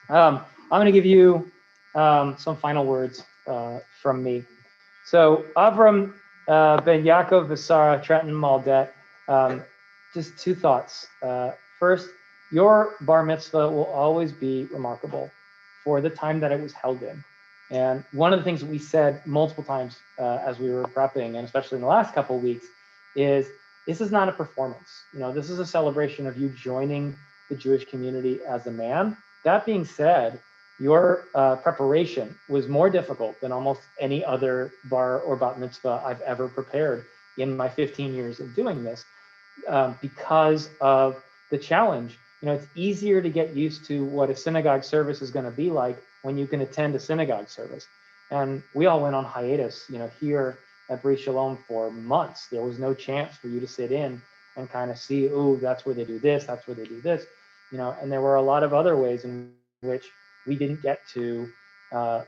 I'm going to give you some final words from me. So Avram ben Yaakov Visara, Trenton, Maldet, just two thoughts. First, your bar mitzvah will always be remarkable for the time that it was held in. And one of the things that we said multiple times as we were prepping, and especially in the last couple of weeks, is this is not a performance. This is a celebration of you joining the Jewish community as a man. That being said, your preparation was more difficult than almost any other bar or bat mitzvah I've ever prepared in my 15 years of doing this, because of the challenge. It's easier to get used to what a synagogue service is going to be like when you can attend a synagogue service. And we all went on hiatus, here at Bris Shalom for months. There was no chance for you to sit in and kind of see, oh, that's where they do this, that's where they do this, and there were a lot of other ways in which we didn't get to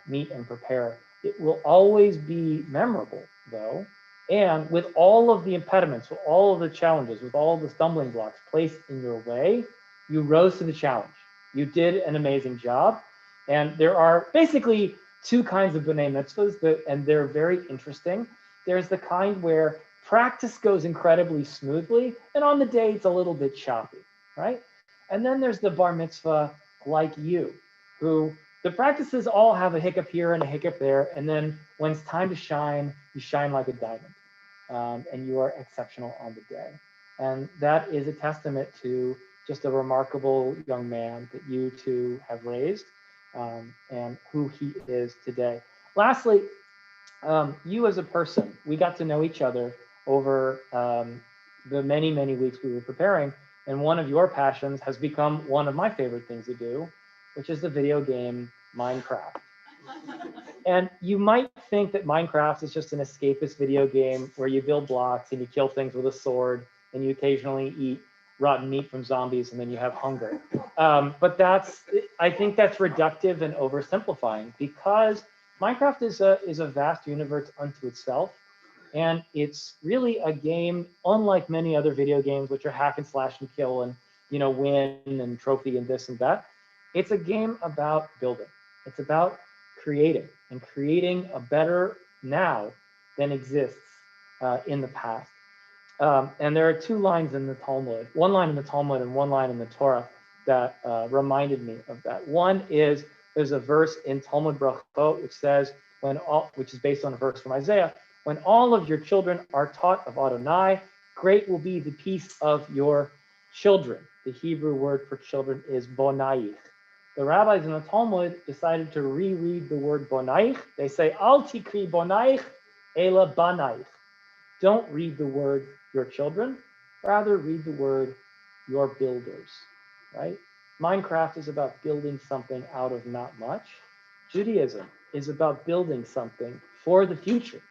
meet and prepare. It will always be memorable, though, and with all of the impediments, with all of the challenges, with all of the stumbling blocks placed in your way, you rose to the challenge. You did an amazing job, and there are basically two kinds of b'nai mitzvahs, and they're very interesting. There's the kind where practice goes incredibly smoothly, and on the day it's a little bit choppy, right? And then there's the bar mitzvah like you, who the practices all have a hiccup here and a hiccup there, and then when it's time to shine, you shine like a diamond, and you are exceptional on the day. And that is a testament to just a remarkable young man that you two have raised, and who he is today. Lastly, you as a person, we got to know each other over the many weeks we were preparing, and one of your passions has become one of my favorite things to do, which is the video game Minecraft. And you might think that Minecraft is just an escapist video game where you build blocks and you kill things with a sword and you occasionally eat rotten meat from zombies and then you have hunger. But I think that's reductive and oversimplifying, because Minecraft is a vast universe unto itself. And it's really a game, unlike many other video games, which are hack and slash and kill and win and trophy and this and that. It's a game about building. It's about creating and creating a better now than exists in the past. And there are two lines in the Talmud, one line in the Talmud and one line in the Torah that reminded me of that. One is, there's a verse in Talmud Brachot which says, which is based on a verse from Isaiah, when all of your children are taught of Adonai, great will be the peace of your children. The Hebrew word for children is bonaich. The rabbis in the Talmud decided to reread the word bonaich. They say, al tikri bonaich, ela banaich. Don't read the word your children, rather read the word your builders, right? Minecraft is about building something out of not much. Judaism is about building something for the future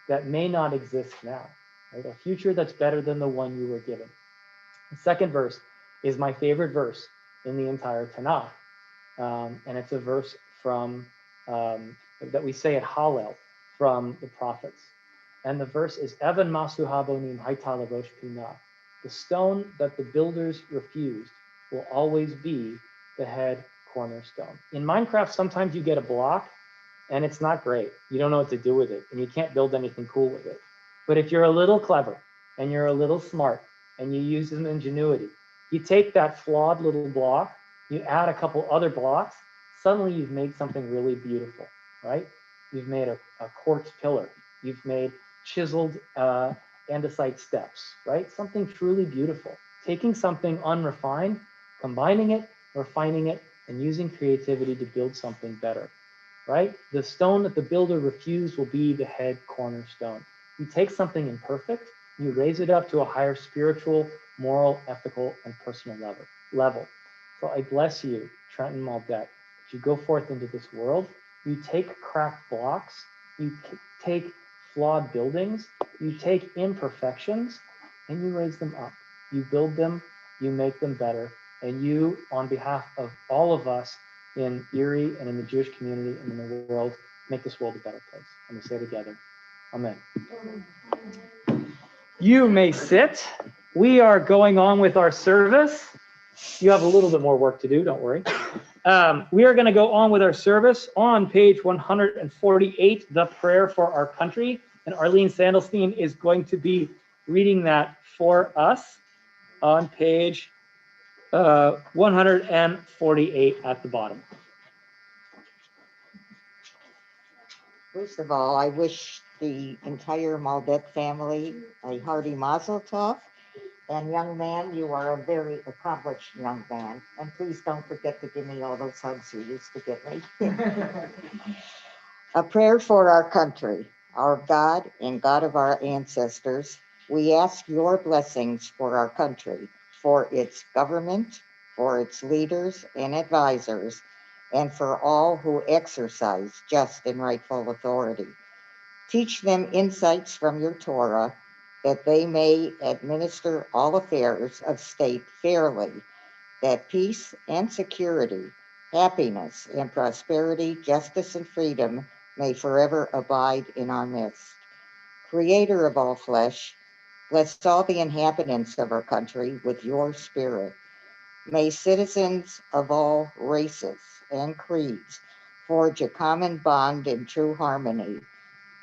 that may not exist now, right? A future that's better than the one you were given. The second verse is my favorite verse in the entire Tanakh. And it's a verse from that we say at Hillel from the prophets. And the verse is, Evan masu habonim haita lerosh pinah. The stone that the builders refused will always be the head cornerstone. In Minecraft, sometimes you get a block and it's not great. You don't know what to do with it and you can't build anything cool with it. But if you're a little clever and you're a little smart and you use some ingenuity, you take that flawed little block, you add a couple other blocks, suddenly you've made something really beautiful, right? You've made a quartz pillar. You've made chiseled andesite steps, right? Something truly beautiful. Taking something unrefined combining it, refining it, and using creativity to build something better, right? The stone that the builder refused will be the head cornerstone. You take something imperfect, you raise it up to a higher spiritual, moral, ethical, and personal level. So I bless you, Trenton Maldet, as you go forth into this world. You take cracked blocks, you take flawed buildings, you take imperfections, and you raise them up. You build them, you make them better, and you, on behalf of all of us in Erie and in the Jewish community and in the world, make this world a better place. And we say together, Amen. You may sit. We are going on with our service. You have a little bit more work to do, don't worry. We are going to go on with our service on page 148, the prayer for our country. And Arlene Sandelstein is going to be reading that for us on page 148 at the bottom. First of all, I wish the entire Maldet family a hearty mazel tov. And young man, you are a very accomplished young man. And please don't forget to give me all those hugs you used to give me. A prayer for our country. Our God and God of our ancestors, we ask your blessings for our country, for its government, for its leaders and advisors, and for all who exercise just and rightful authority. Teach them insights from your Torah, that they may administer all affairs of state fairly, that peace and security, happiness and prosperity, justice and freedom may forever abide in our midst. Creator of all flesh, bless all the inhabitants of our country with your spirit. May citizens of all races and creeds forge a common bond in true harmony,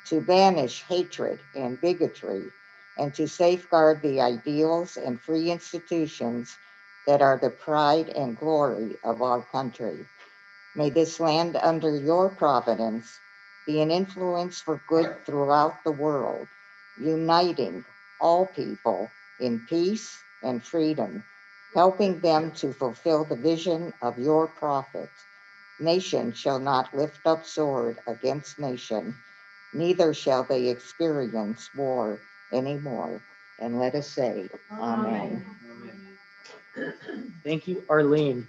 to banish hatred and bigotry, and to safeguard the ideals and free institutions that are the pride and glory of our country. May this land under your providence be an influence for good throughout the world, uniting all people in peace and freedom, helping them to fulfill the vision of your prophet. Nation shall not lift up sword against nation, neither shall they experience war anymore. And let us say, Amen. Thank you, Arlene.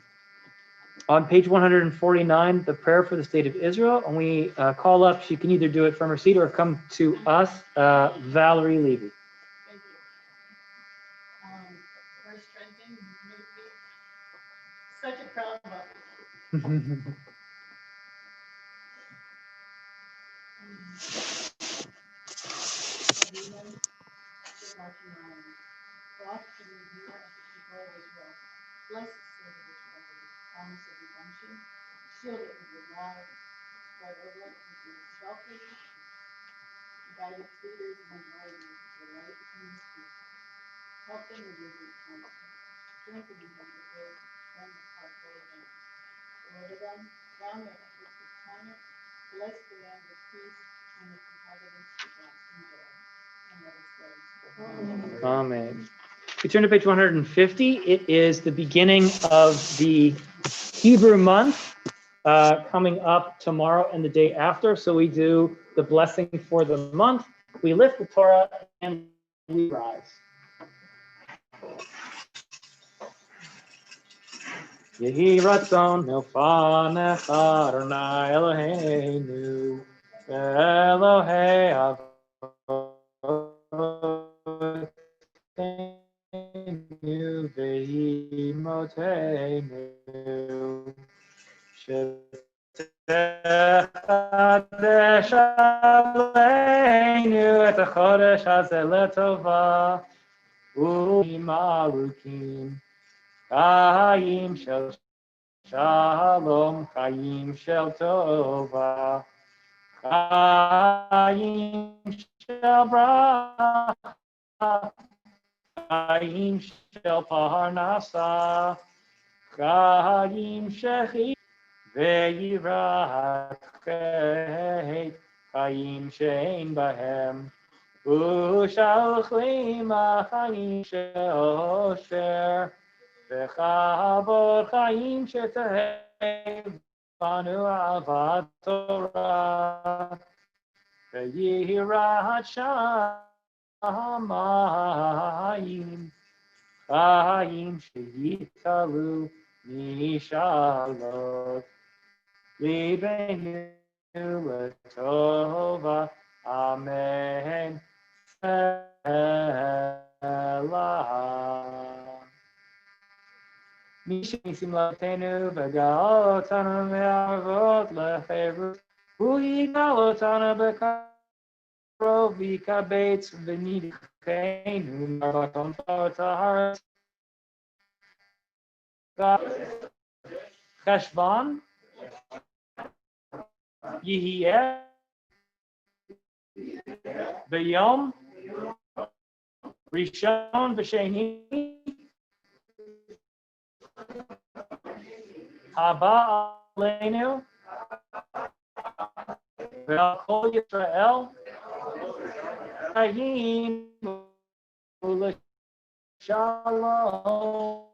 On page 149, the prayer for the state of Israel, and we call up, she can either do it from her seat or come to us, Valerie Levy. Thank you. First, Trenton, you make me such a proud mother. Bless the state of Israel with its promise of redemption. Shield it with your love. Spread over it with your shelter. Guide its leaders and advisors with your light and your truth. Help them with your good counsel. Strengthen them with good and powerful advantage. Deliver them, crown their efforts with triumph. Bless the land with peace and its inhabitants with lasting joy. And let us say, Amen. We turn to page 150. It is the beginning of the Hebrew month coming up tomorrow and the day after. So we do the blessing for the month. We lift the Torah and we rise. Yehi ratzon milfanecha Adonai Eloheinu Elohei Avotenu ve'imotenu shetechadesh aleinu et hachodesh hazeh letova u'yamim arukim Chaim shel shalom, chaim shel tova, chaim shel bracha, chaim shel parnasa, chaim shechi ve'yirat chet, chaim she'ein bahem, u'shalchim chaim shel osher. וכבוד חיים שתהא בנו אהבת תורה, ויראת שמיים, חיים שיתעלו משאלות ליבנו לטובה, אמן. מי שמשמלתנו וגאל אותנו מערבות לחירות, הוא יגאל אותנו בקרוב ויקבץ ונידחנו מארבעתון פלאות הארץ. חשבון יהיה ביום ראשון ושני הבא עלינו ועל כל ישראל חיים ולשלום.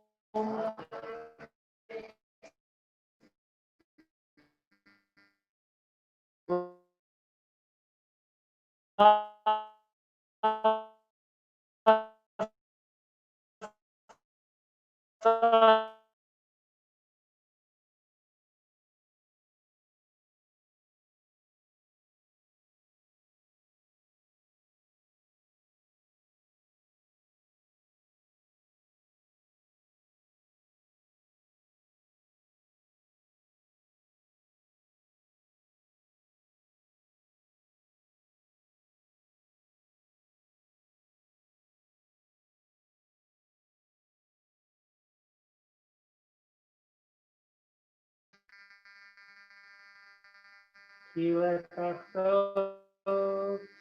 כי לקחתו,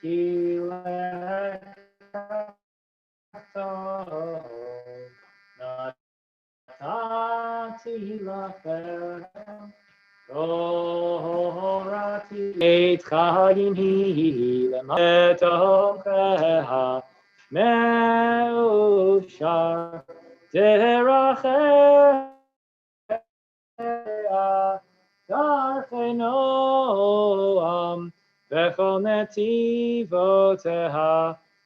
כי לקחתו, נתתי לכם, תורתי את חיים היא לתומכיה, מאושר דרכיה. דרכי נועם וכל נתיבותיה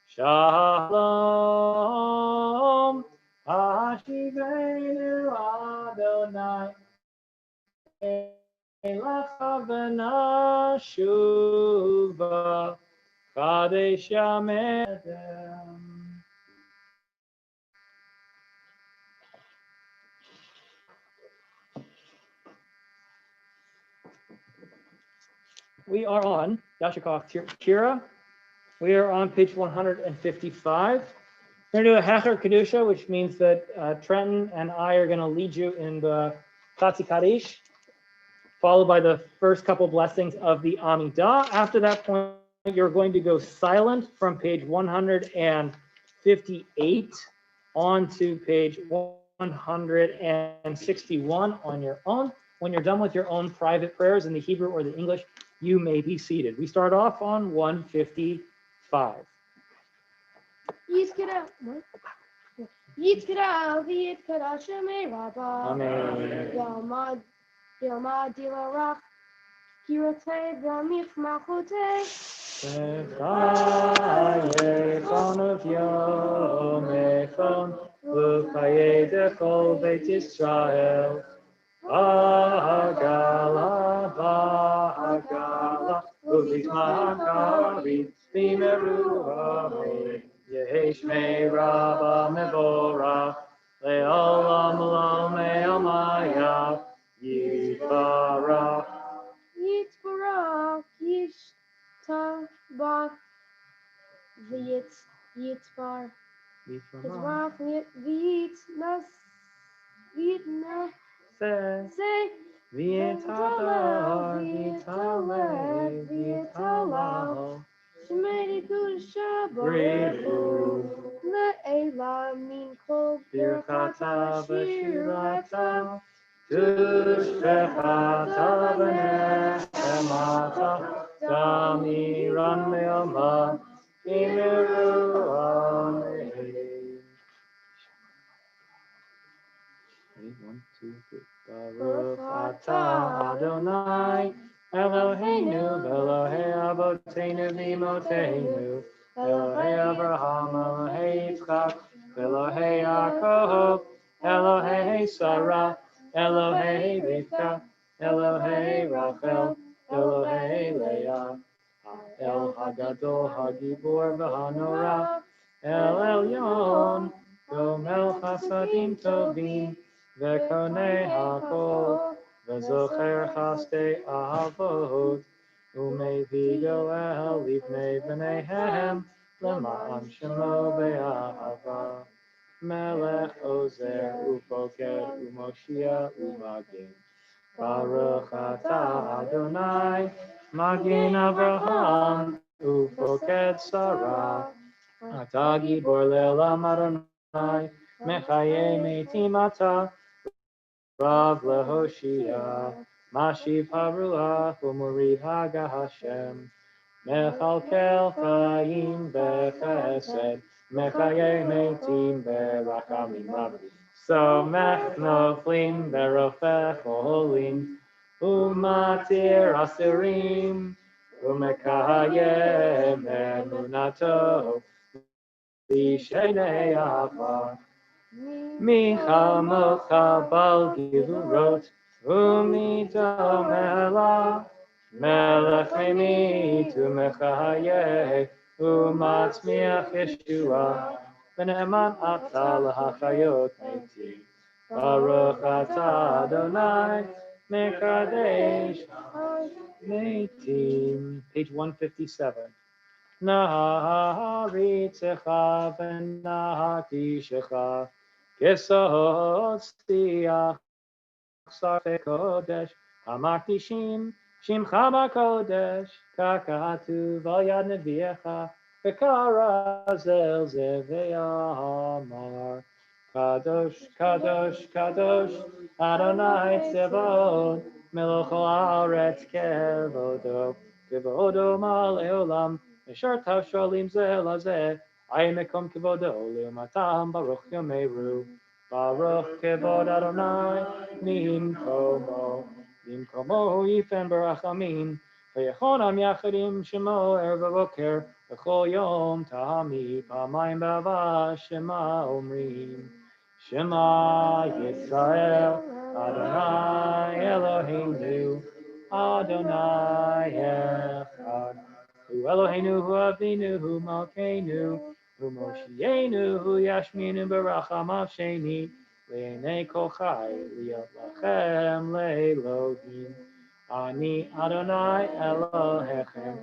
שלום. השיבנו אדוני אליך ונשובה חדש ימינו. We are on Yashikov Kira. We are on page 155. We're going to do a Hecher Kedusha, which means that Trenton and I are going to lead you in the Chatzi Kaddish, followed by the first couple blessings of the Amidah. After that point, you're going to go silent from page 158 on to page 161 on your own. When you're done with your own private prayers in the Hebrew or the English, you may be seated. We start off on 155. Yitzkara v'yitkara shemei rabba. Amen. Yalmad dilarach kirotei v'amich malchutei. V'chayechon of yomechon v'chayei dechol Beit Yisrael. V'hagala, v'hagala, v'vizmakarit v'meruah. Yesh me rabba mevorach, le'olam lo me'amaya, yitbarach. Yitbarach, yishtabach, v'yitzbar. Yitbarach, v'yitnas, say, v'yitaleh, Shemei Kedusha Barechu, Le'ela min kol birchata v'shirata, Tushbechata v'nechemata, Damiran le'alma, Imeru amen. Avotenu, Elohei Abraham, Elohei Yitzchak, Elohei Yaakov, Elohei Sarah, Elohei Rivka, Elohei Rachel, Elohei Leah, El Hagadol Hagibor V'Hanora, El Elyon, Gomel Chasadim Tovim, Vekonei Hakol, Vezocher Chaste Avot, Umevi Yoel Livnei B'neihem, Lema'an Shemo Be'ahava, Melech Ozer Ufoked Umoshia Umagin, Baruch Atah Adonai, Magin Avraham, Ufoked Sarah, Atah Gibor Le'olam Adonai, Mechaye Meitim Atah, Rav Lehoshia, Mashiv Haruach, Umuriv Haga Hashem, Mechalkel Chaim Bechesed, Mechaye Meitim Berachamim Rav, Somech Noflim Berofech Olim, Umatir Asirim, Umekayem Emunato, Lishenei Avar, Micha Mocha Bal Gilurot, Umito Mela, Melech Mimit Umechaye, Umatzmiach Yeshua, Beneman Ata L'Hachayot Meitim, Baruch Ata Adonai, Mekadesh Meitim. Page 157. Naharitzecha v'nahatishecha, Kesod Stiach Sarfei Kodesh, Hamakdishim, Shimcha BaKodesh, Kakatu V'Yad Nevi'echa, V'Kara Zel Zeve'amar, Kadosh, Kadosh, Kadosh, Adonai Tzevot, Melech Haaretz Kevodo, Kevodo Ma'aleolam, Esher Tavshalim Zeh Lazeh, Ayemekom Kevodo Le'umatam Baruch Yomeru. Baruch Kevod Adonai, Nimkomo Yifen Barachamim, V'yechonam Yachadim Shemo Erev Boker, V'chol Yom Tahami Pamayim B'ava Shema Omrim, Shema Yisrael, Adonai Eloheinu, Adonai Echad, Hu Eloheinu, Hu Avinu, Hu Malkeinu, Umoshienu Yashminu Barachamav Sheni Le'nei Kol Chai Liot Lachem Le'Elohim Ani Adonai Elohechem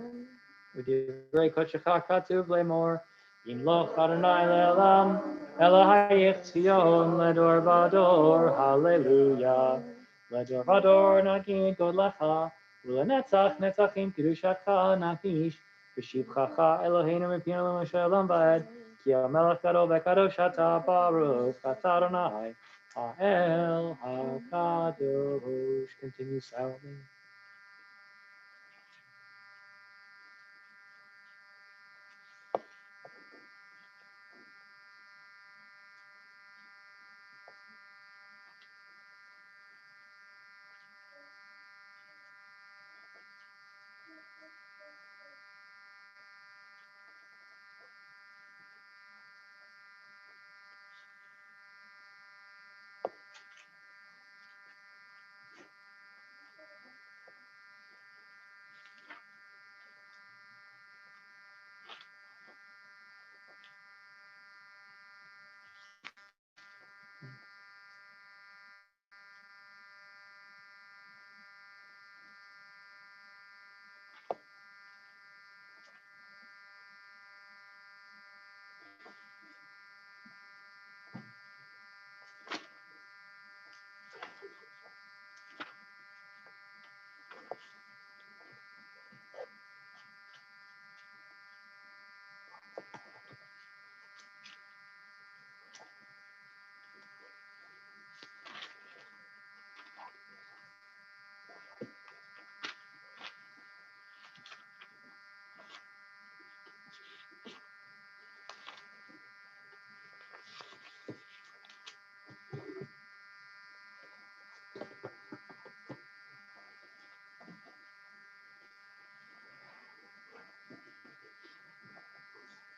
U'divrei Kodshecha Katuv Le'mor Yimloch Adonai Le'elam Elohayich Tzion Ledor Vador Hallelujah Ledor Vador Nagin Godlecha U'lenetzach Netzachim Kedushatcha Nahish V'shivchacha Eloheinu Mipinu L'Moshe Olam Va'ed Ki HaMelech Gadol V'Kadosh Ata Baruch Ata Adonai Ha'el HaKadosh. Continue silently.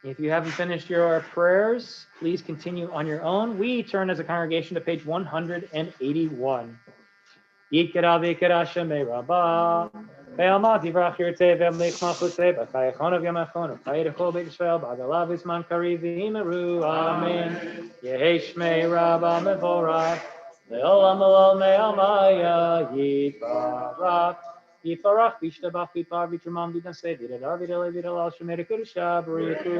If you haven't finished your prayers, please continue on your own. We turn as a congregation to page 181. Yikara v'ikara shemei rabba, ve'alma divrach yirtei ve'amlich malchutei, b'chayachon of yamachon, v'chayachol b'Yisrael Israel, b'agalav izman kariv v'imeru, amen. Yehei shmei rabba mevorach, ve'olam olol me'almaya, yitbarach. Yifarach v'ishtabach v'ipar v'tramam v'naseh v'idadar v'idalei v'idalal shemei rekudusha b'richu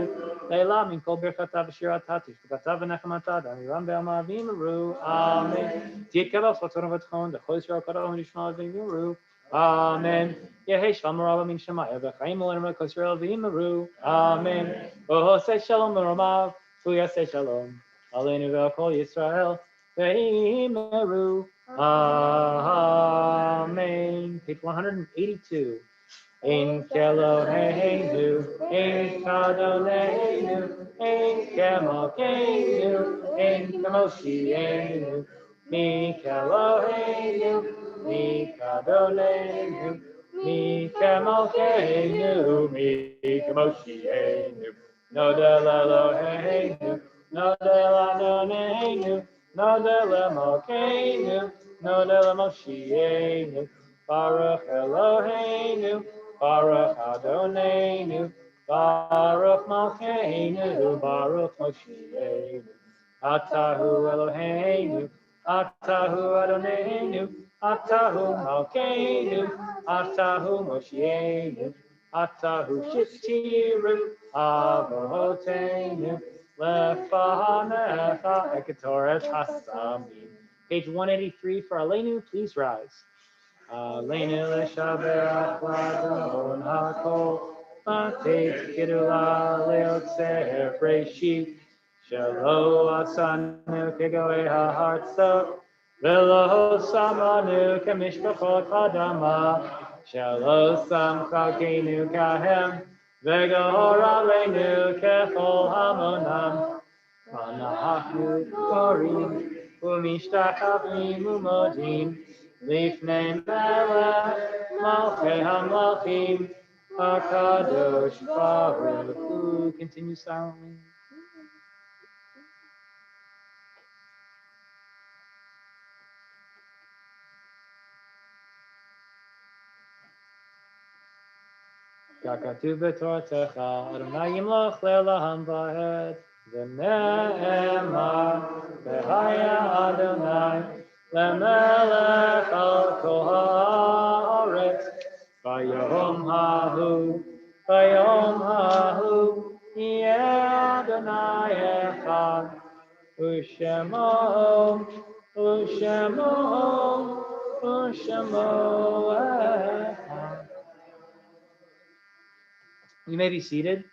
le'la min kol birchatav v'shiratav tishbukatav v'nechamatav d'amiram ve'alma v'imeru, amen. Yitkabel sotzon v'tchon d'chol Yisrael kadol v'nishmal v'imeru, amen. Yehei shalom rabba min Shemaya v'chaim olam kol Yisrael v'imeru, amen. V'hosei shalom v'romav v'yasei shalom aleinu v'kol Yisrael v'imeru, amen. Page 182. Ein Keloheinu, Ein Kadoneinu, Ein Kemokeinu, Ein Kemoshienu, Mi Keloheinu, Mi Kadoneinu, Mi Kemokeinu, Mi Kemoshienu, Nodel Eloheinu, Nodel Adonenu, Nodel Mokeinu, Nodel Moshienu, Baruch Eloheinu, Baruch Adonenu, Baruch Malkeinu, Baruch Moshienu, Atahu Eloheinu, Atahu Adonenu, Atahu Malkeinu, Atahu Moshienu, Atahu Shitiru, Avotenu, Lefanecha Ekatoret Hasamim. Page 183 for Aleinu, please rise. Aleinu Leshaberach Ladon HaKol, Mateit Gidula Leotzer Breshit, Shelo Asanu Kegoe HaHartzot, Velo Samanu Kemishpachot Adama, Shelo Samchakenu Kahem, Vegor Aleinu Kechol Hamonam, Manahachnu Korim, Umishtachavim Umodim, Lifnei Melech, Malchei HaMalchim, HaKadosh Baruch Hu. Continue silently. Kakatu b'toratecha, Adonai yimloch le'olam va'ed, v'ne'emar, v'haya Adonai, le'melech al kol ha'aretz, v'yom hahu, yeh Adonai echad, u'shemo echad. You may be seated.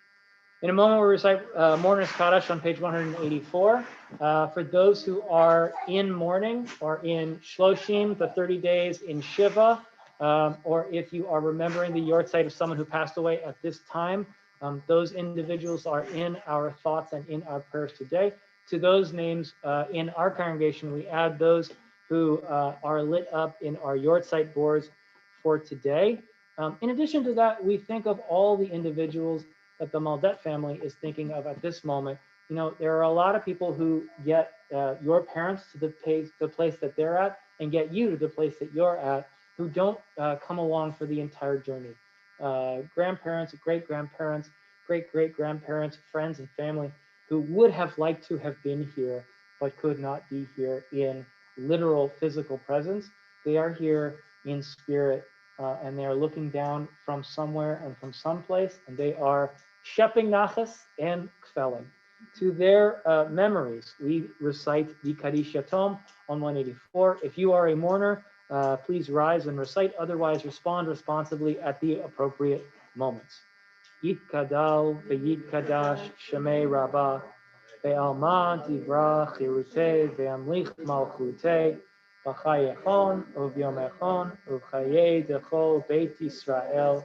In a moment, we'll recite Mourner's Kaddish on page 184. For those who are in mourning or in Shloshim, the 30 days in Shiva, or if you are remembering the yortzeit of someone who passed away at this time, those individuals are in our thoughts and in our prayers today. To those names in our congregation, we add those who are lit up in our yortzeit boards for today. In addition to that, we think of all the individuals that the Maldet family is thinking of at this moment. You know, there are a lot of people who get your parents to the place that they're at and get you to the place that you're at, who don't come along for the entire journey. Grandparents, great-grandparents, great-great-grandparents, friends and family who would have liked to have been here but could not be here in literal physical presence. They are here in spirit. And they are looking down from somewhere and from someplace, and they are shepping nachas and kfelim. To their memories, we recite the Kaddish Yatom on 184. If you are a mourner, please rise and recite. Otherwise, respond responsibly at the appropriate moments. Yitkadal ve'yitkadash shemei rabba ve'alma divrach chirutei ve'amlich malchutei B'chayechon uvyomechon uvchayei dechol Beit Yisrael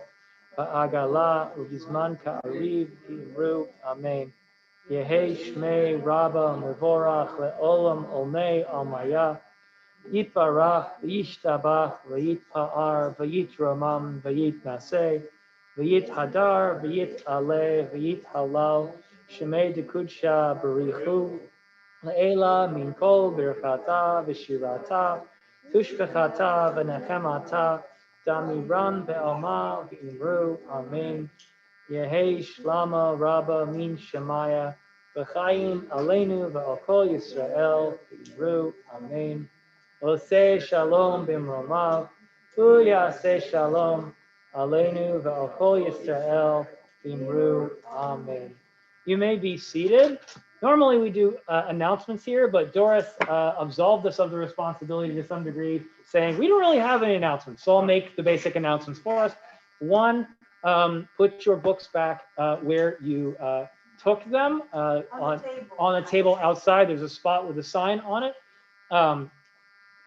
ba'agala uvizman ka'ariv imru, amen. Yehei shmei rabba mevorach le'olam olnei almaya yitbarach v'yishtabach v'yitpa'ar v'yitramam v'yitnaseh v'yithadar v'yit'aleh v'yithalal Shemei dekudsha barichu, le'ela min kol birchata v'shirata, tushbechata v'nechemata, damiran be'alma v'imru, amen. Yehi shlama rabba min shemaya, v'chayim aleinu v'al kol Yisrael, v'imru, amen. Oseh shalom b'mromav, u'yaseh shalom aleinu v'al kol Yisrael, v'imru, amen. You may be seated. Normally we do announcements here, but Doris absolved us of the responsibility to some degree, saying we don't really have any announcements. So I'll make the basic announcements for us. One, put your books back where you took them on the table outside. There's a spot with a sign on it.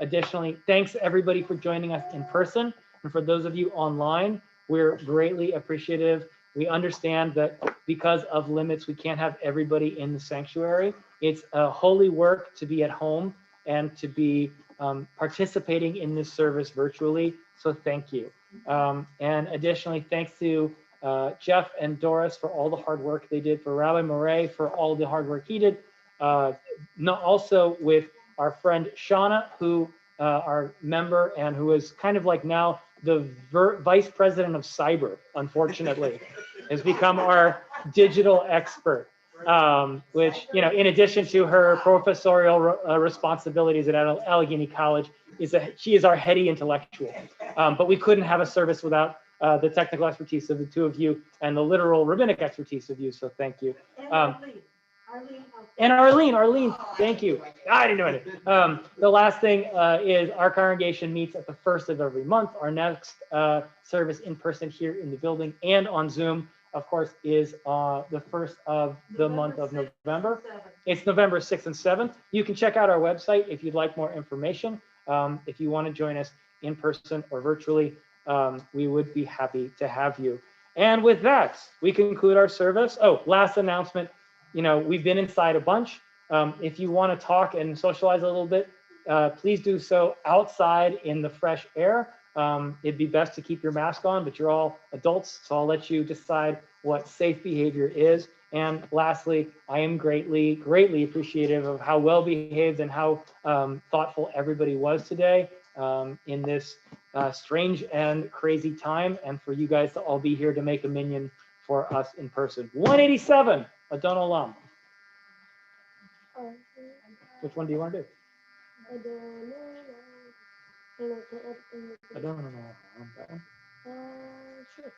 Additionally, thanks everybody for joining us in person. And for those of you online, we're greatly appreciative. We understand that because of limits, we can't have everybody in the sanctuary. It's a holy work to be at home and to be participating in this service virtually. So thank you. And additionally, thanks to Jeff and Doris for all the hard work they did, for Rabbi Murray for all the hard work he did. Also with our friend Shauna, who our member and who is kind of like now the vice president of cyber, unfortunately, has become our digital expert, which, you know, in addition to her professorial responsibilities at Allegheny College, she is our heady intellectual. But we couldn't have a service without the technical expertise of the two of you and the literal rabbinic expertise of you, so thank you. And Arlene, thank you. I didn't know it. The last thing is our congregation meets at the first of every month. Our next service in person here in the building and on Zoom, of course, is the first of the month of November. It's November 6th and 7th. You can check out our website if you'd like more information. If you want to join us in person or virtually, we would be happy to have you. And with that, we conclude our service. Oh, last announcement. You know, we've been inside a bunch. If you want to talk and socialize a little bit, please do so outside in the fresh air. It'd be best to keep your mask on, but you're all adults, so I'll let you decide what safe behavior is. And lastly, I am greatly appreciative of how well behaved and how thoughtful everybody was today in this strange and crazy time, and for you guys to all be here to make a minyan for us in person. 187. Adon Olam. Which one do you want to do? Adon Olam. Sure.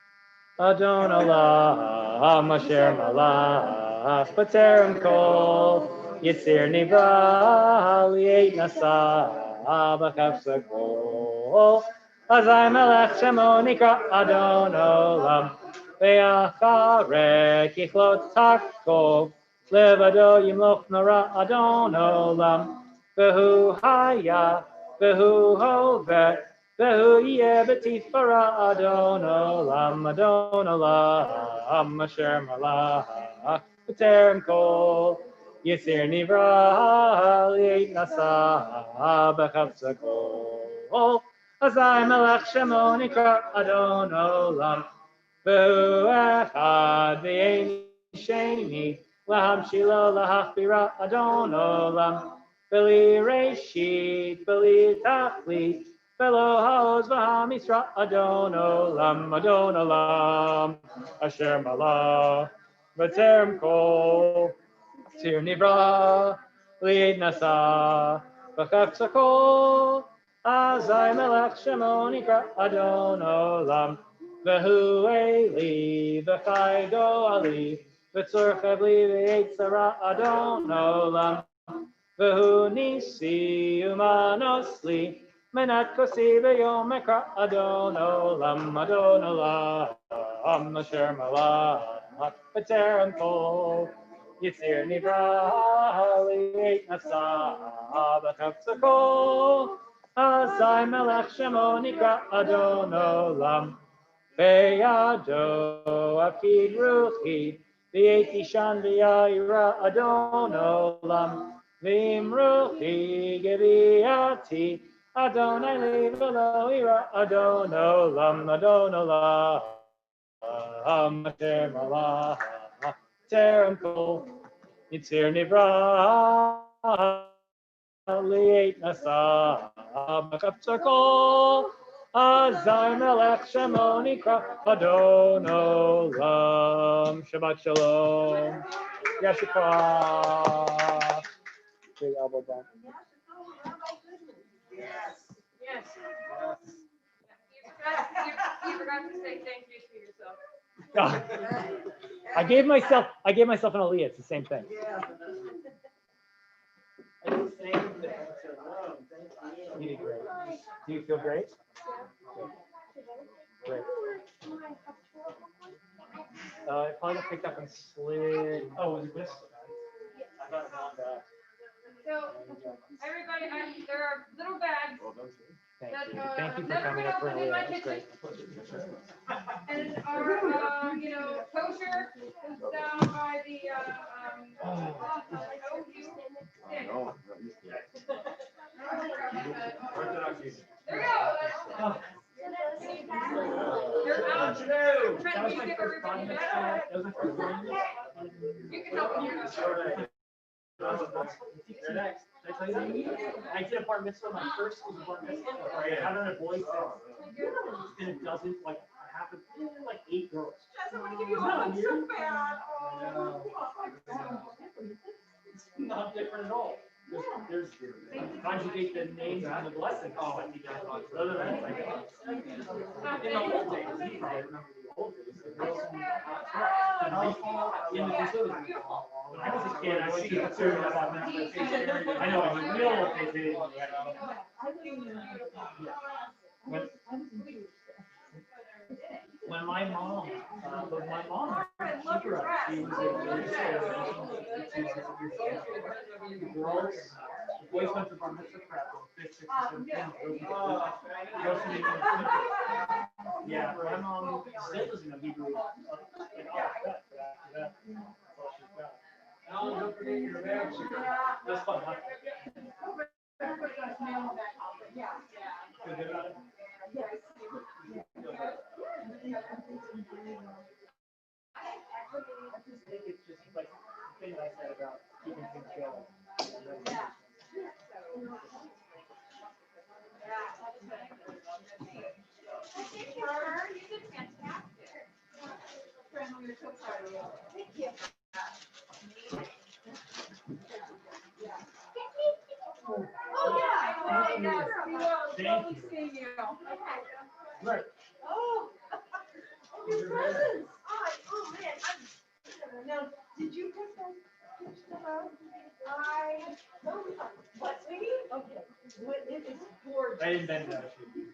Adon Olam, Asher Malach, B'terem Kol, Yitzir Nivra, Li'et Nasa, B'chaf Sakol, Azai Melech Shemo Nikra Adon Olam, Ve'acharek Yichlot Takol, Levado Yimloch Nara Adon Olam, Ve'hu Haya, Ve'hu Hovet, Ve'hu Yeh B'tifara Adon Olam, Asher Malach, B'terem Kol, Yitzir Nivra, Li'et Nasa, B'chaf Sakol, Azai Melech Shemo Nikra Adon Olam, Ve'hu Echad V'yein Sheni, Lahamshilo Lahachbira Adon Olam, Beli Reshit, Beli Tachlit, Velo Haoz V'Hamisra Adon Olam, Asher Malach, B'terem Kol, Tir Nivra, Li'ed Nasa, B'chaf Sakol, Azai Melech Shemo Nikra Adon Olam, Ve'hu Eli, V'chaydo Ali, V'tzorchev Li V'yetzara Adon Olam, Ve'hu Nisi Umanos Li, Menat Kosi V'yom Ekra Adon Olam, Asher Malach, B'terem Kol, Yitzir Nivra, Li'et Nasa, B'chaf Sakol, Azai Melech Shemo Nikra Adon Olam, Ve'yado Apid Ruchi, V'yet Ishan V'yayira Adon Olam, V'imruchi Geviati, Adonai Li V'lo Ira Adon Olam, Asher Malach, Terem Kol, Yitzir Nivra, Liet Nasa, Bakaptzar Kol, Azar Melech Shemo Nikra, Adon Olam, Shabbat Shalom, Yashikra. Big elbow bump. Yes. Yes. You forgot to say thank you to yourself. I gave myself an Aliyah. It's the same thing. You did great. Do you feel great? Great. It probably got picked up and slid. Oh, was it this? I got it on back. So, everybody, there are little bags. Thank that, you. Thank you for never coming been up for an opened in my Aliyah. That's great. And are, kosher, down by the, there you go. You're out. Trenton, you give everybody that. You can help me. You're next. Did I tell you that? I did a Bar Mitzvah. My first was a Bar Mitzvah. I had on a boys' and it doesn't like half of 8 girls. I want to give you all one so bad. It's not different at all. There's conjugate the names and the blessings. Oh, I think that's not other than that, in the old days, you probably remember the old days. The girls in the facility. When I was a kid, I went to the facility. I know, in the middle of it. When my mom, she grew up, she was the girls, the boys went to Bar Mitzvah prep, 5th, 6th, 7th, yeah, my mom still doesn't know Hebrew. Don't forget your bags. That's fun, huh? Feel good about it? I think it's just like the thing I said about keeping things going. You did fantastic. Thank you. Oh, yeah. Thank you. Right. Oh, your presents. Oh, man. Now, did you pick them out? What, sweetie? Okay. It is gorgeous. I didn't bend that. It is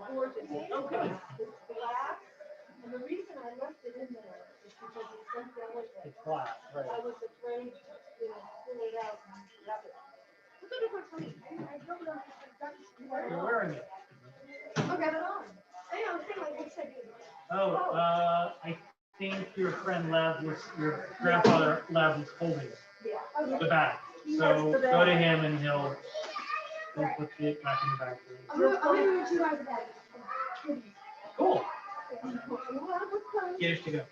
gorgeous. Okay. It's glass. And the reason I left it in there is because it's so delicate. It's glass, right. I was afraid to, pull it out and grab it. You're wearing it. Okay, but on. I know, I'm saying like what said you. Oh, I think your friend your grandfather Lev was holding the bag. So go to him and he'll put it back in the bag. I'm gonna let you guys back. Cool. Get it to go.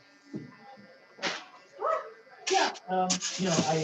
Yeah. I